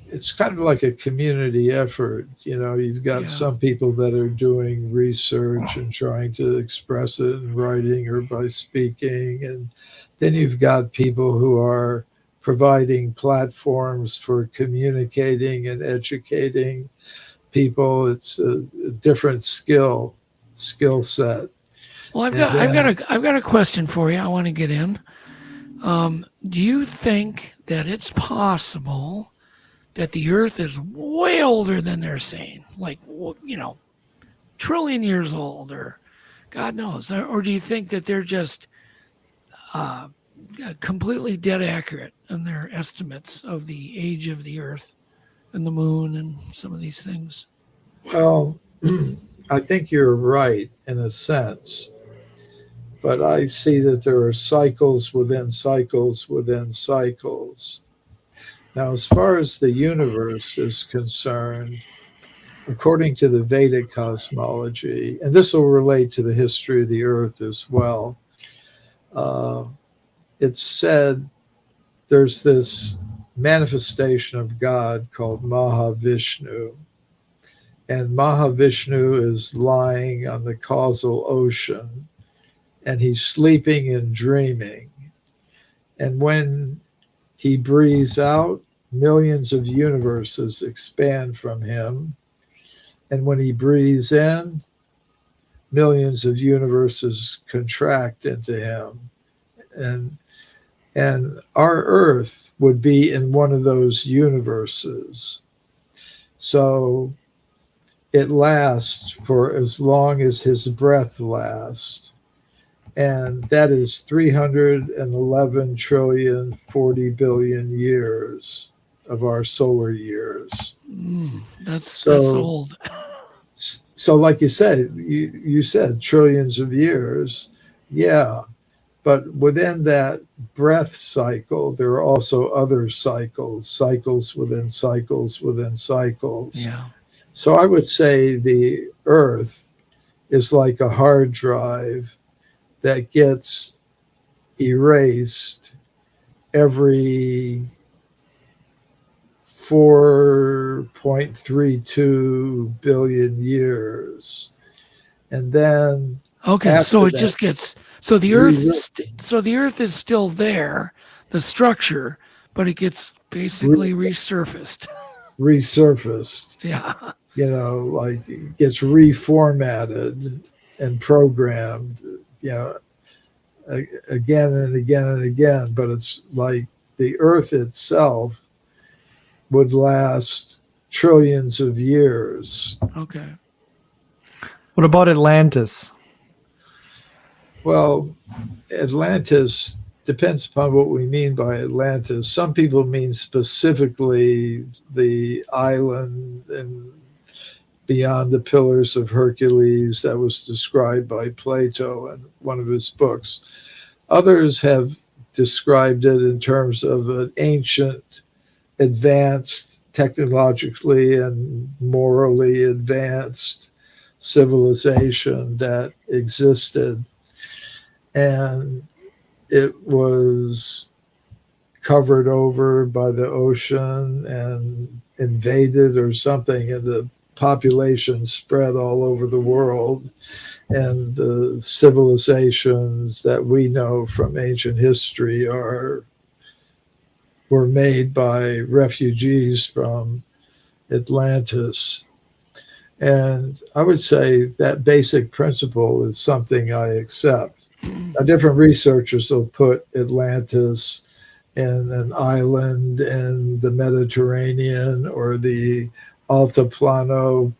It's kind of like a community effort. You've got some people that are doing research and trying to express it in writing or by speaking. And then you've got people who are providing platforms for communicating and educating people. It's a different skill set. Well, I've got a question for you. I want to get in. Do you think that it's possible that the Earth is way older than they're saying, like trillion years old, or God knows, or do you think that they're just completely dead accurate in their estimates of the age of the Earth and the moon and some of these things? Well, I think you're right in a sense, but I see that there are cycles within cycles within cycles. Now, as far as the universe is concerned, according to the Vedic cosmology, and this will relate to the history of the Earth as well, it's said there's this manifestation of God called Mahavishnu. And Mahavishnu is lying on the causal ocean, and he's sleeping and dreaming. And when he breathes out, millions of universes expand from him. And when he breathes in, millions of universes contract into him. And our Earth would be in one of those universes. So it lasts for as long as his breath lasts. And that is 311 trillion, 40 billion years of our solar years. That's old. So like you said, you said trillions of years. Yeah. But within that breath cycle, there are also other cycles within cycles within cycles. Yeah. So I would say the Earth is like a hard drive that gets erased every 4.32 billion years. And then so it just gets, so the Earth is still there, the structure, but it gets basically resurfaced. Yeah. Like it gets reformatted and programmed. again and again and again, but it's like the Earth itself would last trillions of years. Okay. What about Atlantis? Well, Atlantis depends upon what we mean by Atlantis. Some people mean specifically the island and beyond the Pillars of Hercules that was described by Plato in one of his books. Others have described it in terms of an ancient, advanced, technologically and morally advanced civilization that existed. And it was covered over by the ocean and invaded or something, and the population spread all over the world. And the civilizations that we know from ancient history were made by refugees from Atlantis. And I would say that basic principle is something I accept. Now, different researchers will put Atlantis in an island in the Mediterranean or the Altiplano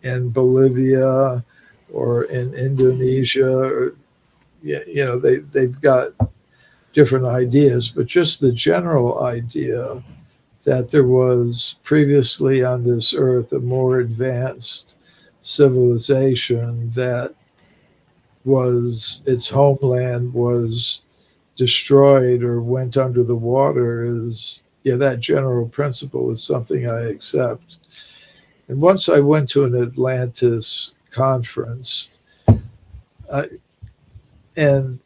in Bolivia or in Indonesia. Or, you know, they've got different ideas, but just the general idea that there was previously on this earth a more advanced civilization that was its homeland was destroyed or went under the water is, yeah, that general principle is something I accept. And once I went to an Atlantis conference, and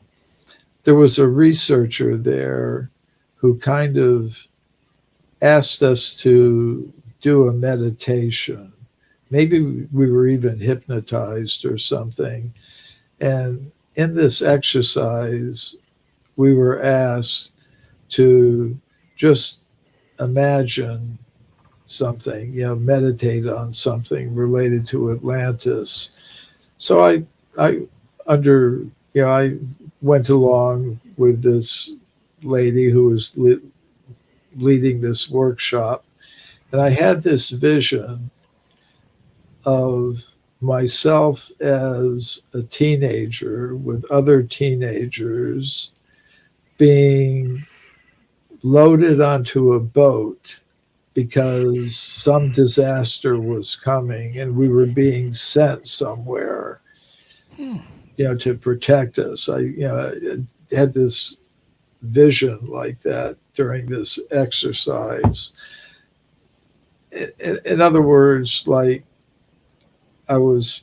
there was a researcher there who kind of asked us to do a meditation. Maybe we were even hypnotized or something. And in this exercise, we were asked to just imagine something, you know, meditate on something related to Atlantis. So I went along with this lady who was leading this workshop, and I had this vision of myself as a teenager with other teenagers being loaded onto a boat because some disaster was coming and we were being sent somewhere, you know, to protect us. I had this vision like that during this exercise. In other words, like I was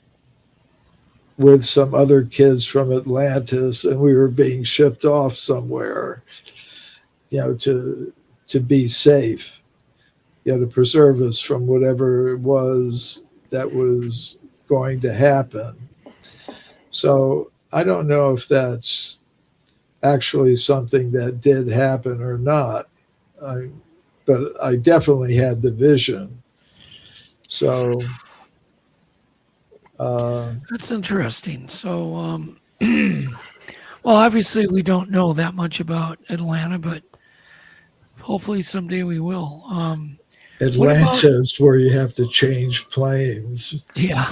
with some other kids from Atlantis and we were being shipped off somewhere, you know, to be safe, you know, to preserve us from whatever it was that was going to happen. So I don't know if that's actually something that did happen or not, but I definitely had the vision. So that's interesting. So, well, obviously we don't know that much about Atlanta, but hopefully someday we will. Atlanta is where you have to change planes. Yeah.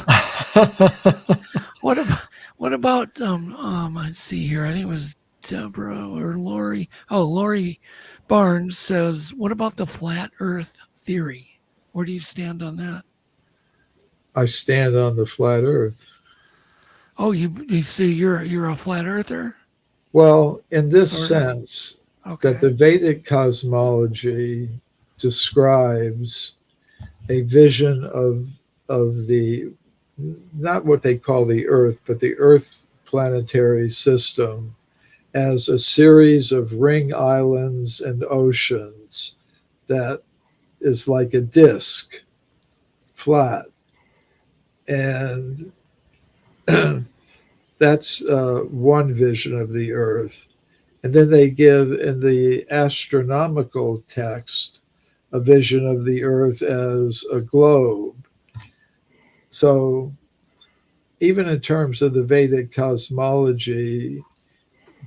What about let's see here. I think it was Deborah or Lori. Oh, Lori Barnes says, what about the flat earth theory? Where do you stand on that? I stand on the flat earth. Oh, you see you're a flat earther? Well, in this sense, okay, that the Vedic cosmology describes a vision of the, not what they call the earth, but the earth planetary system as a series of ring islands and oceans that is like a disc, flat. And that's one vision of the earth. And then they give in the astronomical text a vision of the earth as a globe. So even in terms of the Vedic cosmology,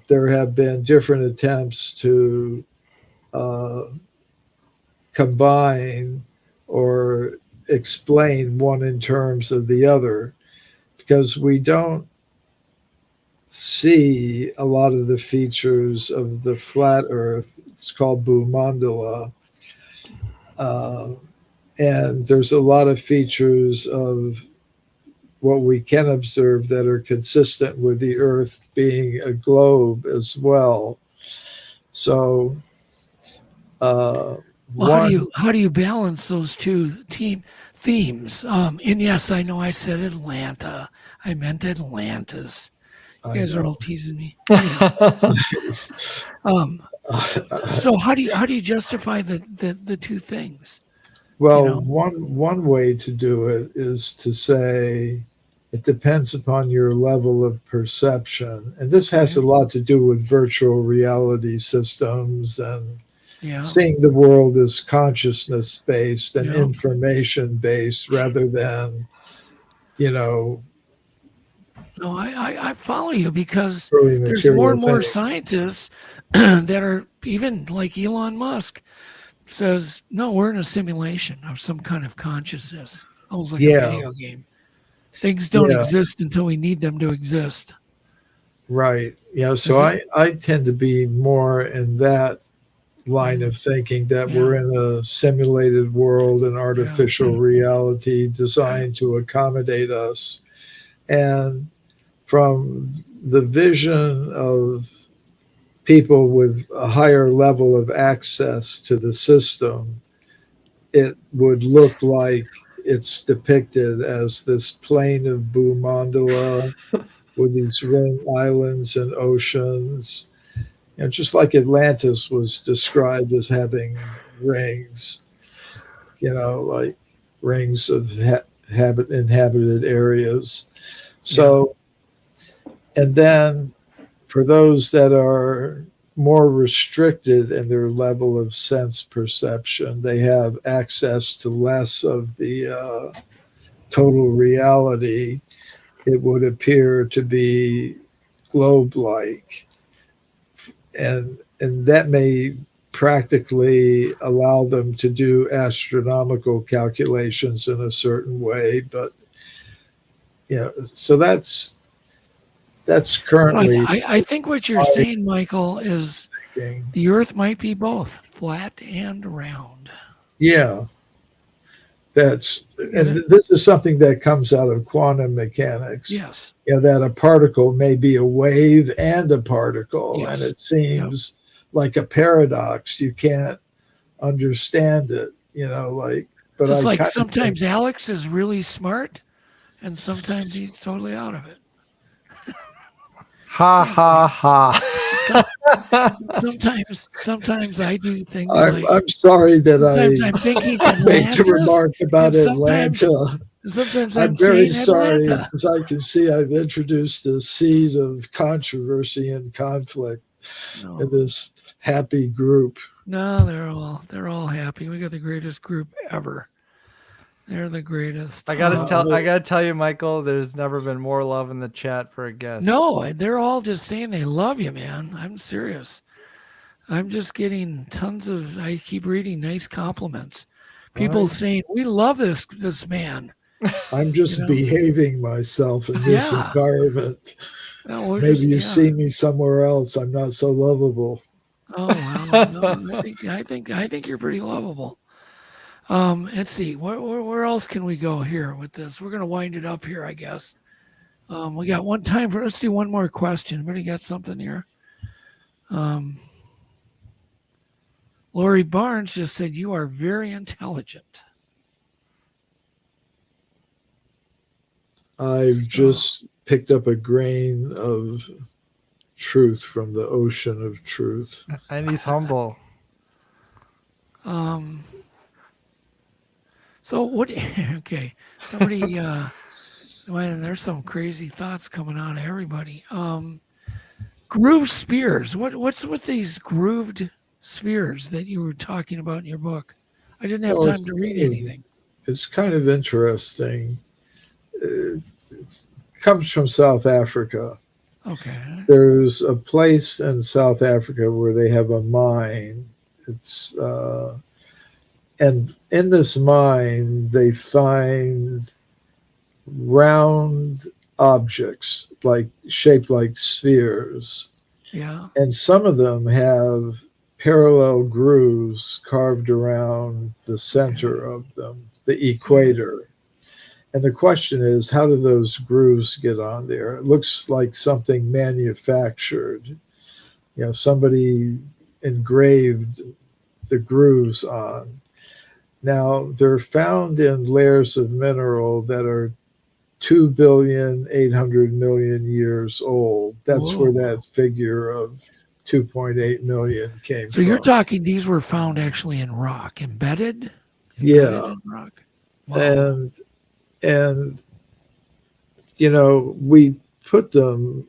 there have been different attempts to combine or explain one in terms of the other, because we don't see a lot of the features of the flat Earth. It's called Bhumandala. And there's a lot of features of what we can observe that are consistent with the Earth being a globe as well. So, well, how do you balance those two themes? And yes, I know I said Atlanta. I meant Atlantis. You guys are all teasing me. So how do you justify the two things? Well, one way to do it is to say it depends upon your level of perception. And this has a lot to do with virtual reality systems and seeing the world as consciousness-based and information-based rather than, No, I follow you, because Really there's more and more things. scientists that are, even like Elon Musk says, no, we're in a simulation of some kind of consciousness, almost like a video game. Things don't exist until we need them to exist. Right. Yeah. So I tend to be more in that line of thinking, that we're in a simulated world, an artificial reality designed to accommodate us. And from the vision of people with a higher level of access to the system, it would look like it's depicted as this plain of Bhumandala with these ring islands and oceans. Just like Atlantis was described as having rings, like rings of inhabited areas. So, and then for those that are more restricted in their level of sense perception, they have access to less of the total reality. It would appear to be globe-like, and that may practically allow them to do astronomical calculations in a certain way. But so that's currently. So I think what you're saying, Michael, is the Earth might be both flat and round. Yeah. And this is something that comes out of quantum mechanics. Yes. That a particle may be a wave and a particle. And it seems like a paradox. You can't understand it, but just like sometimes Alex is really smart and sometimes he's totally out of it. Ha ha ha. Sometimes I do things I'm sorry that I'm thinking made a remark about Atlanta. Sometimes I'm very sorry, because I can see I've introduced a seed of controversy and conflict in this happy group. No, they're all happy. We got the greatest group ever. They're the greatest. I gotta tell you, Michael, there's never been more love in the chat for a guest. No, they're all just saying they love you, man. I'm serious. I'm just getting tons of. I keep reading nice compliments. People saying we love this man. I'm just behaving myself in this environment. No, maybe you see me somewhere else. I'm not so lovable. Oh wow! No, I think you're pretty lovable. Let's see, where else can we go here with this? We're gonna wind it up here, I guess. We got time for. Let's see, one more question. Anybody got something here? Lori Barnes just said you are very intelligent. I've just picked up a grain of truth from the ocean of truth. And he's humble. So what? Okay, somebody. Man, there's some crazy thoughts coming out of everybody. Grooved spheres. What's with these grooved spheres that you were talking about in your book? I didn't have time to read anything. It's kind of interesting. It comes from South Africa. Okay. There's a place in South Africa where they have a mine. It's and in this mine they find round objects like shaped like spheres. Yeah. And some of them have parallel grooves carved around the center of them, the equator. And the question is, how do those grooves get on there? It looks like something manufactured. Somebody engraved the grooves on. Now, they're found in layers of mineral that are 2,800,000,000 years old. That's Whoa. where that figure of 2.8 million came So from. you're talking these were found actually in rock, embedded Yeah. in rock. Wow. And we put them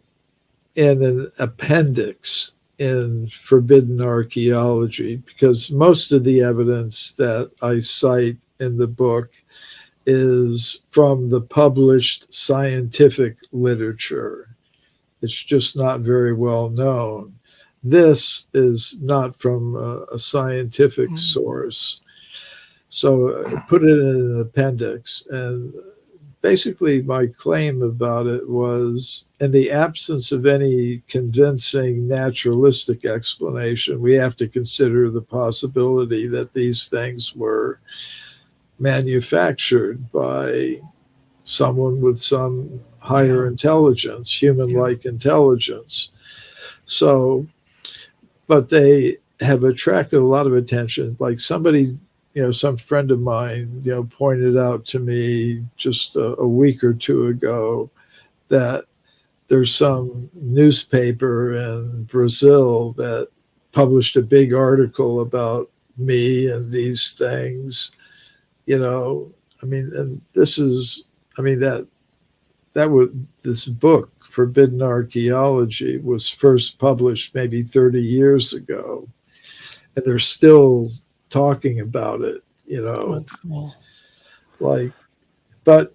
in an appendix in Forbidden Archaeology because most of the evidence that I cite in the book is from the published scientific literature. It's just not very well known. This is not from a scientific source. So I put it in an appendix. And basically my claim about it was, in the absence of any convincing naturalistic explanation, we have to consider the possibility that these things were manufactured by someone with some higher intelligence, human-like intelligence. So, but they have attracted a lot of attention. Like somebody, some friend of mine, pointed out to me just a week or two ago that there's some newspaper in Brazil that published a big article about me and these things. And this book, Forbidden Archaeology, was first published maybe 30 years ago, and they're still talking about it, Cool. But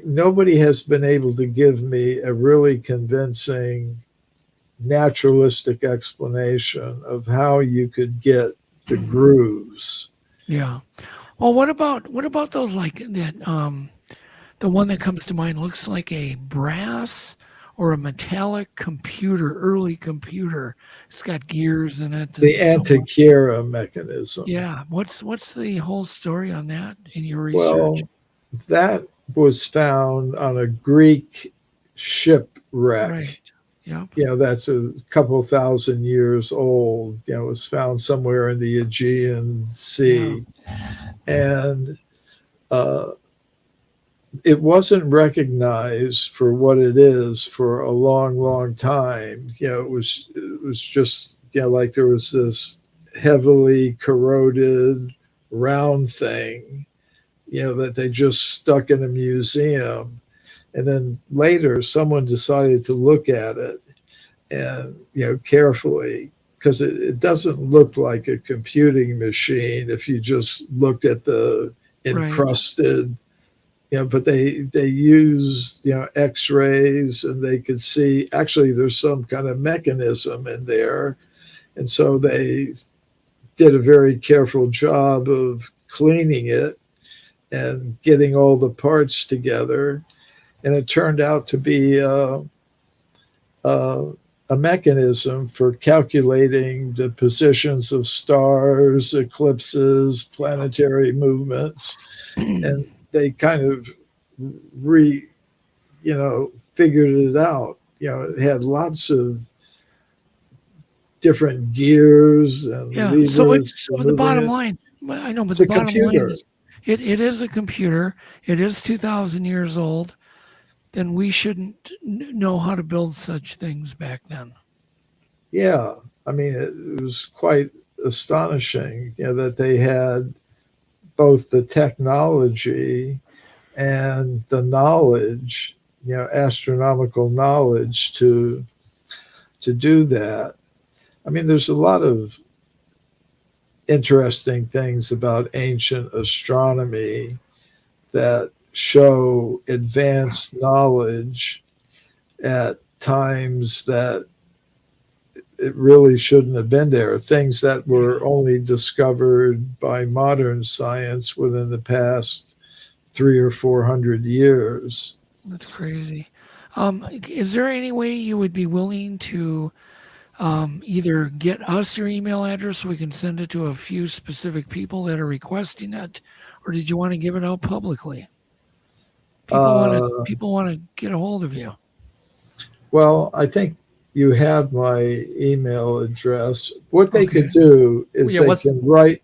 nobody has been able to give me a really convincing naturalistic explanation of how you could get the grooves. Yeah. Well, what about those like that? The one that comes to mind looks like a brass or a metallic computer, early computer. It's got gears in it. The Antikythera mechanism. Yeah. What's the whole story on that in your research? Well, that was found on a Greek shipwreck. Right. Yep. That's a couple thousand years old. It was found somewhere in the Aegean Sea. Yeah. And it wasn't recognized for what it is for a long, long time. It was just, like there was this heavily corroded round thing, that they just stuck in a museum. And then later someone decided to look at it and, carefully, because it doesn't look like a computing machine if you just looked at the encrusted, but they used, x-rays, and they could see actually there's some kind of mechanism in there. And so they did a very careful job of cleaning it and getting all the parts together. And it turned out to be a mechanism for calculating the positions of stars, eclipses, planetary movements. And they kind of figured it out. It had lots of different gears and levers. So the bottom line, I know, but the bottom line is it is a computer. It is 2,000 years old. Then we shouldn't know how to build such things back then. Yeah. It was quite astonishing, that they had both the technology and the knowledge, astronomical knowledge to do that. There's a lot of interesting things about ancient astronomy that show advanced knowledge at times that it really shouldn't have been there. Things that were only discovered by modern science within the past 300 or 400 years. That's crazy. Is there any way you would be willing to either get us your email address so we can send it to a few specific people that are requesting it, or did you want to give it out publicly? People want to get a hold of you. Well, I think you have my email address. What they could do is they can write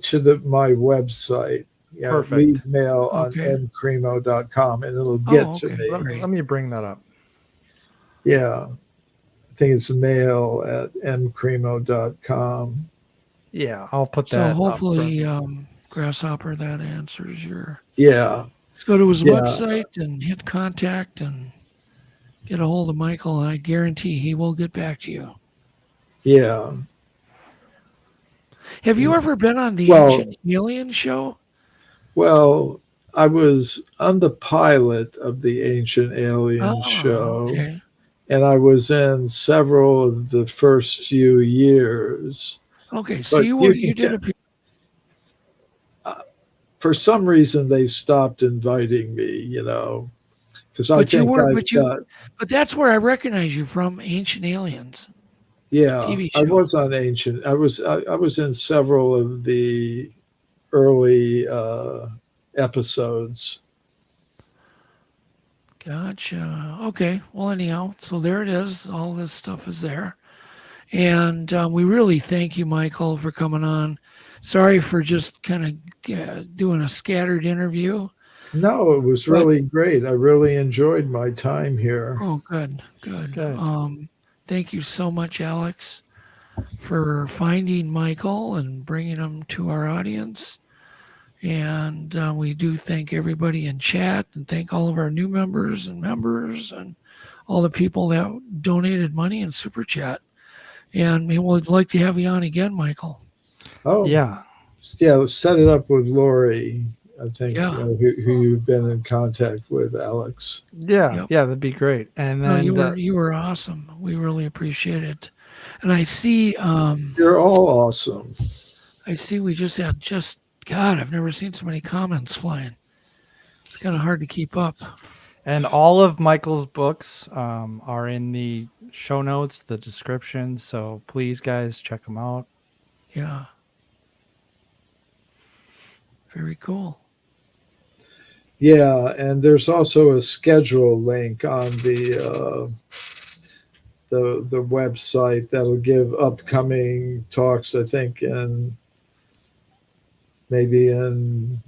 to my website. Perfect. Leave mail on mcremo.com and it'll get to me. Let me bring that up. Yeah. I think it's mail at mcremo.com. Yeah, I'll put So that hopefully, Grasshopper, that answers your. Yeah. Let's go to his website and hit contact and get a hold of Michael, and I guarantee he will get back to you. Yeah. Have you ever been on the Ancient Alien show? Well, I was on the pilot of the Ancient Alien show. Okay. And I was in several of the first few years. Okay, so you did for some reason they stopped inviting me, because but that's where I recognize you from, Ancient Aliens. Yeah, TV show. I was on Ancient. I was in several of the early episodes. Gotcha. Okay. Well, anyhow, so there it is. All this stuff is there. And we really thank you, Michael, for coming on. Sorry for just kind of doing a scattered interview. No, it was really great. I really enjoyed my time here. Oh, good. Thank you so much, Alex, for finding Michael and bringing him to our audience. And we do thank everybody in chat and thank all of our new members and all the people that donated money in Super Chat. And we would like to have you on again, Michael. Oh, yeah. Set it up with Lori, I think, who you've been in contact with, Alex. Yeah, that'd be great. And then you were awesome. We really appreciate it. And I see you're all awesome. I see we just had God, I've never seen so many comments flying. It's kind of hard to keep up. And all of Michael's books are in the show notes, the description. So please, guys, check them out. Yeah. Very cool. Yeah, and there's also a schedule link on the website that'll give upcoming talks, I think, and maybe in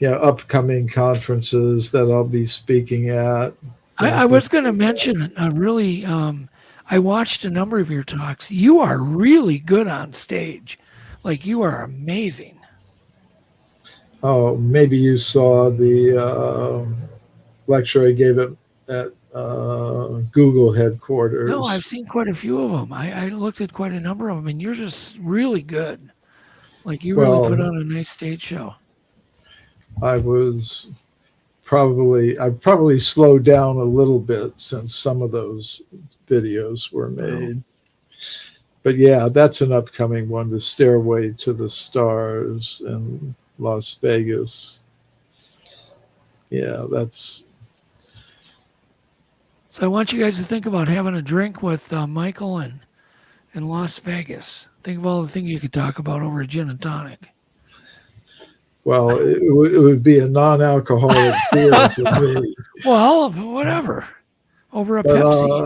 upcoming conferences that I'll be speaking at. I was going to mention I watched a number of your talks. You are really good on stage. Like, you are amazing. Oh, maybe you saw the lecture I gave at Google headquarters. No, I've seen quite a few of them. I looked at quite a number of them, and you're just really good. Like, you really put on a nice stage show. I probably slowed down a little bit since some of those videos were made. But yeah, that's an upcoming one, the Stairway to the Stars in Las Vegas. Yeah, that's. So I want you guys to think about having a drink with Michael in Las Vegas. Think of all the things you could talk about over a gin and tonic. Well, it would be a non-alcoholic beer to me. Well, whatever. Over a Pepsi.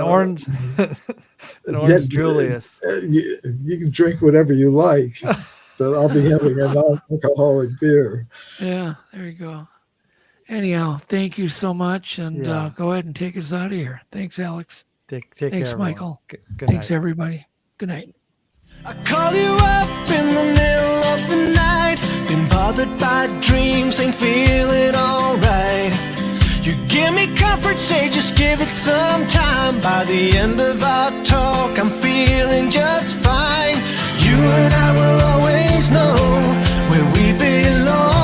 An orange Julius. You can drink whatever you like, but I'll be having a non-alcoholic beer. Yeah, there you go. Anyhow, thank you so much, and go ahead and take us out of here. Thanks, Alex. Thanks, care, Michael. Good Thanks, night. everybody. Good night. I call you up in the middle of the night. Been bothered by dreams, ain't feeling alright. You give me comfort, say just give it some time. By the end of our talk, I'm feeling just fine. You and I will always know where we belong.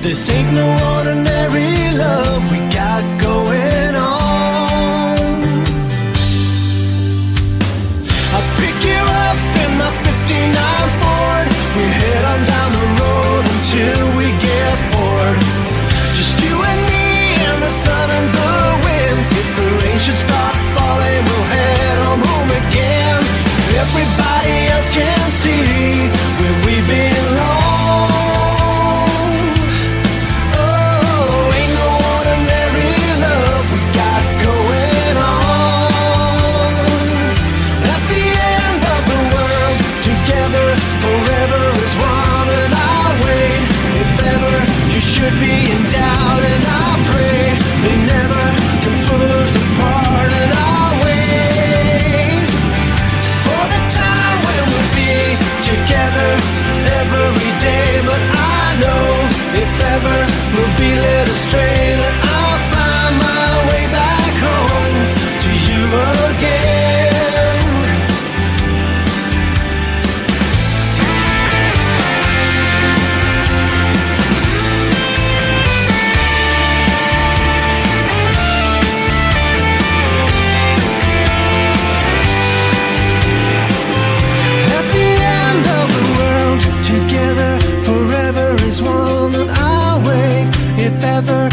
This ain't no ordinary love we got going on. I'll pick you up in my 59 Ford. We head on down the road until we get bored. Just you and me and the sun and the wind. If the rain should start falling, we'll head on home again. Everybody else can see where we belong. Oh, ain't no ordinary love we got going on. At the end of the world, together forever is one, and I'll wait. If ever you should be in doubt, and I'll pray they never can pull us apart, and I'll wait for the time when we'll be together every day. But I know if ever we'll be led astray, that I'll find my way back home to you again. At the end of the world, together forever is one, and I'll wait if ever